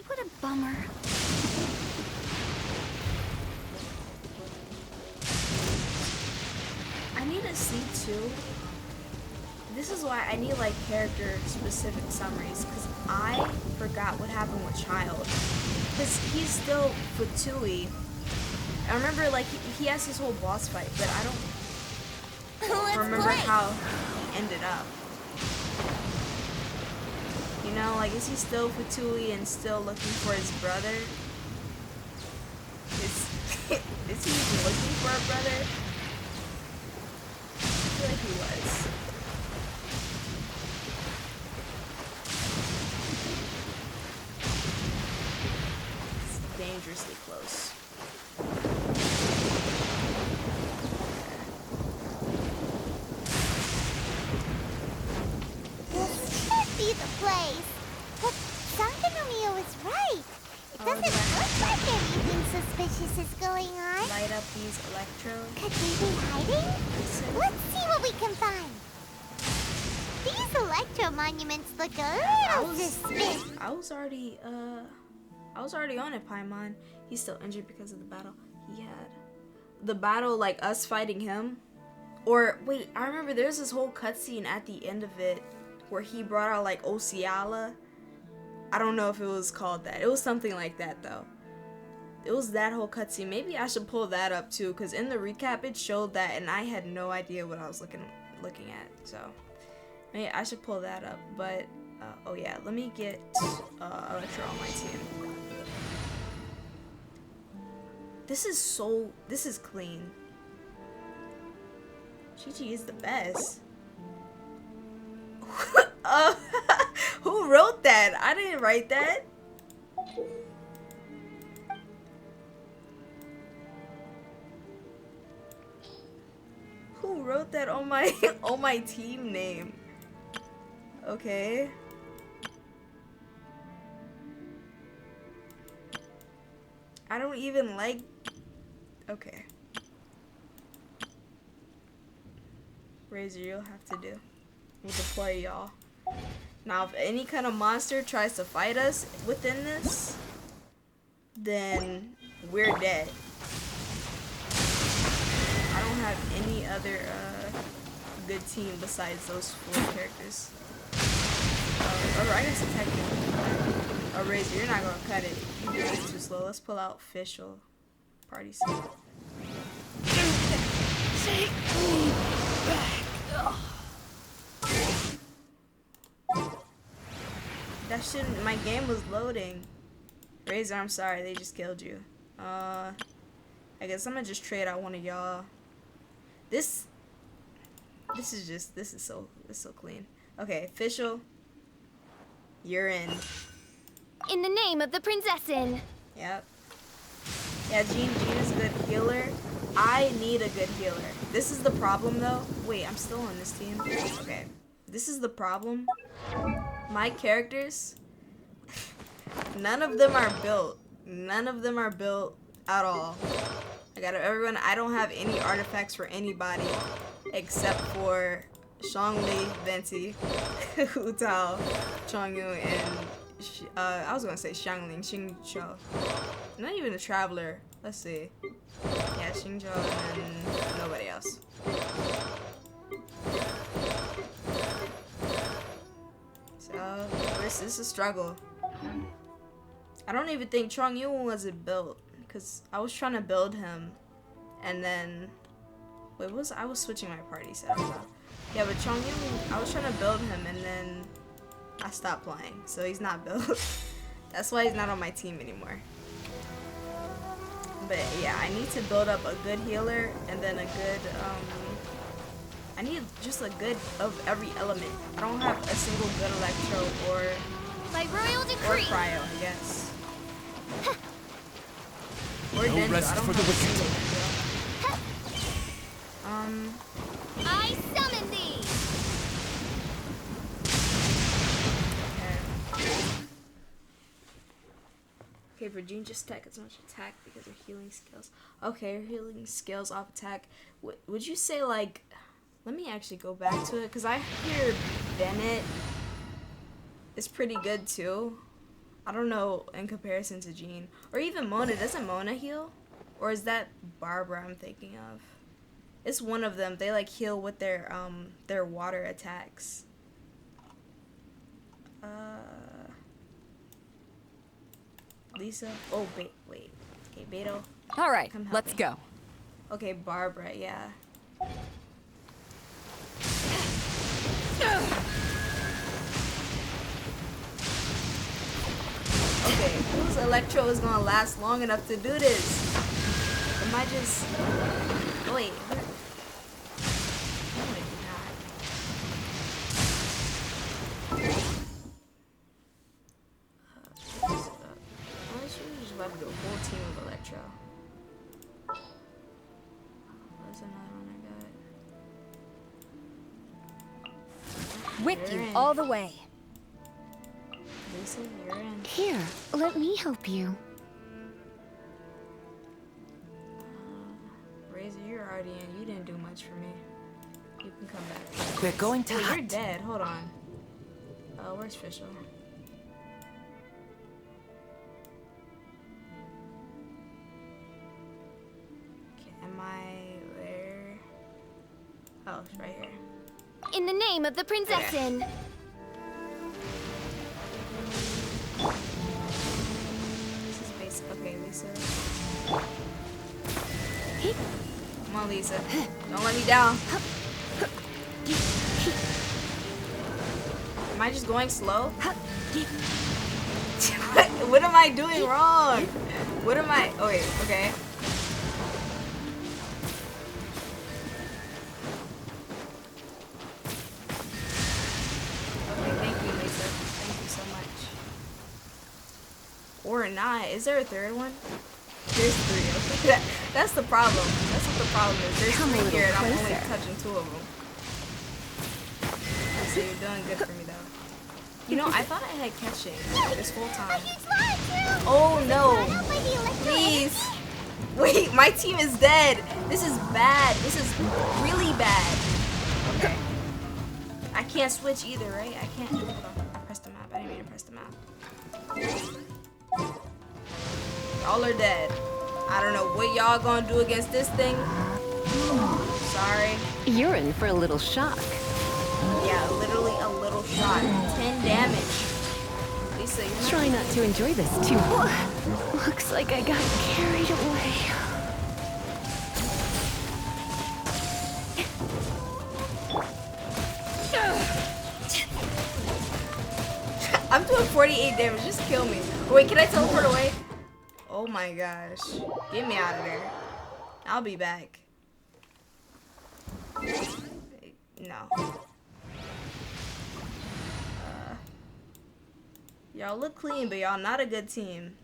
What a bummer. I need to see too. This is why I need like character specific summaries, because I forgot what happened with Child. Because he's still Fatui. I remember like he has his whole boss fight, but I don't remember how he ended up. You know, like is he still Fatui and still looking for his brother? Is he even looking for a brother? I feel like he was. It's dangerously close. This should be the place. But Sankanomiya was right. It doesn't look like anything suspicious is going on. Light up these electrodes. Could they be hiding? Let's see what we can find. These electro monuments look a little suspicious. I was already on it, Paimon. He's still injured because of the battle he had. The battle, like us fighting him. Or wait, I remember there's this whole cutscene at the end of it where he brought out like Osiala. I don't know if it was called that. It was something like that though. It was that whole cutscene. Maybe I should pull that up too, because in the recap it showed that, and I had no idea what I was looking at. So maybe I should pull that up. But oh yeah, let me get Electro on my team. This is clean. Chi-Chi is the best. Who wrote that? I didn't write that. Who wrote that on my on my team name? Okay. I don't even like. Okay. Razor, you'll have to do. We'll deploy y'all. Now, if any kind of monster tries to fight us within this, then we're dead. I don't have any other good team besides those 4 characters. Or I guess technically. Oh, Razor, you're not gonna cut it. You're doing it too slow. Let's pull out official party scene. Take me back. That shouldn't. My game was loading. Razor, I'm sorry. They just killed you. I guess I'm gonna just trade out one of y'all. This is so clean. Okay, official. You're in. In the name of the Prinzessin. Yep. Yeah, Jean is a good healer. I need a good healer. This is the problem though. Wait, I'm still on this team. Okay. This is the problem. My characters, none of them are built. None of them are built at all. I got everyone. I don't have any artifacts for anybody except for Zhongli, Venti, Hu Tao, Chongyu, and I was gonna say Xiangling, Xingqiu. Not even a traveler. Let's see. Yeah, Xingqiu and nobody else. So this is a struggle. I don't even think Chongyu wasn't built because I was trying to build him, and then wait, I was switching my party setup. Yeah, but Chongyu, I was trying to build him, and then I stopped playing, so he's not built. That's why he's not on my team anymore. But yeah, I need to build up a good healer, and then a good, I need just a good of every element. I don't have a single good electro or cryo, I guess. Or no Dendro. rest I don't for have the a single wicked. I summon thee. Okay, Virginia, just attack as much attack because of healing skills. Okay, healing skills off attack. Would you say, like, let me actually go back to it, because I hear Bennett is pretty good too. I don't know in comparison to Jean. Or even Mona. Doesn't Mona heal? Or is that Barbara I'm thinking of? It's one of them. They like heal with their water attacks. Lisa. Oh, wait. Okay, Beto. All right, let's go. Okay, Barbara, yeah. Okay, whose electro is gonna last long enough to do this? Am I just... Wait, where... No, it's not. I should just about to do a whole team of electro. Where's another one I got? With you all the way. Lisa, you're in. Here, let me help you. Razor, you're already in. You didn't do much for me. You can come back. We're going to Wait, you're hunt. dead. Hold on. Where's Fischl? Okay, am I there? Oh, it's right here. In the name of the Prinzessin. This is basic. Okay, Lisa. Come on, Lisa. Don't let me down. Am I just going slow? What am I doing wrong? What am I? Oh, wait, okay. Okay, thank you, Lisa. Thank you so much. Or not. Is there a third one? There's 3. Okay. That's the problem. That's what the problem is. There's Come a 3 little here and I'm only closer. touching 2 of them. So you're doing good for me though. You know, I thought I had catching this whole time. Oh no! Please! Wait, my team is dead! This is bad. This is really bad. Okay. I can't switch either, right? I can't. Hold on. I pressed the map. I didn't mean to press the map. Y'all are dead. I don't know what y'all gonna do against this thing. Sorry. You're in for a little shock. Yeah, literally a little shot. 10 damage. Lisa, you're not Try not to enjoy this too much. Looks like I got carried away. I'm doing 48 damage. Just kill me. Wait, can I teleport away? Oh my gosh. Get me out of there. I'll be back. No. Y'all look clean, but y'all not a good team.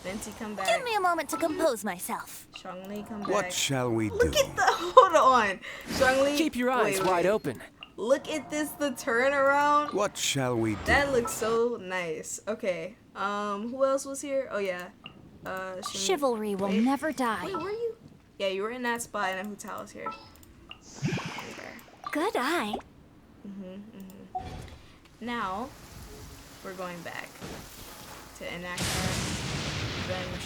Venti, come back. Give me a moment to compose myself. Chongli, come back. What shall we do? Look at the. Hold on. Chongli. Keep your eyes wide open. Look at this, the turnaround. What shall we do? That looks so nice. Okay. Who else was here? Oh yeah. Chivalry will never die. Wait, were you? Yeah, you were in that spot, and then Hu Tao's here. Good eye. Now, we're going back to enact our revenge.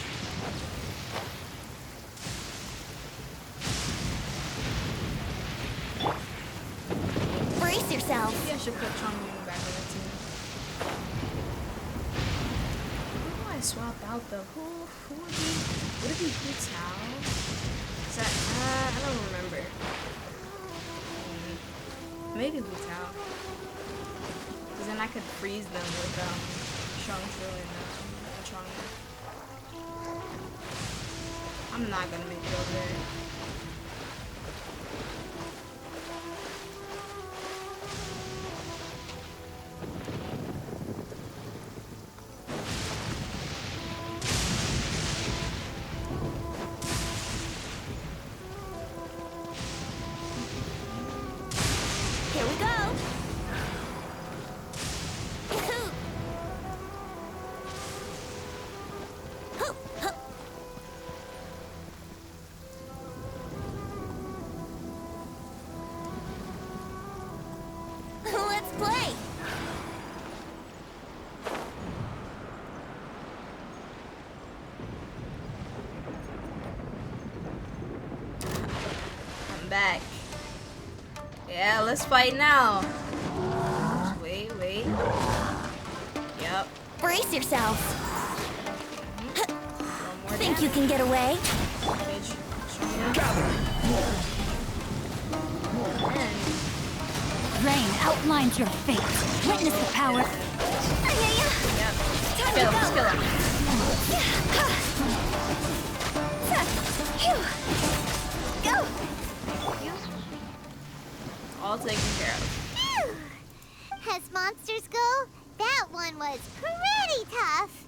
Brace yourself. Maybe I should put Chongli back on the team. Who do I swap out though? Who would be? Would it be Hu Tao? Is that? I don't remember. Maybe Hu Tao. Because then I could freeze them with Shang-Chu and Chongli. I'm not gonna make it over there. Here we go. Let's play. I'm back. Yeah, let's fight now. Wait. Yep. Brace yourself. Think you can get away? Rain outlines your fate. Witness the power. Just kill him. Go. All taken care of. Phew. As monsters go, that one was pretty tough.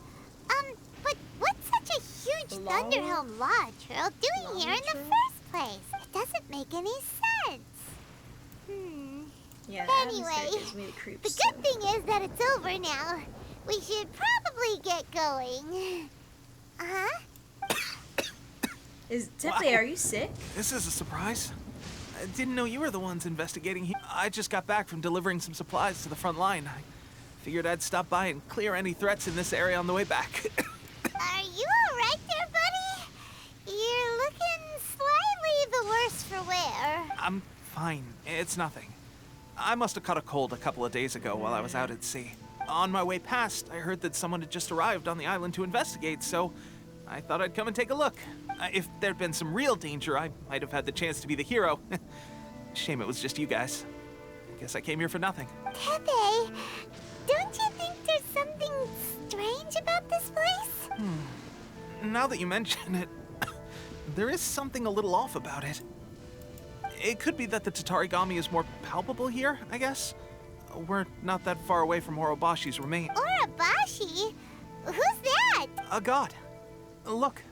But what's such a huge Thunderhelm Lodge Trail doing here in the first place? It doesn't make any sense. Yeah, Anyway, gives me the creeps the good thing is that it's over now. We should probably get going. Is Tepe, are you sick? This is a surprise. I didn't know you were the ones investigating here. I just got back from delivering some supplies to the front line. I figured I'd stop by and clear any threats in this area on the way back. Are you alright there, buddy? You're looking slightly the worse for wear. I'm fine. It's nothing. I must have caught a cold a couple of days ago while I was out at sea. On my way past, I heard that someone had just arrived on the island to investigate, so I thought I'd come and take a look. If there'd been some real danger, I might have had the chance to be the hero. Shame it was just you guys. I guess I came here for nothing. Pepe, don't you think there's something strange about this place? Now that you mention it, there is something a little off about it. It could be that the Tatarigami is more palpable here, I guess. We're not that far away from Horobashi's remains. Orobashi? Who's that? A god. Look.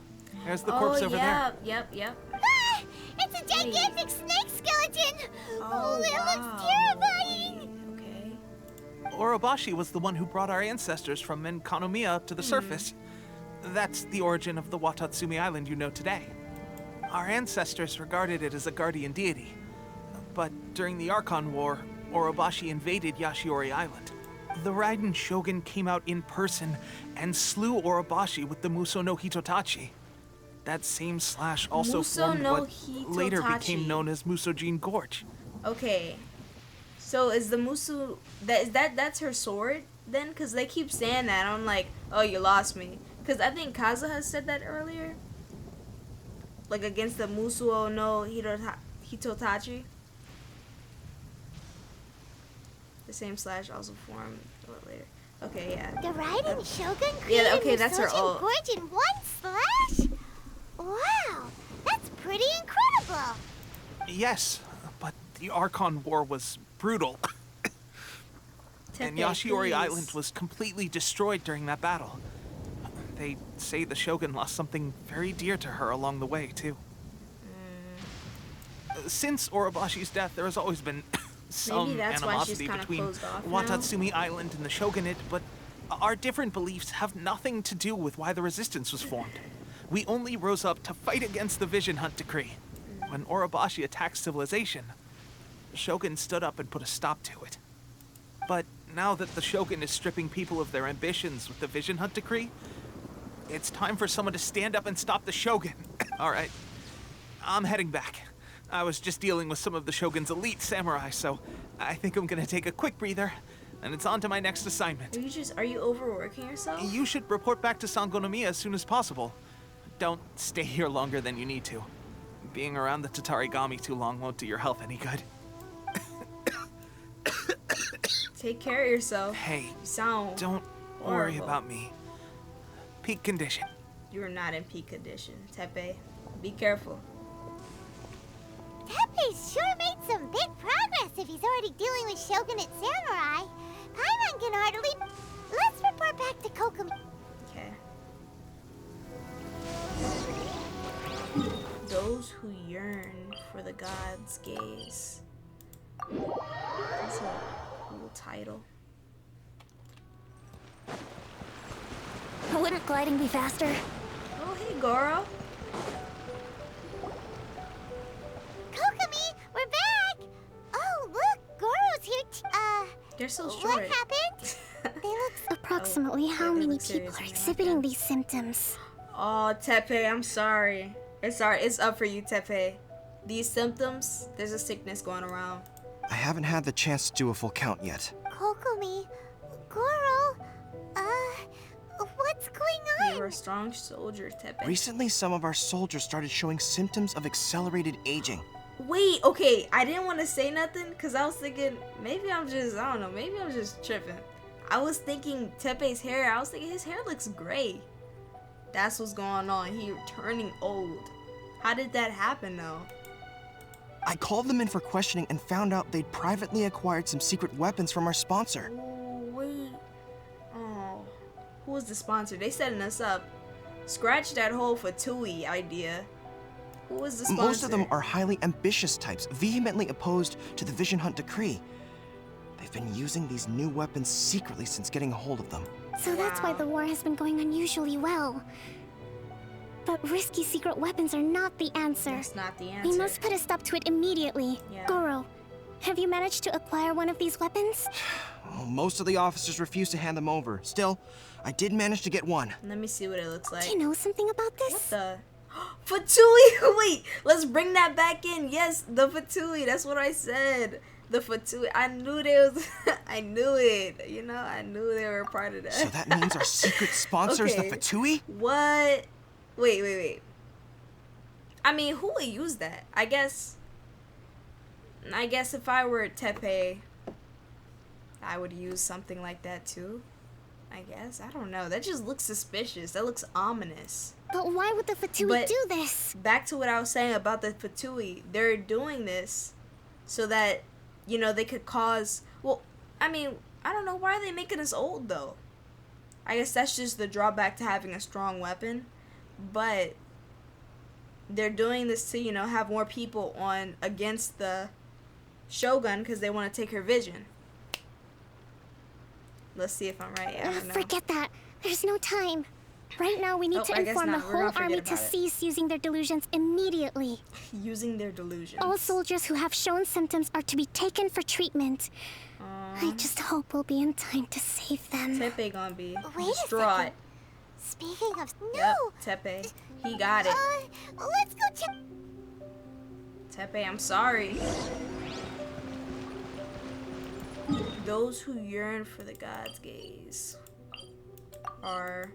There's the corpse over there. Yep. Ah, it's a gigantic snake skeleton! Oh, it looks terrifying! Okay. Orobashi was the one who brought our ancestors from Menkanomiya up to the surface. That's the origin of the Watatsumi Island you know today. Our ancestors regarded it as a guardian deity. But during the Archon War, Orobashi invaded Yashiori Island. The Raiden Shogun came out in person and slew Orobashi with the Muso no Hitotachi. That same slash also Muso formed no what later Hitotachi. became known as Musojin Gorge. Okay. So is the Musu that's her sword then? Cause they keep saying that. I'm like, oh, you lost me. Cause I think Kazuha said that earlier. Like against the Musuo no Hitotachi. The same slash also formed a little later. Okay, yeah. The Raiden Shogun created that's her Musojin ult. Gorge in one slash? Wow, that's pretty incredible. Yes, but the Archon War was brutal. And Yashiori Island was completely destroyed during that battle. They say the Shogun lost something very dear to her along the way, too. Since Orobashi's death, there has always been some animosity between Watatsumi Island and the Shogunate, but our different beliefs have nothing to do with why the resistance was formed. We only rose up to fight against the Vision Hunt Decree. When Orobashi attacked civilization, the Shogun stood up and put a stop to it. But now that the Shogun is stripping people of their ambitions with the Vision Hunt Decree, it's time for someone to stand up and stop the Shogun. All right, I'm heading back. I was just dealing with some of the Shogun's elite samurai, so I think I'm gonna take a quick breather, and it's on to my next assignment. Are you overworking yourself? You should report back to Sangonomiya as soon as possible. Don't stay here longer than you need to. Being around the Tatarigami too long won't do your health any good. Take care of yourself. Hey, you sound don't worry about me. Peak condition. You're not in peak condition, Teppei. Be careful. Teppei's sure made some big progress if he's already dealing with Shogunate samurai. Paimon can hardly... Let's report back to Kokomi. Okay. Those who yearn for the god's gaze. That's a cool title. Wouldn't gliding be faster? Oh, hey, Goro. Kokomi, we're back! Oh, look, Goro's here They're so short. What happened? They look... Approximately how many people are exhibiting these symptoms? Oh, Teppei, I'm sorry. It's up for you, Teppei. These symptoms, there's a sickness going around. I haven't had the chance to do a full count yet. Kokomi, Goro, what's going on? You're a strong soldier, Teppei. Recently, some of our soldiers started showing symptoms of accelerated aging. Wait, okay, I didn't want to say nothing because I was thinking maybe I'm just, I don't know, maybe I'm just tripping. I was thinking Teppei's hair, I was thinking his hair looks gray. That's what's going on. He turning old. How did that happen though? I called them in for questioning and found out they'd privately acquired some secret weapons from our sponsor. Oh, wait. Oh, who was the sponsor? They setting us up. Scratch that whole Fatui idea. Who was the sponsor? Most of them are highly ambitious types, vehemently opposed to the Vision Hunt Decree. They've been using these new weapons secretly since getting a hold of them. So that's why the war has been going unusually well. But risky secret weapons are not the answer. That's not the answer. We must put a stop to it immediately. Yeah. Goro, have you managed to acquire one of these weapons? Well, most of the officers refuse to hand them over. Still, I did manage to get one. Let me see what it looks like. Do you know something about this? What the? Fatui! Wait, let's bring that back in. Yes, the Fatui. That's what I said. The Fatui. I knew they was. I knew it. You know, I knew they were part of that. So that means our secret sponsors, okay. the Fatui? What? Wait. I mean, who would use that? I guess if I were Teppei, I would use something like that too. I guess. I don't know. That just looks suspicious. That looks ominous. But why would the Fatui do this? Back to what I was saying about the Fatui. They're doing this so that, you know, they could cause... Well, I mean, I don't know. Why are they making us old, though? I guess that's just the drawback to having a strong weapon. But they're doing this to, you know, have more people on against the Shogun because they want to take her vision. Let's see if I'm right. I don't know. Forget that. There's no time. Right now, we need to inform the whole army to cease using their delusions immediately. Using their delusions. All soldiers who have shown symptoms are to be taken for treatment. I just hope we'll be in time to save them. Tepe gonna be Wait distraught. Speaking of... No! Yep, Tepe. He got it. Let's go check... Tepe, I'm sorry. Those who yearn for the god's gaze are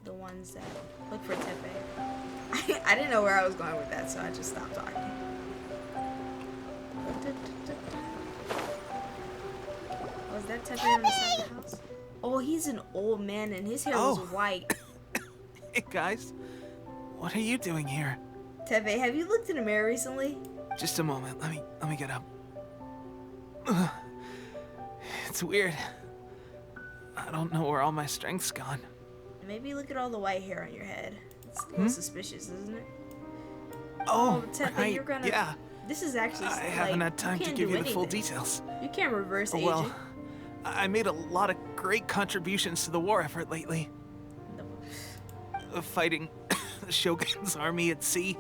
the ones that look for Tepe. I didn't know where I was going with that, so I just stopped talking. Was that Tepe on the side of the house? Oh, he's an old man and his hair was white. Hey guys, what are you doing here? Tepe, have you looked in the mirror recently? Just a moment. Let me get up. Ugh. It's weird. I don't know where all my strength's gone. Maybe look at all the white hair on your head. It's a little suspicious, isn't it? Oh, Tepe, right. You're gonna. Yeah. This is actually. I haven't had time to give you the full details. You can't reverse age Well, it. I made a lot of great contributions to the war effort lately. Fighting the Shogun's army at sea,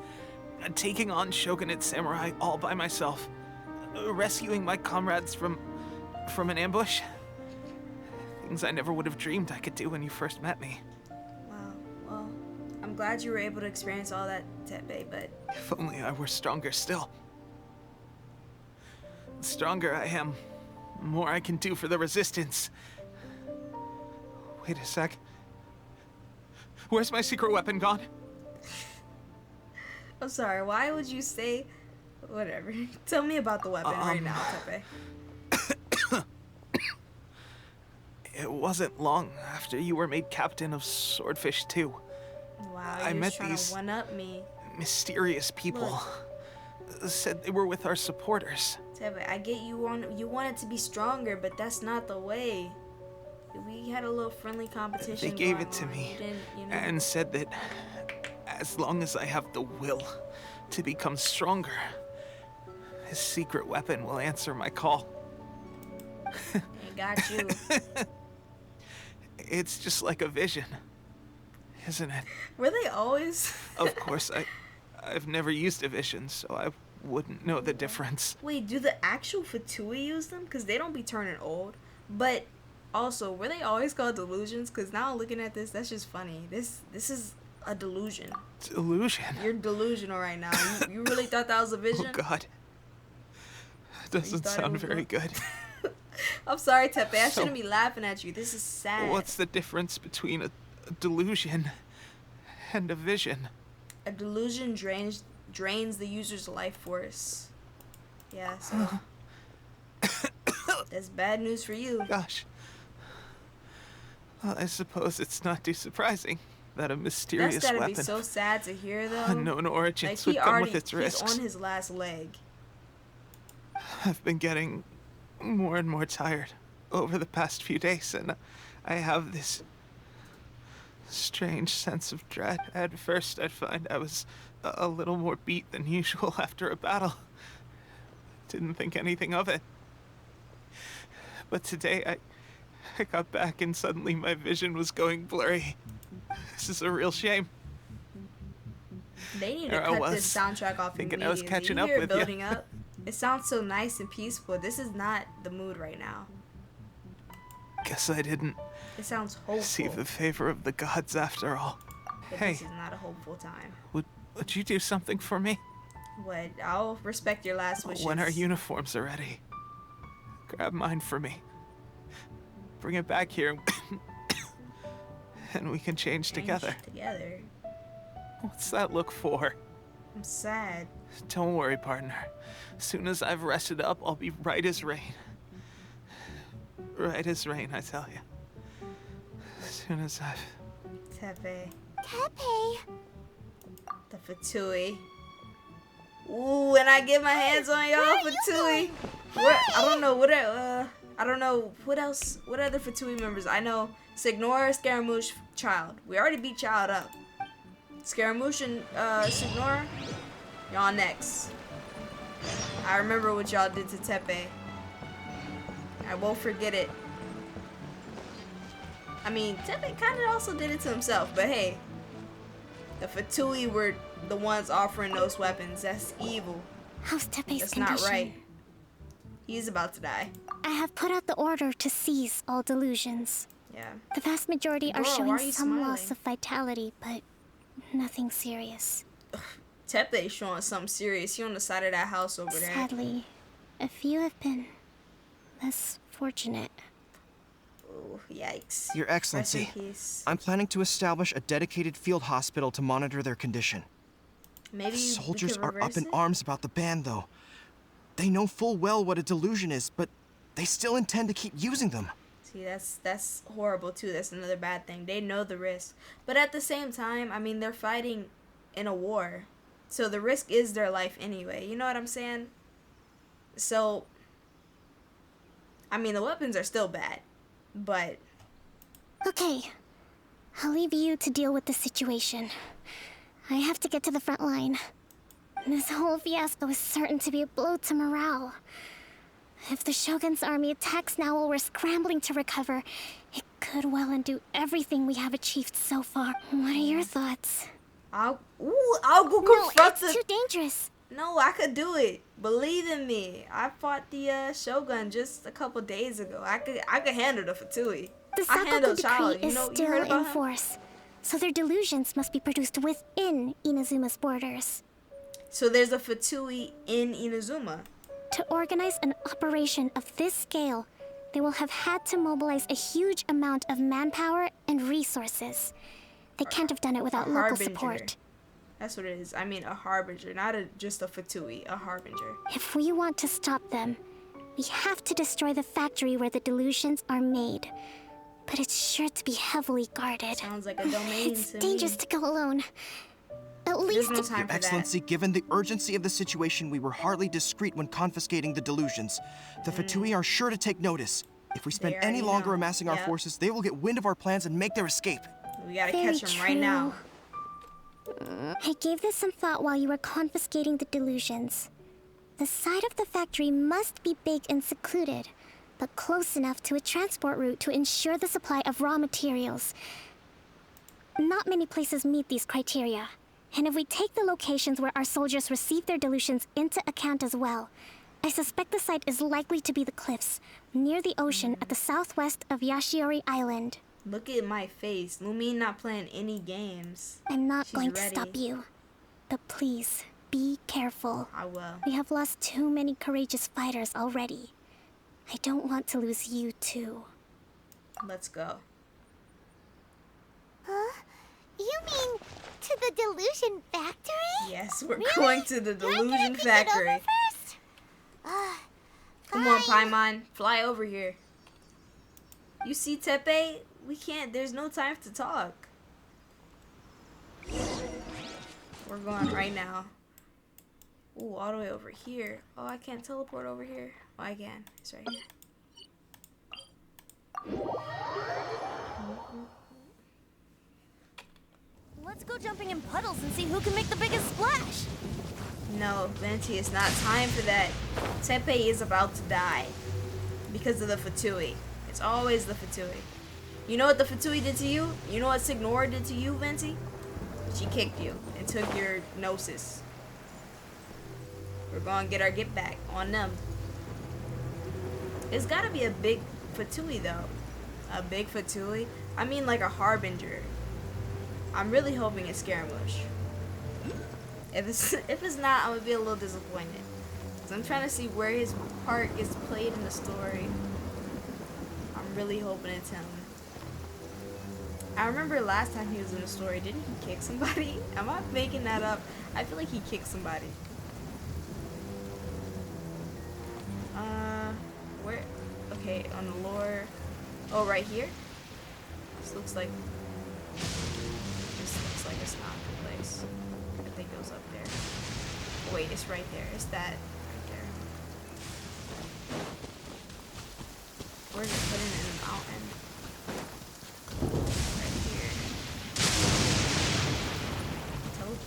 taking on Shogunate samurai all by myself, rescuing my comrades from an ambush. Things I never would have dreamed I could do when you first met me. Wow. Well, I'm glad you were able to experience all that, Tepe, but... If only I were stronger still. The stronger I am, the more I can do for the Resistance. Wait a sec. Where's my secret weapon gone? I'm sorry, why would you say... Whatever. Tell me about the weapon right now, Tepe. It wasn't long after you were made captain of Swordfish 2. Wow, I met trying these to one-up me. mysterious people. Said they were with our supporters. Tepe, I get you wanted to be stronger, but that's not the way. We had a little friendly competition. They gave going it to on. me You know. and said that as long as I have the will to become stronger, his secret weapon will answer my call. I got you. It's just like a vision, isn't it? Were they always? Of course, I've never used a vision, so I wouldn't know the difference. Wait, do the actual Fatui use them? Because they don't be turning old. But also, were they always called delusions? Because now looking at this, that's just funny. This is a delusion. Delusion? You're delusional right now. You really thought that was a vision? Oh, God. Doesn't sound very good. I'm sorry, Tepe. I shouldn't be laughing at you. This is sad. What's the difference between a delusion and a vision? A delusion drains the user's life force. Yeah, so... that's bad news for you. Gosh. Well, I suppose it's not too surprising that a mysterious That's gotta weapon be so sad to hear, though. unknown origins like, would come with its risks. He's on his last leg. I've been getting more and more tired over the past few days, and I have this strange sense of dread. At first, I'd find I was a little more beat than usual after a battle. Didn't think anything of it. But today, I got back and suddenly my vision was going blurry. This is a real shame. They need to There I cut this was, soundtrack off thinking immediately. I was catching you up hear with it you. building up? It sounds so nice and peaceful. This is not the mood right now. Guess I didn't It sounds hopeful. see the favor of the gods after all. But Hey, this is not a hopeful time. would you do something for me? What? I'll respect your last wishes. When our uniforms are ready, grab mine for me. Bring it back here, and we can change together. Together. What's that look for? I'm sad. Don't worry, partner. As soon as I've rested up, I'll be right as rain. Right as rain, I tell you. As soon as I've... Tepe. Tepe. The Fatui. Ooh, when I get my hands on y'all, Fatui. What? I don't know what. I don't know what else. What other Fatui members? I know Signora, Scaramouche, Child. We already beat Child up. Scaramouche and Signor, y'all next. I remember what y'all did to Tepe. I won't forget it. I mean, Tepe kind of also did it to himself, but hey. The Fatui were the ones offering those weapons. That's evil. How's Tepe's That's condition? not right. He's about to die. I have put out the order to seize all delusions. Yeah. The vast majority are Girl, why showing are you some smiling? loss of vitality, but nothing serious. Tepe's showing something serious. He on the side of that house over there. Sadly, a few have been less fortunate. Oh, yikes. Your Excellency, Rest in peace. I'm planning to establish a dedicated field hospital to monitor their condition. Maybe The we soldiers could are up reverse in it? arms about the ban, though. They know full well what a delusion is, but they still intend to keep using them. See, that's horrible too. That's another bad thing. They know the risk, but at the same time, I mean, they're fighting in a war, so the risk is their life anyway. You know what I'm saying? So, I mean, the weapons are still bad, but Okay, I'll leave you to deal with the situation. I have to get to the front line. This whole fiasco is certain to be a blow to morale. If the Shogun's army attacks now while we're scrambling to recover, it could well undo everything we have achieved so far. What are your thoughts? I'll go No, confront it's too dangerous. No, I could do it. Believe in me. I fought the Shogun just a couple days ago. I could handle the Fatui. The I handle Sakoku Child. decree is You still heard about in him? force, so their delusions must be produced within Inazuma's borders. So there's a Fatui in Inazuma. To organize an operation of this scale, they will have had to mobilize a huge amount of manpower and resources. They can't have done it without local Harbinger. support. That's what it is. I mean, a harbinger, not just a Fatui, a harbinger. If we want to stop them, we have to destroy the factory where the delusions are made. But it's sure to be heavily guarded. Sounds like a domain It's to dangerous me. to go alone. At least no time Your for Excellency, given the urgency of the situation, we were hardly discreet when confiscating the delusions. The Fatui are sure to take notice. If we spend They any already longer know. amassing our Yep. forces, they will get wind of our plans and make their escape. We gotta Very catch him right now. I gave this some thought while you were confiscating the delusions. The side of the factory must be big and secluded, but close enough to a transport route to ensure the supply of raw materials. Not many places meet these criteria, and if we take the locations where our soldiers receive their delusions into account as well, I suspect the site is likely to be the cliffs, near the ocean at the southwest of Yashiori Island. Look at my face. Lumine not playing any games. I'm not She's going ready. to stop you, but please, be careful. I will. We have lost too many courageous fighters already. I don't want to lose you too. Let's go. Huh? You mean to the delusion factory? Yes, we're Really? going to the delusion factory. First? Come on, Paimon. Fly over here. You see Tepe? We can't. There's no time to talk. We're going right now. Ooh, all the way over here. Oh, I can't teleport over here. Oh, I can. It's right here. Let's go jumping in puddles and see who can make the biggest splash. No, Venti, it's not time for that. Tepe is about to die because of the Fatui. It's always the Fatui. You know what the Fatui did to you? You know what Signora did to you, Venti? She kicked you and took your gnosis. We're gonna get our get back on them. It's gotta be a big Fatui though. A big Fatui? I mean like a harbinger. I'm really hoping it's Scaramouche. If it's not, I'm gonna be a little disappointed. Cause I'm trying to see where his part is played in the story. I'm really hoping it's him. I remember last time he was in the story, didn't he kick somebody? Am I making that up? I feel like he kicked somebody. Where? Okay, on the lower. Oh, right here. This looks like it's not the place. I think it was up there. Wait, it's right there. It's that right there. Where's it put in the mountain? Right here.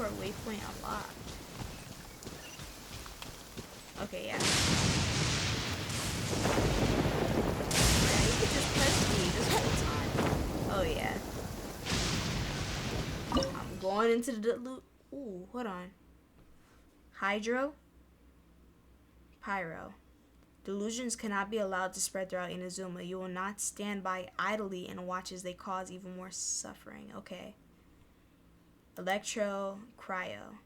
Teleport waypoint unlocked. Okay, yeah. Yeah, you could just press B this whole time. Oh yeah. I'm going into the loot. Ooh, hold on. Hydro. Pyro. Delusions cannot be allowed to spread throughout Inazuma. You will not stand by idly and watch as they cause even more suffering. Okay. Electro. Cryo.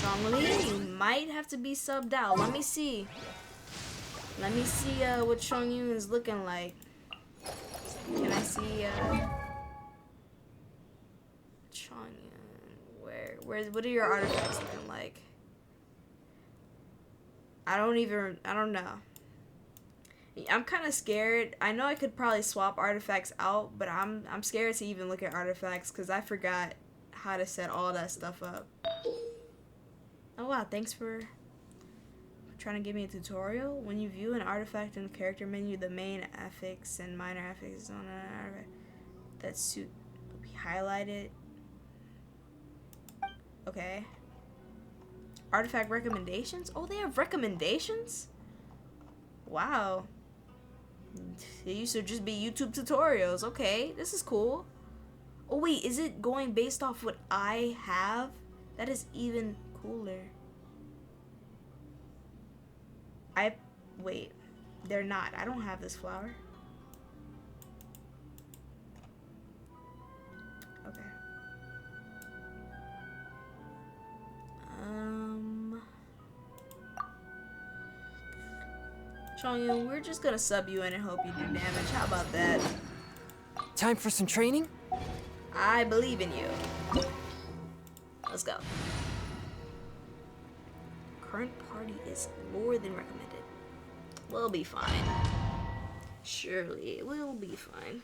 Chongli, you might have to be subbed out. Let me see. Let me see what Chongyun is looking like. Can I see Chongyun? What are your artifacts looking like? I don't know. I'm kind of scared. I know I could probably swap artifacts out, but I'm scared to even look at artifacts because I forgot how to set all that stuff up. Oh wow, thanks for trying to give me a tutorial. When you view an artifact in the character menu, the main affix and minor affix on an artifact that suit will be highlighted. Okay. Artifact recommendations? Oh, they have recommendations? Wow. It used to just be YouTube tutorials. Okay, this is cool. Oh wait, is it going based off what I have? That is even cooler. Wait, they're not. I don't have this flower. Okay. Chongyun, we're just gonna sub you in and hope you do damage. How about that? Time for some training? I believe in you. Let's go. Current party is more than recommended. We'll be fine. Surely, we'll be fine.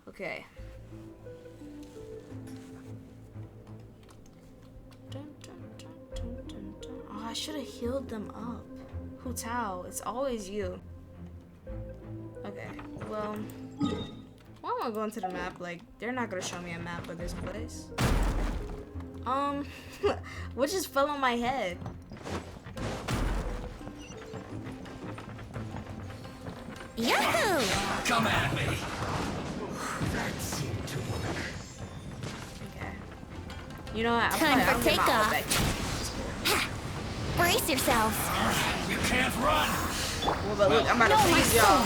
Okay. Oh, I should have healed them up. Hu Tao, it's always you. Okay, well, why am I going to the map? Like, they're not gonna show me a map, but there's a place. What just fell on my head? Yahoo! Come at me. Okay. You know what? Time for takeoff. Brace yourselves. You can't run. Well, but look, I'm about to freeze y'all.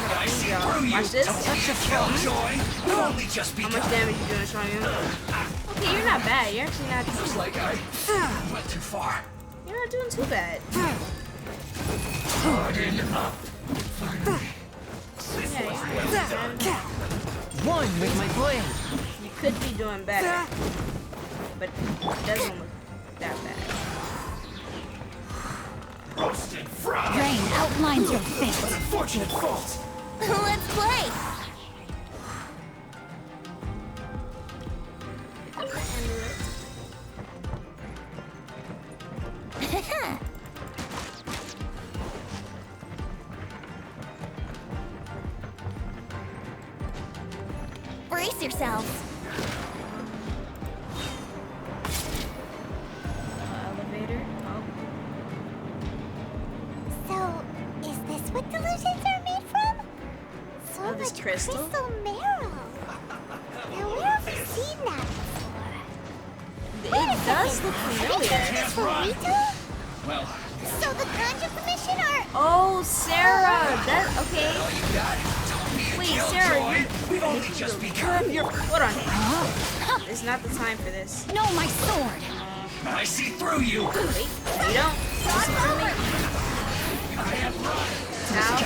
Watch this. How much damage you doing, Chongyun? Okay, you're not bad. You're actually not. Looks like I went too far. You're not doing too bad. Harden up. One with my blade. You could be doing better, but it doesn't look that bad. Roasted fry. Rain outlines your fate. What an unfortunate fault. Let's play. Brace yourselves. Elevator. So, is this what delusions are made from? So this much crystal? marrow. Now, where have we seen that before? It does look familiar. Well. So the grunge of the mission are... Oh, Sarah. That okay. Wait, Sarah. We've only just begun. Hold on. It's not the time for this. No, my sword. I see through you. Wait, you don't. Listen to me. Now,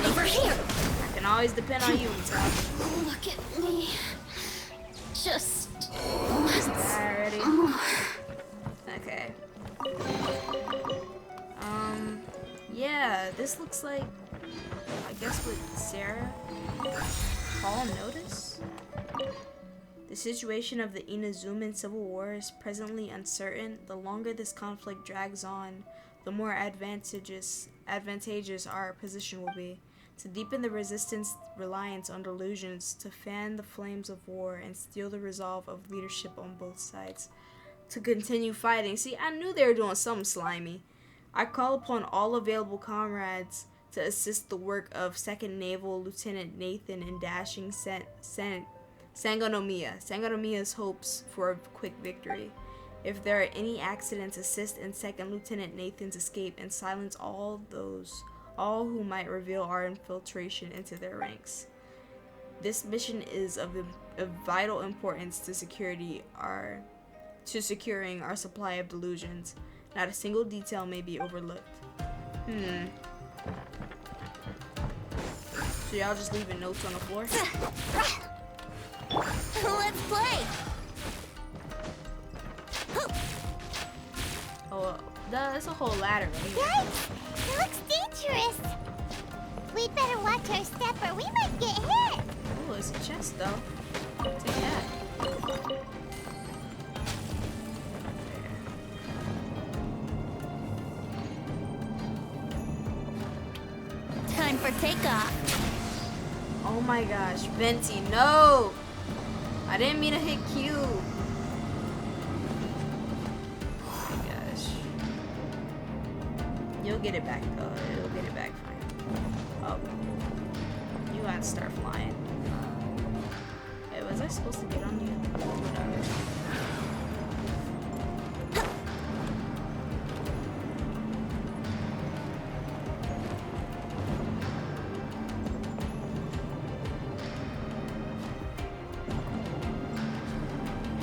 Over here. I can always depend on you, Tal. Look at me. Just Alrighty. Okay. Yeah, this looks like, I guess with Sarah. Hall notice? The situation of the Inazuman Civil War is presently uncertain. The longer this conflict drags on, the more advantageous our position will be. To deepen the resistance reliance on delusions, to fan the flames of war and steel the resolve of leadership on both sides. To continue fighting. See, I knew they were doing something slimy. I call upon all available comrades to assist the work of 2nd Naval Lieutenant Nathan in dashing Sangonomiya. Sangonomiya's hopes for a quick victory. If there are any accidents, assist in 2nd Lieutenant Nathan's escape and silence all who might reveal our infiltration into their ranks. This mission is of vital importance to securing our supply of delusions. Not a single detail may be overlooked. So y'all just leaving notes on the floor? Let's play! Oh, that's a whole ladder right here. Yikes! It looks dangerous! We'd better watch our step or we might get hit! Oh, it's a chest though. Take that. Time for takeoff. Oh my gosh, Venti, no! I didn't mean to hit Q. Oh my gosh. You'll get it back though. You'll get it back fine. Oh. You gotta start flying. Hey, was I supposed to get on you? Whatever.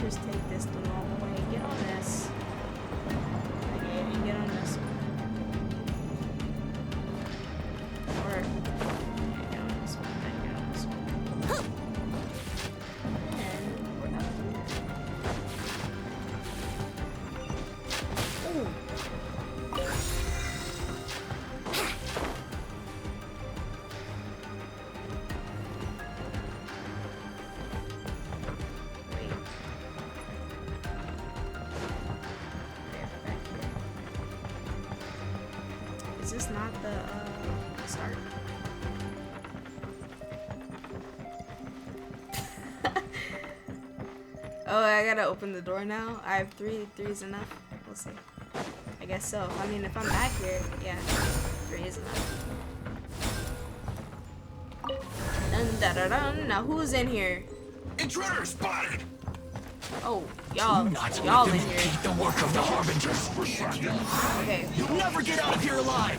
Just take this the normal way. Get on this. Okay, and get on this one. Or yeah, get on this one. Then get on this one. And we're not doing that. Ooh. Is this not the start? Oh, I gotta open the door now. I have three. Three is enough. We'll see. I guess so. I mean, if I'm back here, yeah, 3 is enough. Dun, da, da, dun. Now who's in here? Intruder spotted! Oh, y'all in here. The work of the Harbingers. Okay. You'll never get out of here alive!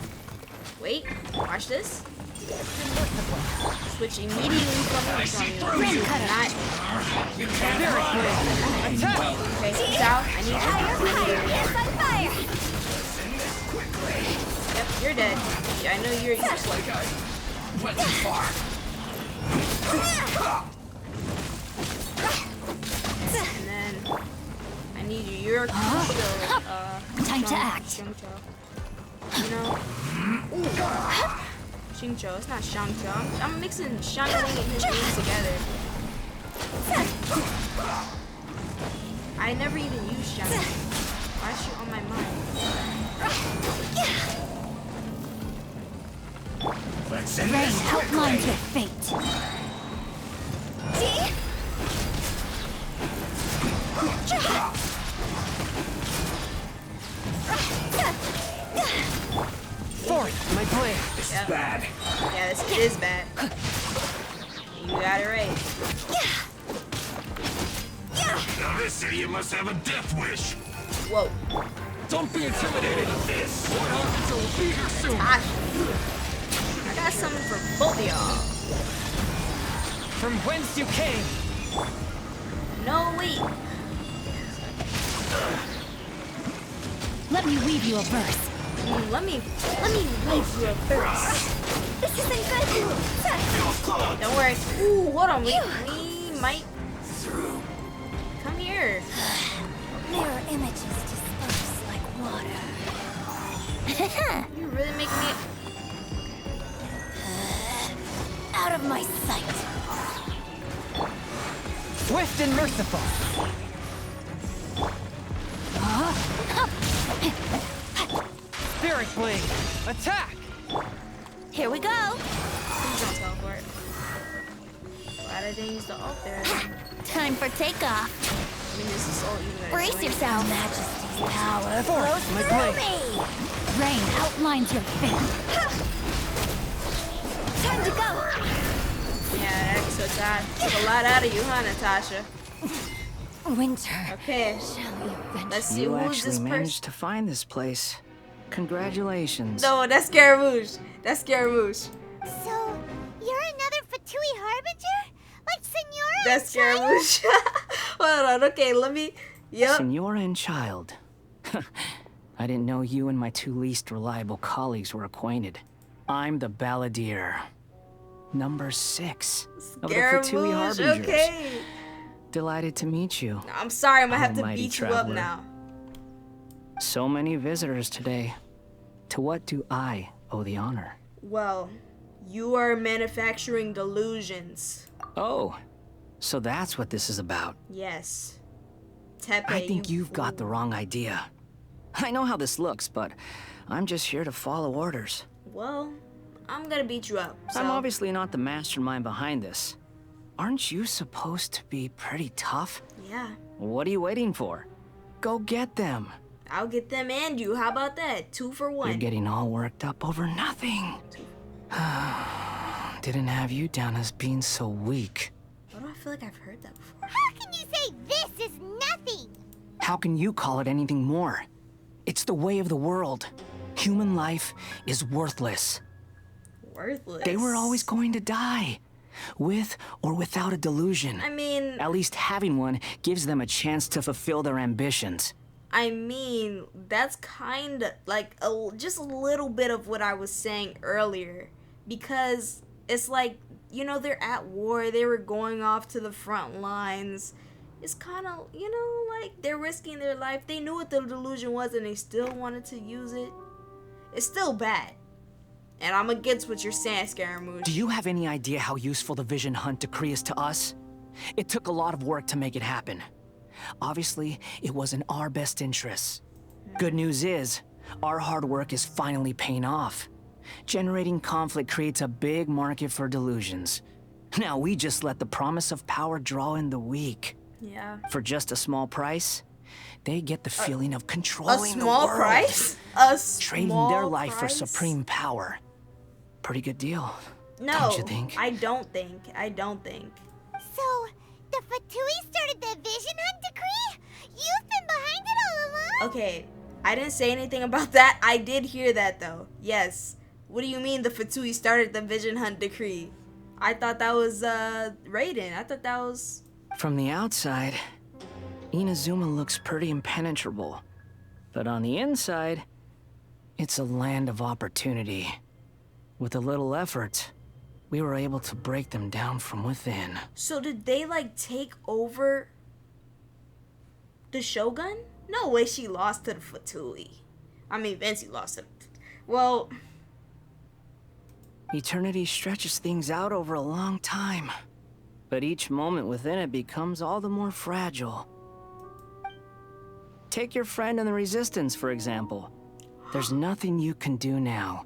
Wait, watch this. Switch immediately from I see through you. you. Not. You can't run! Okay, he's out. I need you. Yes, on fire! Yep, you're dead. Yeah, I know you're useless. Went too far. And then I need you. You're crucial. Time to act. Shangcho. You know? Ooh. Shingcho. It's not Shangcho. I'm mixing Shangling and his names together. I never even used Shangling. Why is she on my mind? Rain outlines your fate. Fourth, my plan. This is bad. Yeah, this is bad. You got it right. Now this idiot must have a death wish. Whoa. Don't be intimidated of this. What happens will be here soon. I got something for both of y'all. From whence you came. No, wait. Let me weave you a verse. Let me weave you a verse. This isn't good! Don't worry. Ooh, hold on. We might. Come here. Mirror images disperse like water. You really making me. Out of my sight. Swift and merciful. Spirit blade, attack! Here we go. He's gonna teleport. Glad I didn't use the ult there. Time for takeoff. I mean, this is all you guys. Brace yourself. Majesty's power flows through me. Rain outlines your fate. Time to go. Yeah, that took a lot out of you, huh, Natasha? Winter. Okay. Let's see You who's actually this managed person. to find this place. Congratulations. No, that's Scaramouche. That's Scaramouche. So, you're another Fatui Harbinger? Like Senora That's Scaramouche. Hold on, okay, let me... Yep. Senora and Child. I didn't know you and my two least reliable colleagues were acquainted. I'm the Balladeer. Number 6 of the Fatui Scaramouche, Harbingers. okay. Delighted to meet you. I'm sorry, I'm gonna have to Almighty beat you traveler. up now. So many visitors today. To what do I owe the honor? Well, you are manufacturing delusions. Oh, so that's what this is about. Yes. Tepe, I think you've got the wrong idea. I know how this looks, but I'm just here to follow orders. Well, I'm gonna beat you up. So. I'm obviously not the mastermind behind this. Aren't you supposed to be pretty tough? Yeah. What are you waiting for? Go get them. I'll get them and you. How about that? 2 for 1. You're getting all worked up over nothing. Didn't have you down as being so weak. Why do I feel like I've heard that before? How can you say this is nothing? How can you call it anything more? It's the way of the world. Human life is worthless. Worthless? They were always going to die. With or without a delusion. I mean... At least having one gives them a chance to fulfill their ambitions. I mean, that's kind of like just a little bit of what I was saying earlier. Because it's like, you know, they're at war. They were going off to the front lines. It's kind of, you know, like they're risking their life. They knew what the delusion was and they still wanted to use it. It's still bad. And I'm against what you're saying, Scaramouche. Do you have any idea how useful the Vision Hunt decree is to us? It took a lot of work to make it happen. Obviously, it was in our best interests. Good news is, our hard work is finally paying off. Generating conflict creates a big market for delusions. Now we just let the promise of power draw in the weak. Yeah. For just a small price, they get the feeling of controlling the world. A small price? A small Trading their life price? for supreme power. Pretty good deal. No, don't you think? I don't think. I don't think. So, the Fatui started the Vision Hunt decree? You've been behind it all along? Okay, I didn't say anything about that. I did hear that though. Yes. What do you mean the Fatui started the Vision Hunt decree? I thought that was Raiden. I thought that was... From the outside, Inazuma looks pretty impenetrable. But on the inside, it's a land of opportunity. With a little effort, we were able to break them down from within. So did they like take over the Shogun? No way she lost to the Fatui. I mean, Vincey lost to the... Well... Eternity stretches things out over a long time. But each moment within it becomes all the more fragile. Take your friend in the Resistance, for example. There's nothing you can do now.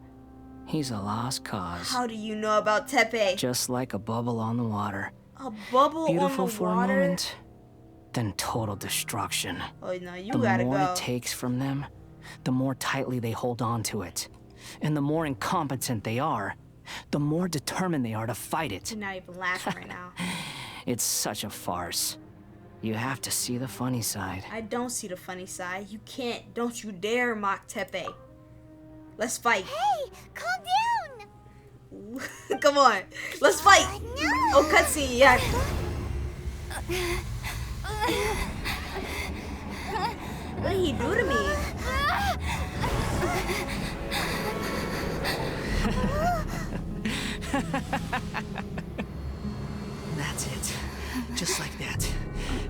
He's a lost cause. How do you know about Tepe? Just like a bubble on the water. A bubble Beautiful on the for water? a moment, then total destruction. Oh no, you the gotta more go. it takes from them, the more tightly they hold on to it. And the more incompetent they are, the more determined they are to fight it. You're not even laughing right now. It's such a farce. You have to see the funny side. I don't see the funny side. You can't. Don't you dare mock Tepe. Let's fight. Hey, calm down. Come on. Let's fight. No. Oh, cutscene. Yeah. What did he do to me? That's it. Just like that.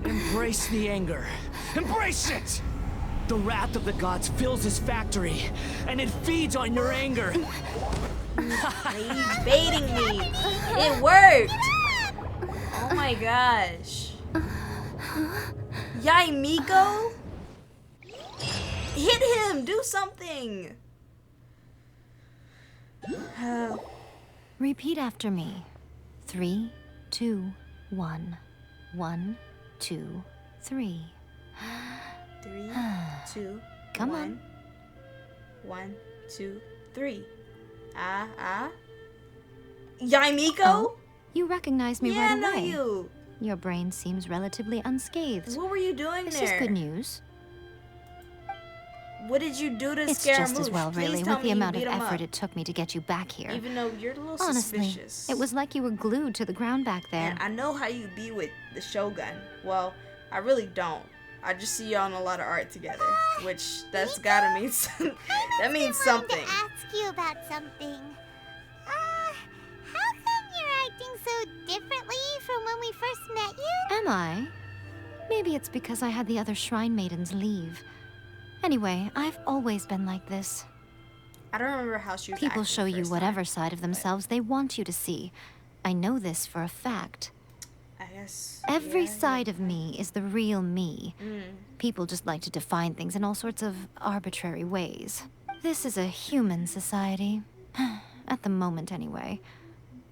Embrace the anger. Embrace it! The wrath of the gods fills his factory, and it feeds on your anger. He's baiting me. It worked. Oh my gosh. Yay, Miko? Hit him. Do something. Repeat after me. 3, 2, 1. 1, 2, 3. 3, 2, Come 1. on. 1, 2, 3. Yaimiko? Oh, you recognize me Yeah, right away. I know you. Your brain seems relatively unscathed. What were you doing This there? is good news. What did you do to It's Scaramouche? just as well, Please really, tell with me the you amount of beat him effort up. it took me to get you back here. Even though you're a little Honestly, suspicious. it was like you were glued to the ground back there. And I know how you be with the Shogun. Well, I really don't. I just see y'all in a lot of art together, which that's gotta mean that means something. I wanted to ask you about something. How come you're acting so differently from when we first met you? Am I? Maybe it's because I had the other shrine maidens leave. Anyway, I've always been like this. I don't remember how she was People acting show the you first whatever side of themselves they want you to see. I know this for a fact. I guess. Every side of me is the real me. Mm. People just like to define things in all sorts of arbitrary ways. This is a human society. At the moment, anyway.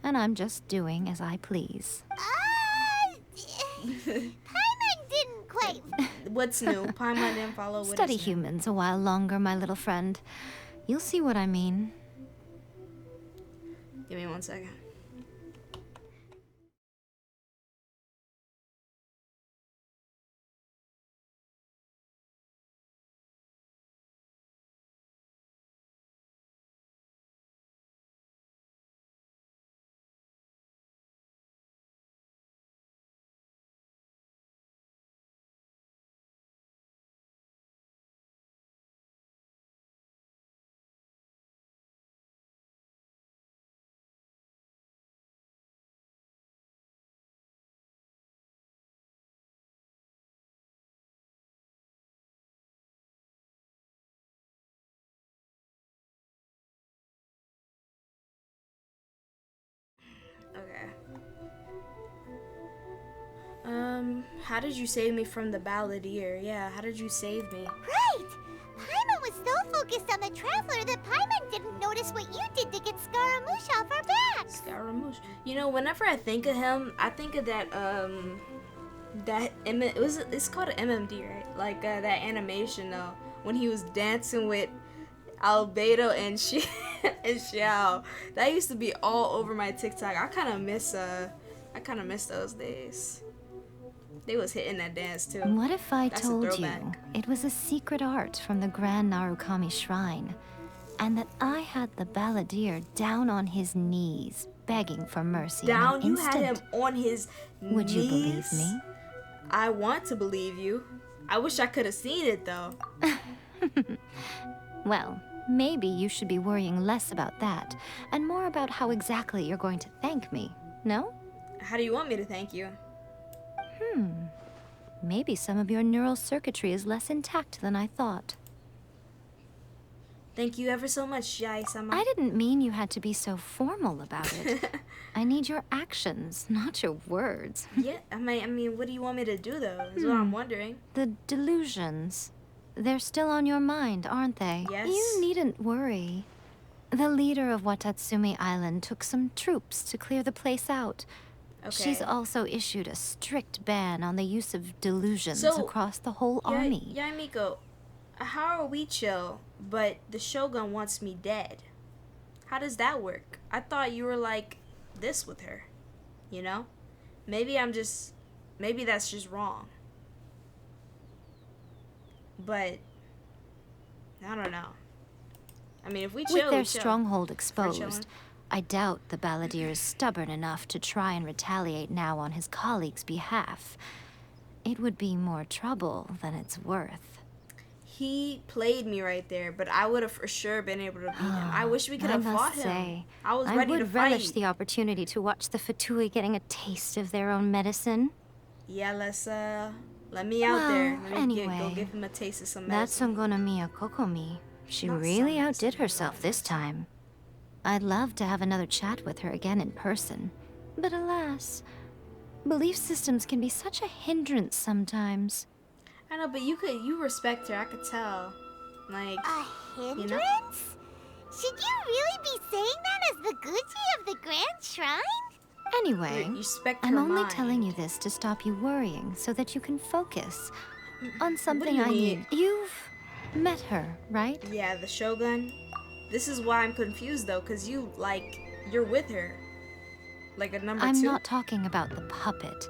And I'm just doing as I please. Paimon didn't quite. What's new? Paimon didn't follow. What Study is new? humans a while longer, my little friend. You'll see what I mean. Give me 1 second. Okay. How did you save me from the balladeer? Yeah, how did you save me? Right! Paimon was so focused on the Traveler that Paimon didn't notice what you did to get Scaramouche off our backs. Scaramouche. You know, whenever I think of him, I think of that it's called an MMD, right? Like that animation though, when he was dancing with Albedo and Xiao. That used to be all over my TikTok. I kind of miss those days. They was hitting that dance too. What if I That's a told you throwback. it was a secret art from the Grand Narukami Shrine, and that I had the balladeer down on his knees, begging for mercy in Down, an you had him instant? on his knees. Would you believe me? I want to believe you. I wish I could have seen it though. Well, maybe you should be worrying less about that, and more about how exactly you're going to thank me, no? How do you want me to thank you? Maybe some of your neural circuitry is less intact than I thought. Thank you ever so much, Yai-sama. I didn't mean you had to be so formal about it. I need your actions, not your words. Yeah, I mean, what do you want me to do though? Is what I'm wondering. The delusions. They're still on your mind, aren't they? Yes. You needn't worry. The leader of Watatsumi Island took some troops to clear the place out. Okay. She's also issued a strict ban on the use of delusions So, across the whole army. Yaimiko, how are we chill, but the Shogun wants me dead? How does that work? I thought you were like this with her, you know? Maybe that's just wrong. But, I don't know. I mean, if we chill, With their we chill. stronghold If we're exposed, chilling. I doubt the balladeer is stubborn enough to try and retaliate now on his colleague's behalf. It would be more trouble than it's worth. He played me right there, but I would have for sure been able to beat him. I wish we could have fought him. I was ready to would relish fight. the opportunity to watch the Fatui getting a taste of their own medicine. Yeah, let me out there. Let me go anyway, give him a taste of some That's medicine. Songonomiya Kokomi. She Not really some outdid herself this time. I'd love to have another chat with her again in person. But alas, belief systems can be such a hindrance sometimes. I know, but you respect her. I could tell. Like A hindrance? You know? Should you really be saying that as the Gucci of the Grand Shrine? Anyway, Respect I'm her only mind. telling you this to stop you worrying so that you can focus on something you I mean? need. You've met her, right? Yeah, the Shogun. This is why I'm confused though, cause you're with her. Like a number 2? I'm not talking about the puppet.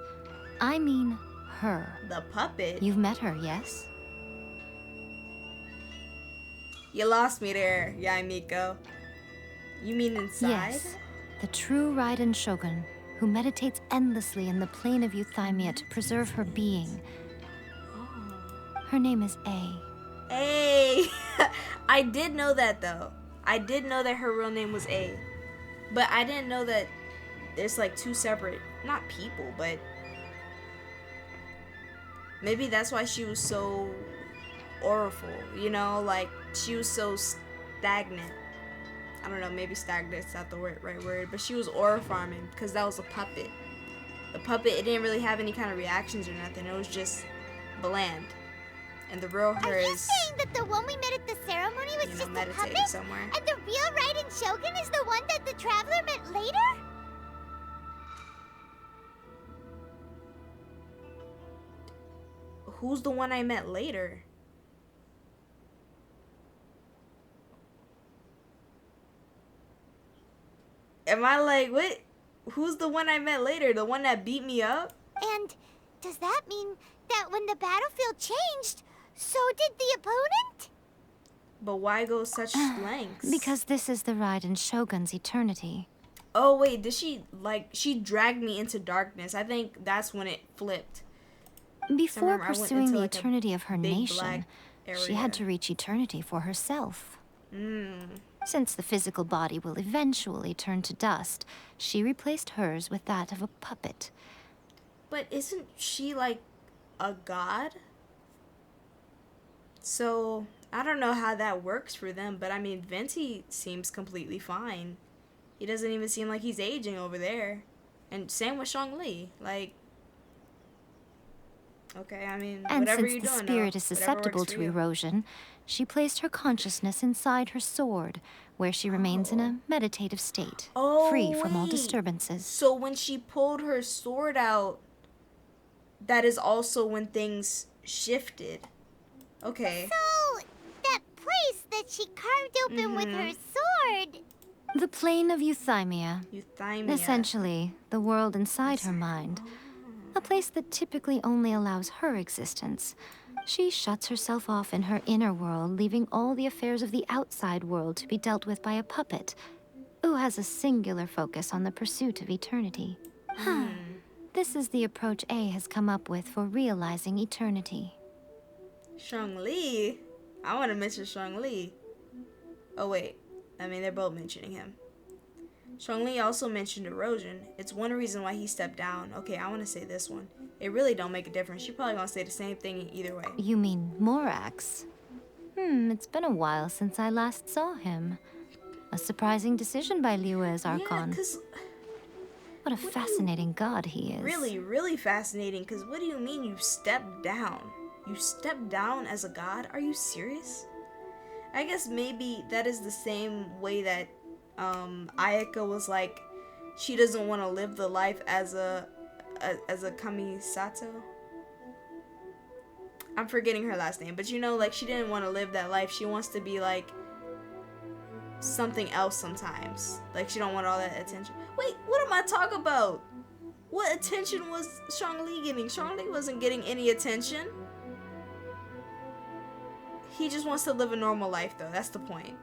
I mean her. The puppet? You've met her, yes? You lost me there, Yaimiko. You mean inside? Yes. The true Raiden Shogun, who meditates endlessly in the plane of Euthymia to preserve her being. Her name is A. A. I did know that though. I did know that her real name was A. But I didn't know that there's like 2 separate, not people, but maybe that's why she was so oriful, you know, like she was so stagnant. I don't know, maybe stagnant's not the right word, but she was aura farming because that was a puppet. The puppet, it didn't really have any kind of reactions or nothing. It was just bland. And the real her Are you is saying that the one we met at the ceremony was just a meditating puppet? somewhere. And the real Raiden Shogun is the one that the Traveler met later? Who's the one I met later? Am I like, what? Who's the one I met later? The one that beat me up? And does that mean that when the battlefield changed, so did the opponent? But why go such lengths? Because this is the Raiden Shogun's eternity. Oh wait, she dragged me into darkness. I think that's when it flipped. Before remember I went pursuing into, the like, a eternity of her big nation, black she had to reach eternity for herself. Mm. Since the physical body will eventually turn to dust, she replaced hers with that of a puppet. But isn't she like a god? So I don't know how that works for them, but I mean Venti seems completely fine. He doesn't even seem like he's aging over there. And same with Zhongli. Like, okay, I mean, And whatever since you're the doing, spirit though, is whatever susceptible works for to you. erosion, she placed her consciousness inside her sword, where she remains in a meditative state, free from all wait. disturbances. So when she pulled her sword out, that is also when things shifted. Okay. So, that place that she carved open with her sword... The plane of Euthymia. Euthymia. Essentially, the world inside her mind. A place that typically only allows her existence. She shuts herself off in her inner world, leaving all the affairs of the outside world to be dealt with by a puppet, who has a singular focus on the pursuit of eternity. This is the approach A has come up with for realizing eternity. Zhongli? I want to mention Zhongli. Oh wait, I mean they're both mentioning him. Zhongli also mentioned erosion. It's one reason why he stepped down. Okay, I want to say this one. It really don't make a difference. She probably gonna say the same thing either way. You mean Morax? It's been a while since I last saw him. A surprising decision by Liyue's Archon. Yeah, 'cause what a fascinating god he is. really, really fascinating. Cause what do you mean you stepped down? You stepped down as a god? Are you serious? I guess maybe that is the same way that Ayaka was like, she doesn't want to live the life as a Kamisato. I'm forgetting her last name, but you know, like she didn't want to live that life. She wants to be like something else sometimes. Like she don't want all that attention. Wait, what am I talking about? What attention was Zhongli getting? Zhongli wasn't getting any attention. He just wants to live a normal life though. That's the point.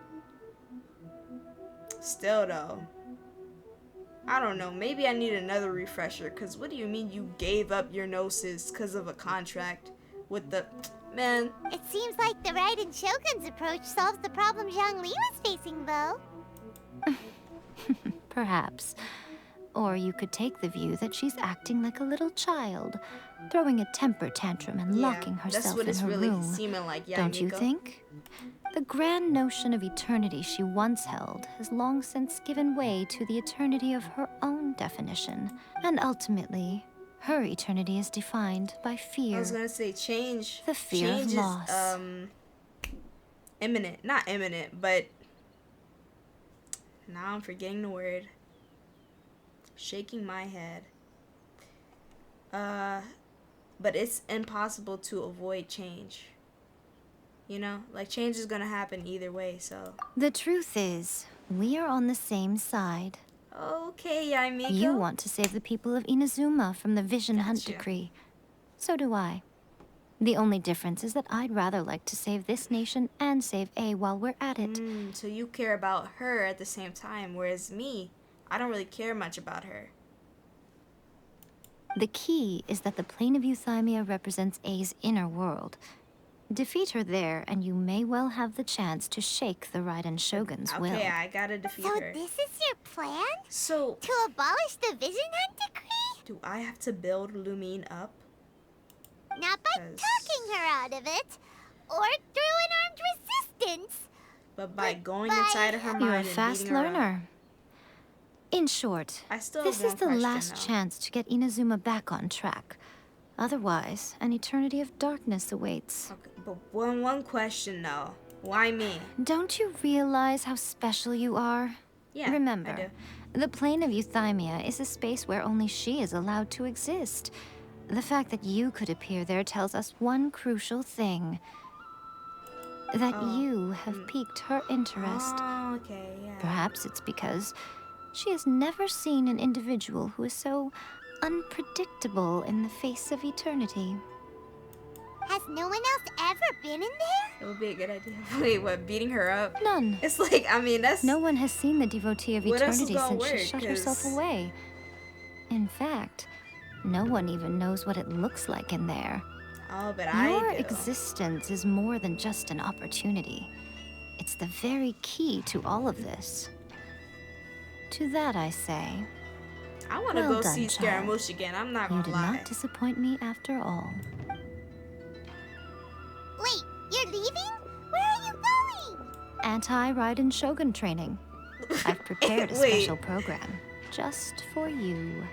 Still though, I don't know, maybe I need another refresher, because what do you mean you gave up your gnosis because of a contract with the... Man. It seems like the Raiden Shogun's approach solves the problem Zhongli was facing, though. Perhaps. Or you could take the view that she's acting like a little child, throwing a temper tantrum and locking herself in her room. Seeming like, yeah, Don't you think? The grand notion of eternity she once held has long since given way to the eternity of her own definition. And ultimately, her eternity is defined by fear. I was gonna say change. The fear change of loss. Is, imminent. Not imminent, but Now I'm forgetting the word. Shaking my head. But it's impossible to avoid change. You know, like change is gonna happen either way, so. The truth is, we are on the same side. Okay, Yaimiko. You want to save the people of Inazuma from the Vision Hunt decree. So do I. The only difference is that I'd rather like to save this nation and save A while we're at it. So you care about her at the same time, whereas me, I don't really care much about her. The key is that the plane of Euthymia represents A's inner world. Defeat her there, and you may well have the chance to shake the Raiden Shogun's will. Okay, I gotta defeat her. So this is your plan? So... To abolish the Vision Hunt decree? Do I have to build Lumine up? Not by talking her out of it, or through an armed resistance. But by going inside of her mind You're a and fast beating her learner. In short, this is the last chance to get Inazuma back on track. Otherwise, an eternity of darkness awaits. Okay, but one question though. Why me? Don't you realize how special you are? Yeah, Remember, I do. the plane of Euthymia is a space where only she is allowed to exist. The fact that you could appear there tells us one crucial thing. That you have piqued her interest. Oh, okay, yeah. Perhaps it's because she has never seen an individual who is so unpredictable in the face of eternity. Has no one else ever been in there? It would be a good idea. Wait, what, beating her up? None. It's like, I mean, that's... No one has seen the devotee of What else is eternity gonna since she work? shut herself away. In fact, no one even knows what it looks like in there. Oh, but Your I do. existence is more than just an opportunity. It's the very key to all of this. To that I say, I want to well go done, see child. Scaramouche again. I'm not You gonna did lie. not disappoint me after all. Wait, you're leaving? Where are you going? Anti-Raiden Shogun training. I've prepared a Wait. special program just for you.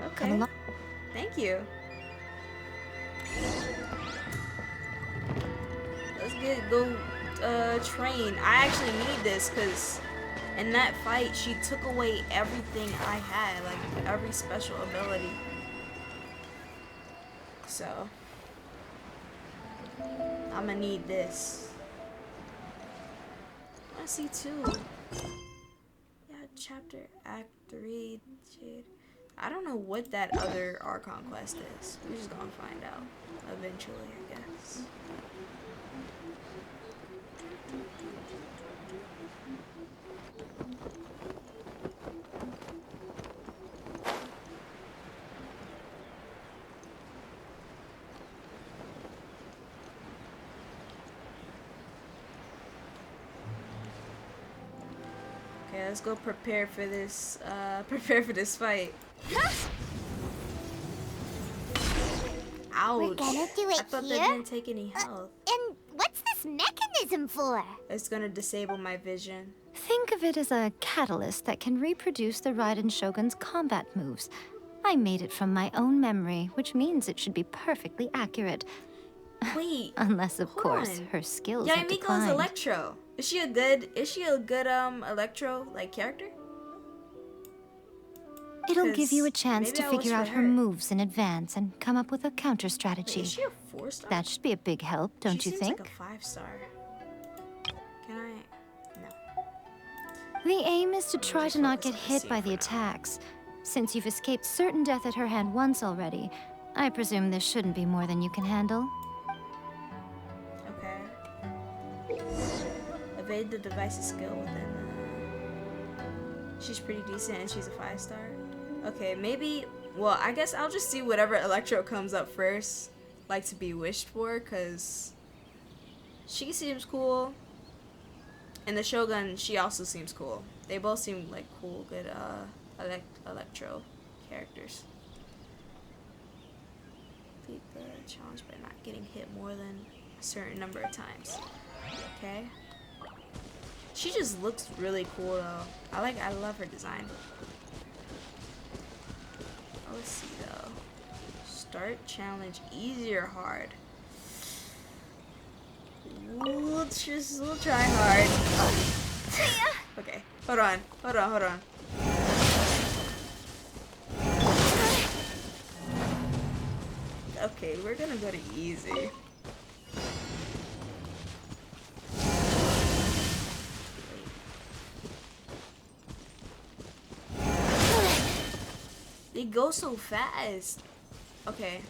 Okay. Come along. Thank you. Let's go train. I actually need this because in that fight she took away everything I had, like every special ability. So I'm gonna need this. I see two. Yeah, chapter act 3. Shit. I don't know what that other Archon quest is. We're just gonna find out eventually, I guess. Okay, let's go prepare for this fight. Ouch. We're gonna do it I thought here? that didn't take any health. And what's this mechanism for? It's gonna disable my vision. Think of it as a catalyst that can reproduce the Raiden Shogun's combat moves. I made it from my own memory, which means it should be perfectly accurate. Wait. Unless, of course, on. her skills have Yaimiko's declined. Electro. Is she a good Electro like character? It'll give you a 'Cause chance maybe to I wish figure for out her her. moves in advance and come up with a counter strategy. Wait, is she a 4-star? That should be a big help, don't she you seems think? like a 5-star. Can I? No. The aim is to try to not get focus on hit the by scene the attacks. Since you've escaped certain death at her hand once already, I presume this shouldn't be more than you can handle. Okay. Evade the device's skill within. She's pretty decent and she's a 5-star. Okay, maybe. Well, I guess I'll just see whatever Electro comes up first, like to be wished for, cause she seems cool. And the Shogun, she also seems cool. They both seem like cool, good Electro characters. Beat the challenge by not getting hit more than a certain number of times. Okay. She just looks really cool though. I love her design. Oh, let's see though. Start challenge, easy or hard? We'll try hard. Okay, hold on. Okay, we're gonna go to easy. They go so fast. Okay.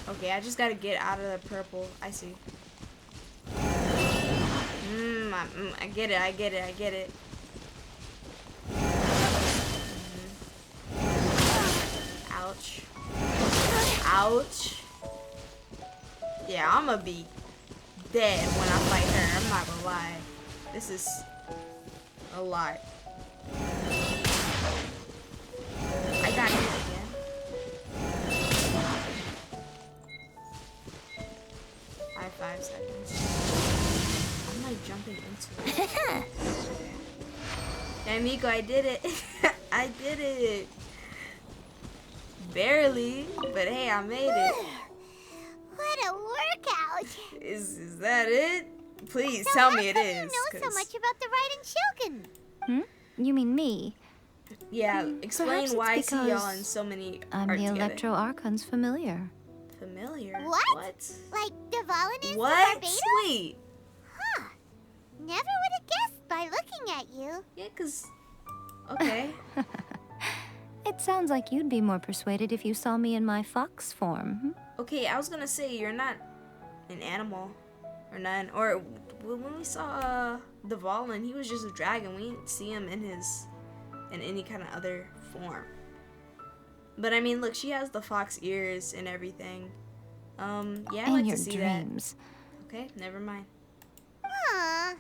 Okay, I just gotta get out of the purple. I see. I get it. Ouch. Ouch. Yeah, I'ma be dead when I fight her. I'm not gonna lie. This is a lot. I got it again. I have 5 seconds. I'm like jumping into it. Hey, Miko, I did it. I did it. Barely, but hey, I made it. What a workout! Is that it? Please tell me it is. You know so much about the Raiden Shogun. You mean me? Yeah, explain Perhaps why I it's see y'all because in so many I'm art the together. Electro Archon's familiar. Familiar? What? Like Devalin is What? to Barbados? Sweet. Huh. Never would have guessed by looking at you. Yeah, 'cause... Okay. It sounds like you'd be more persuaded if you saw me in my fox form. Okay, I was gonna say, you're not an animal. Or none. Or when we saw Devalin, he was just a dragon. We didn't see him in any kind of other form. But I mean, look, she has the fox ears and everything. Yeah, I'd like to see dreams. that. Okay, never mind. Huh.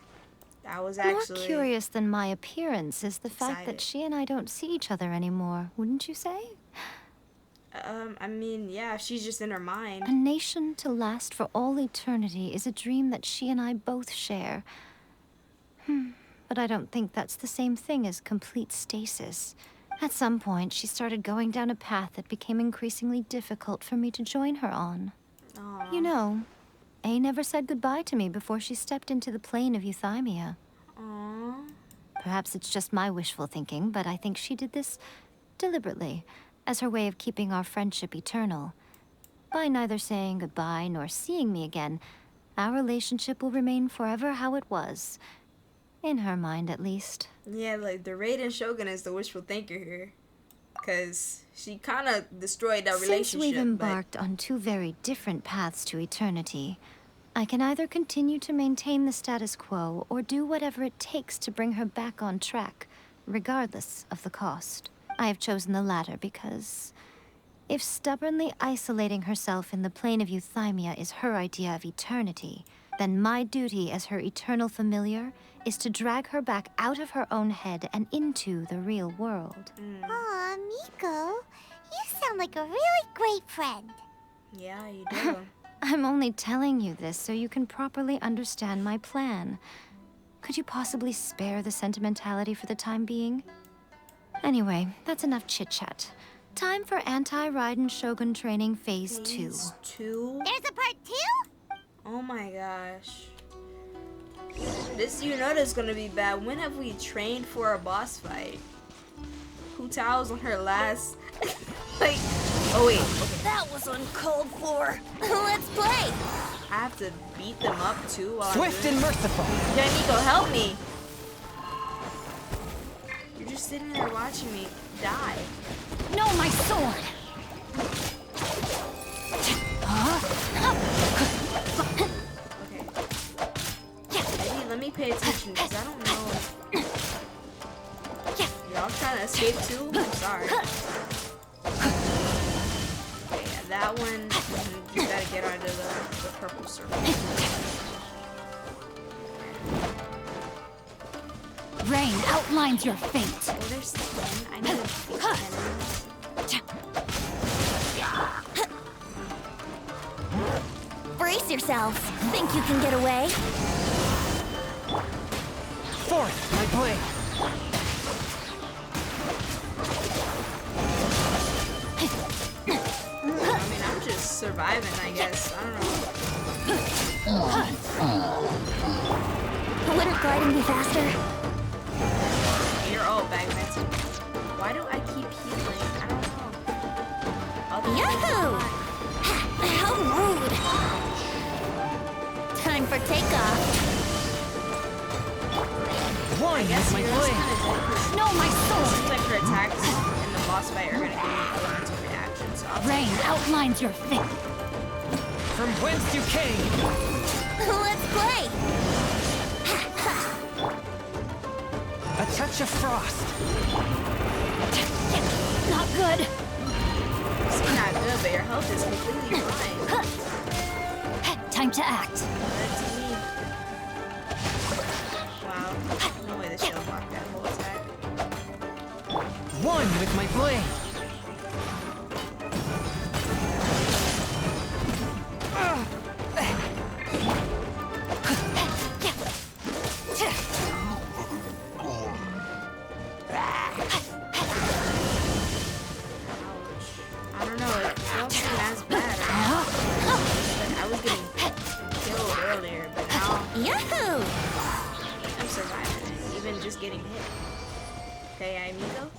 That was actually More curious than my appearance is the fact excited. that she and I don't see each other anymore, wouldn't you say? I mean, yeah, she's just in her mind. A nation to last for all eternity is a dream that she and I both share. But I don't think that's the same thing as complete stasis. At some point, she started going down a path that became increasingly difficult for me to join her on. Aww. You know, A never said goodbye to me before she stepped into the plane of Euthymia. Aww. Perhaps it's just my wishful thinking, but I think she did this deliberately, as her way of keeping our friendship eternal. By neither saying goodbye nor seeing me again, our relationship will remain forever how it was. In her mind, at least. Yeah, like, the Raiden Shogun is the wishful thinker here. Because she kind of destroyed that relationship. Since we've embarked on 2 very different paths to eternity, I can either continue to maintain the status quo or do whatever it takes to bring her back on track, regardless of the cost. I have chosen the latter because if stubbornly isolating herself in the plane of Euthymia is her idea of eternity, then my duty as her eternal familiar is to drag her back out of her own head and into the real world. Aw, Miko, you sound like a really great friend. Yeah, you do. I'm only telling you this so you can properly understand my plan. Could you possibly spare the sentimentality for the time being? Anyway, that's enough chit-chat. Time for Anti-Raiden Shogun Training Phase 2. Phase 2? There's a part 2? Oh my gosh. This, you know, this is gonna be bad. When have we trained for a boss fight? Hu Tao's on her last. Like, oh wait. Okay. That was uncalled for. Let's play. I have to beat them up too. While Swift and merciful. Yeah, Nico, help me. You're just sitting there watching me die. No, my sword. Okay. Let me pay attention because I don't know. Y'all trying to escape too? I'm sorry. Okay, yeah, that one, you gotta get out of the purple circle. Rain outlines your fate. Oh, there's 10. I need to beat 10. Brace yourselves. Think you can get away? Forth, my blade. I mean, I'm just surviving, I guess. I don't know. Would it gliding be faster? You're all bagmans. Why do I keep healing? I don't know. Yahoo! How rude! Time for takeoff. I guess my boy. No, my soul! Seems like her attacks in the boss fight are gonna give me elemental reactions. So Rain outlines your fate. From whence you came! Let's play! A touch of frost. Not good. It's not good, but your health is completely fine. Time to act. That's me. Wow. No way the shield blocked that whole attack. One with my blade! I don't know, it don't seem as bad. I was getting killed earlier, but now Yahoo! I'm surviving it, even just getting hit. Okay, amigo.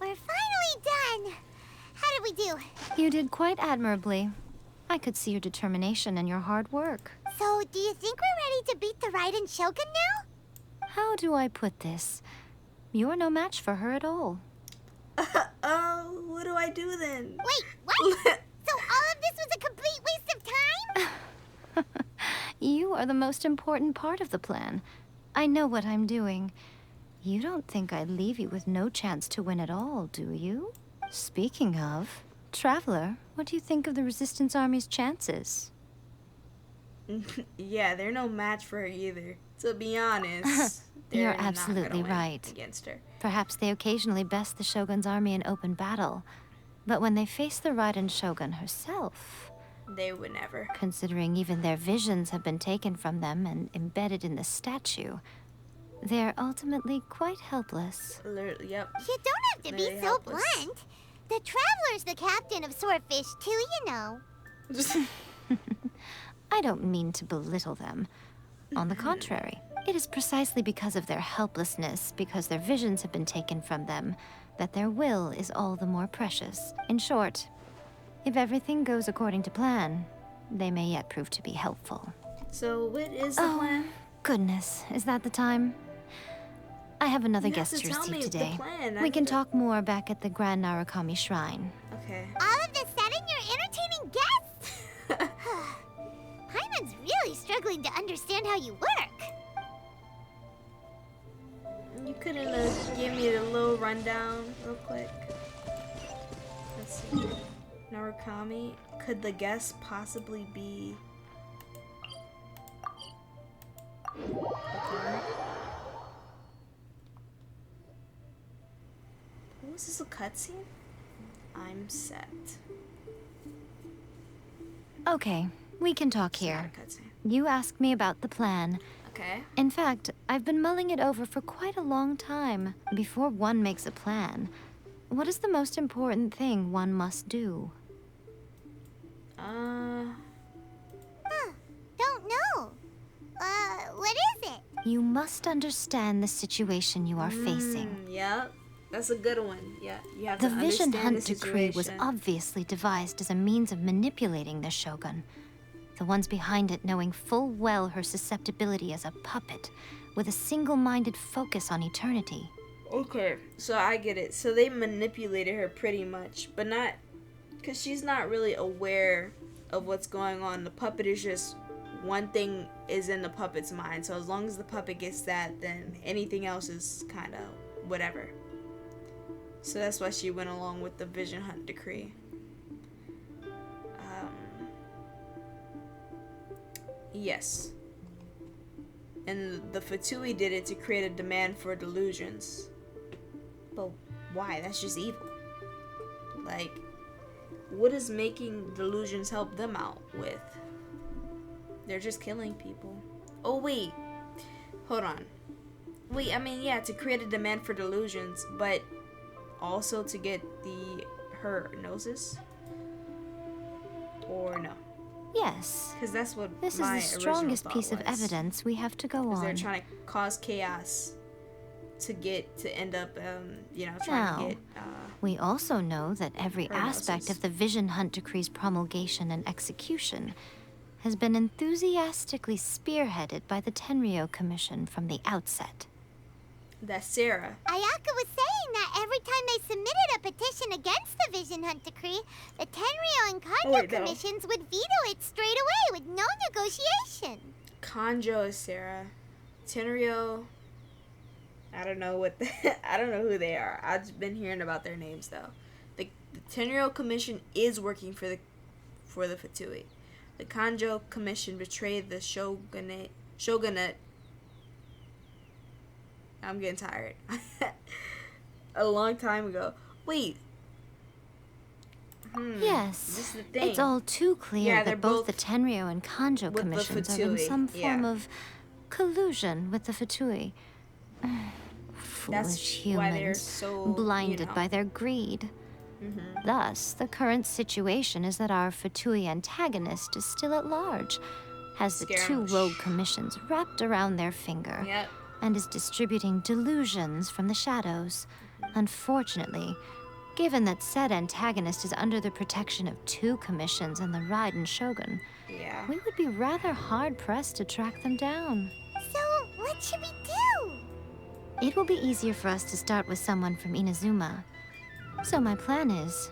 We're finally done. How did we do? You did quite admirably. I could see your determination and your hard work. So, do you think we're ready to beat the Raiden Shogun now? How do I put this? You're no match for her at all. Oh, what do I do then? Wait, what? So all of this was a complete waste of time? You are the most important part of the plan. I know what I'm doing. You don't think I'd leave you with no chance to win at all, do you? Speaking of, Traveler, what do you think of the Resistance Army's chances? Yeah, they're no match for her either. To be honest, they're You're not absolutely gonna win right. against her. Perhaps they occasionally best the Shogun's army in open battle, but when they face the Raiden Shogun herself, They would never. considering even their visions have been taken from them and embedded in the statue, they're ultimately quite helpless. Literally, yep. You don't have to be Very so helpless. blunt. The Traveler's the captain of Swordfish too, you know. I don't mean to belittle them. On the contrary, it is precisely because of their helplessness, because their visions have been taken from them, that their will is all the more precious. In short, if everything goes according to plan, they may yet prove to be helpful. So what is the plan? Goodness, is that the time? I have another You have guest to to tell receive me the today. plan. I We can need to- talk more back at the Grand Narukami Shrine. Okay. All of a sudden, you're entertaining guests? Paimon's really struggling to understand how you work. You couldn't give me the little rundown real quick. Let's see. Narukami. Could the guest possibly be? Okay. Was this a cutscene? I'm set. Okay, we can talk here. You asked me about the plan. Okay. In fact, I've been mulling it over for quite a long time. Before one makes a plan, what is the most important thing one must do? Don't know. What is it? You must understand the situation you are facing. Yep. That's a good one. Yeah. You have The to Vision understand Hunt the Decree was situation. obviously devised as a means of manipulating the Shogun. The ones behind it knowing full well her susceptibility as a puppet, with a single-minded focus on eternity. Okay, so I get it. So they manipulated her pretty much, but not because she's not really aware of what's going on. The puppet is just one thing is in the puppet's mind. So as long as the puppet gets that, then anything else is kind of whatever. So that's why she went along with the Vision Hunt Decree. Yes. And the Fatui did it to create a demand for delusions. But why? That's just evil. Like, what is making delusions help them out with? They're just killing people. Oh, wait. Hold on. Wait, I mean, yeah, to create a demand for delusions, but also to get her gnosis? Or no? Yes. Because that's what This my is the original strongest thought piece of was. evidence we have to go Because on. they're trying to cause chaos to end up, you know, trying to get. We also know that every prognosis. aspect of the Vision Hunt Decree's promulgation and execution has been enthusiastically spearheaded by the Tenryou Commission from the outset. That's Sarah. Ayaka was saying that every time they submitted a petition against the Vision Hunt Decree, the Tenryou and Kanjo commissions would veto it straight away with no negotiation. Kanjo is Sarah. Tenryou, I don't know what I don't know who they are. I've been hearing about their names though. The Tenryou Commission is working for the Fatui. The Kanjo Commission betrayed the shogunate. I'm getting tired. A long time ago. Wait. Yes, This is the thing. it's all too clear Yeah, they're that both the Tenryou and Kanjo with the commissions are in Fatui, some yeah. form of collusion with the Fatui. Foolish why they're humans, so, blinded you know. by their greed. Thus, the current situation is that our Fatui antagonist is still at large, has the two rogue commissions wrapped around their finger, Yep. and is distributing delusions from the shadows. Unfortunately, given that said antagonist is under the protection of two commissions and the Raiden Shogun, Yeah. we would be rather hard-pressed to track them down. So, what should we do? It will be easier for us to start with someone from Inazuma. So my plan is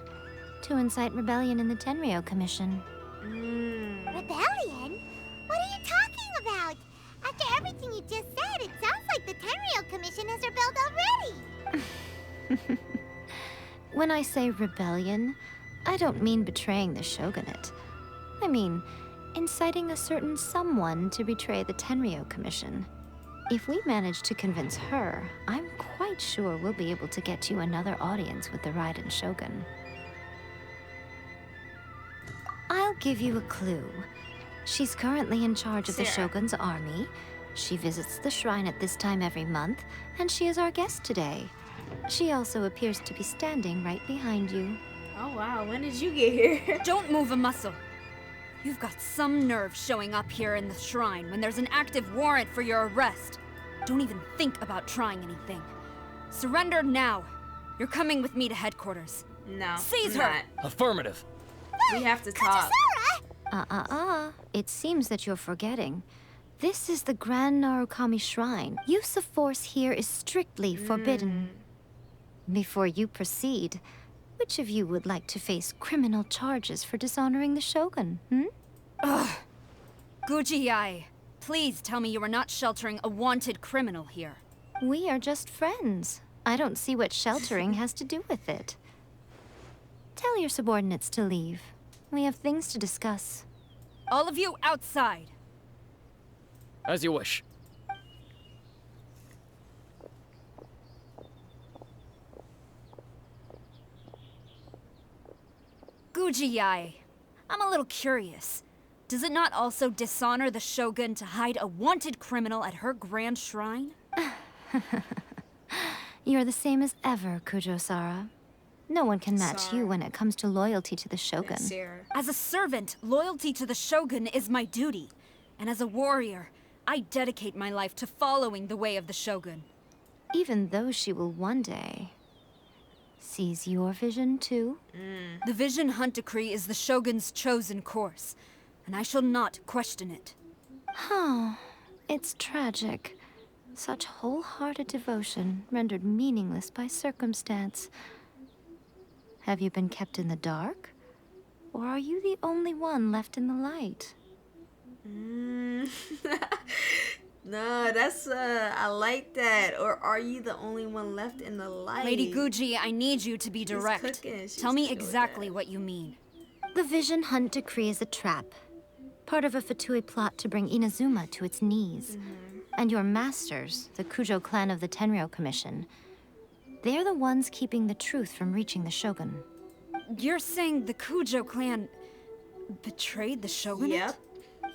to incite rebellion in the Tenryou Commission. Rebellion? What are you talking about? After everything you just said, it sounds like the Tenryou Commission has rebelled already. When I say rebellion, I don't mean betraying the shogunate. I mean inciting a certain someone to betray the Tenryou Commission. If we manage to convince her, I'm quite sure we'll be able to get you another audience with the Raiden Shogun. I'll give you a clue. She's currently in charge of the Sarah. Shogun's army. She visits the shrine at this time every month, and she is our guest today. She also appears to be standing right behind you. Oh wow, when did you get here? Don't move a muscle. You've got some nerve showing up here in the shrine when there's an active warrant for your arrest. Don't even think about trying anything. Surrender now. You're coming with me to headquarters. No. Seize I'm her! not. Affirmative. We have to talk. It seems that you're forgetting. This is the Grand Narukami Shrine. Use of force here is strictly forbidden. Before you proceed, which of you would like to face criminal charges for dishonoring the Shogun, Ugh. Guji-ai, please tell me you are not sheltering a wanted criminal here. We are just friends. I don't see what sheltering has to do with it. Tell your subordinates to leave. We have things to discuss. All of you outside. As you wish. Guji-ai, I'm a little curious. Does it not also dishonor the Shogun to hide a wanted criminal at her grand shrine? You're the same as ever, Kujo-Sara. No one can match you when it comes to loyalty to the Shogun. As a servant, loyalty to the Shogun is my duty. And as a warrior, I dedicate my life to following the way of the Shogun. Even though she will one day seize your vision too? The Vision Hunt Decree is the Shogun's chosen course, and I shall not question it. Oh, it's tragic. Such wholehearted devotion rendered meaningless by circumstance. Have you been kept in the dark? Or are you the only one left in the light? No, that's, I like that. Or are you the only one left in the light? Lady Guji, I need you to be She's direct. cooking. She's Tell me cooking with exactly what you mean. The Vision Hunt Decree is a trap. Part of a Fatui plot to bring Inazuma to its knees. And your masters, the Kujo clan of the Tenryou Commission, they're the ones keeping the truth from reaching the Shogun. You're saying the Kujo clan betrayed the Shogunate? Yep.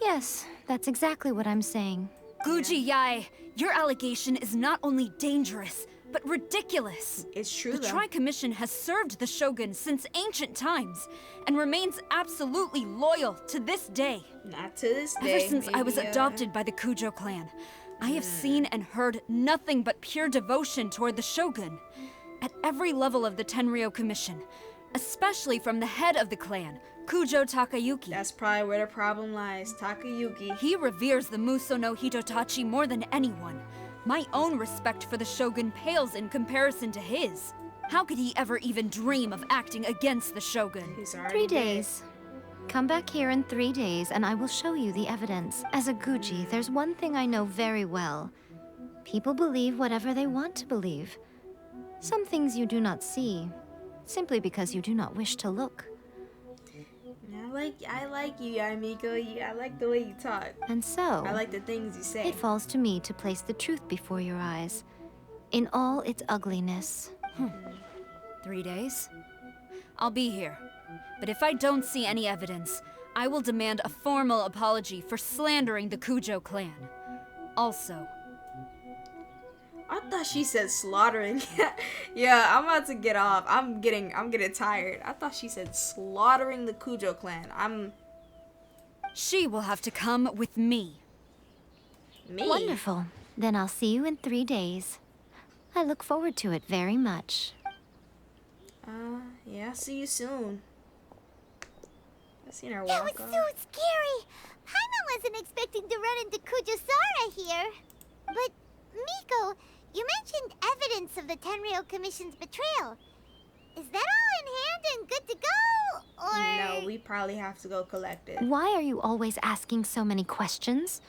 Yes, that's exactly what I'm saying. Guji-ai, your allegation is not only dangerous, but ridiculous. It's true, The though. Tri-Commission has served the Shogun since ancient times and remains absolutely loyal to this day. Not to this day. Ever since I was maybe, adopted by the Kujo clan, I have seen and heard nothing but pure devotion toward the Shogun. At every level of the Tenryou Commission, especially from the head of the clan, Kujo Takayuki. That's probably where the problem lies, Takayuki. He reveres the Muso no Hitotachi more than anyone. My own respect for the Shogun pales in comparison to his. How could he ever even dream of acting against the Shogun? 3 days. Come back here in 3 days and I will show you the evidence. As a Guji, there's one thing I know very well. People believe whatever they want to believe. Some things you do not see, simply because you do not wish to look. I like you, Yamiko. I like the way you talk. And so, I like the things you say. it falls to me to place the truth before your eyes, in all its ugliness. 3 days? I'll be here. But if I don't see any evidence, I will demand a formal apology for slandering the Kujo clan. Also, I thought she said slaughtering. Yeah, I'm about to get off. I'm getting tired. I thought she said slaughtering the Kujo clan. She will have to come with me. Me? Wonderful. Then I'll see you in 3 days. I look forward to it very much. Yeah, I'll see you soon. I seen her That walk was off. so scary. Paimon wasn't expecting to run into Kujosara here. But, Miko, you mentioned evidence of the Tenryou Commission's betrayal. Is that all in hand and good to go, or...? No, we probably have to go collect it. Why are you always asking so many questions?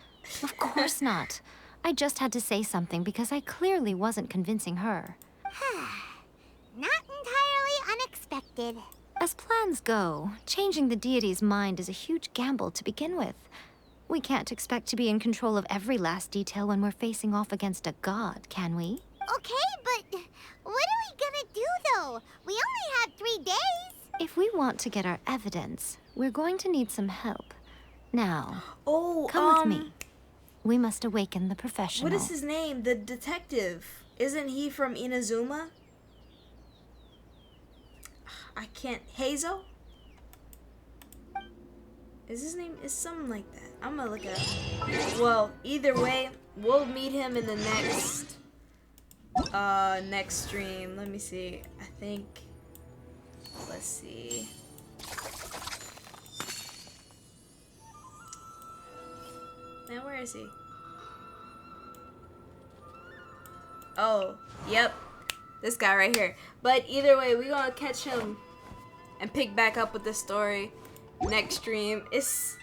Of course not. I just had to say something because I clearly wasn't convincing her. Not entirely unexpected. As plans go, changing the deity's mind is a huge gamble to begin with. We can't expect to be in control of every last detail when we're facing off against a god, can we? Okay, but what are we gonna do, though? We only have 3 days. If we want to get our evidence, we're going to need some help. Now, come with me. We must awaken the professional. What is his name? The detective. Isn't he from Inazuma? I can't. Hazel? Is his name? It's something like that. I'm gonna look it up. Well, either way, we'll meet him in the next stream. Let me see. I think. Let's see. Man, where is he? Oh, yep. This guy right here. But either way, we're gonna catch him and pick back up with the story next stream. It's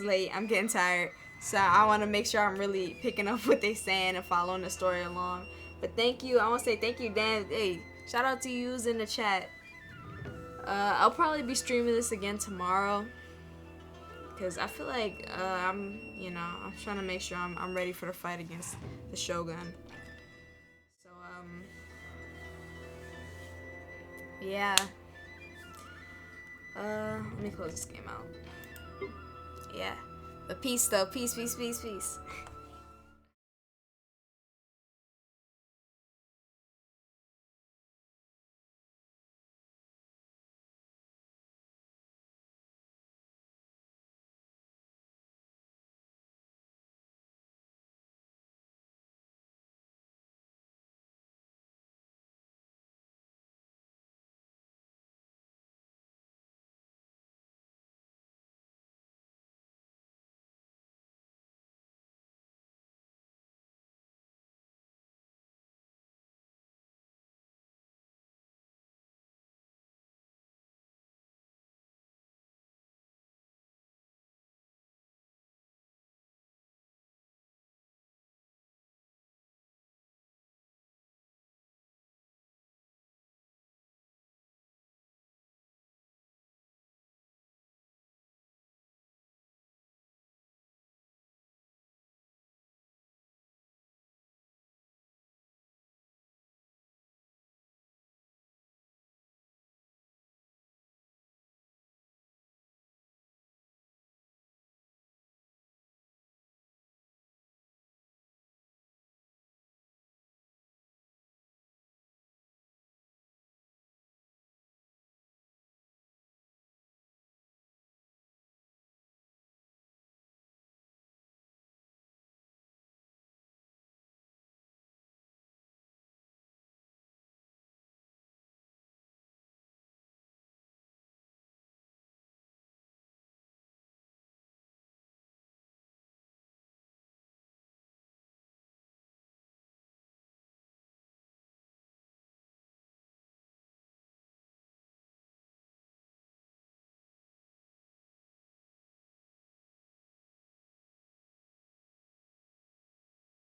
late. I'm getting tired. So I want to make sure I'm really picking up what they're saying and following the story along. But thank you. I want to say thank you, Dan. Hey, shout out to you in the chat. I'll probably be streaming this again tomorrow. Because I feel like I'm trying to make sure I'm ready for the fight against the Shogun. So, yeah. Let me close this game out. Yeah. But peace, though. Peace, peace, peace, peace.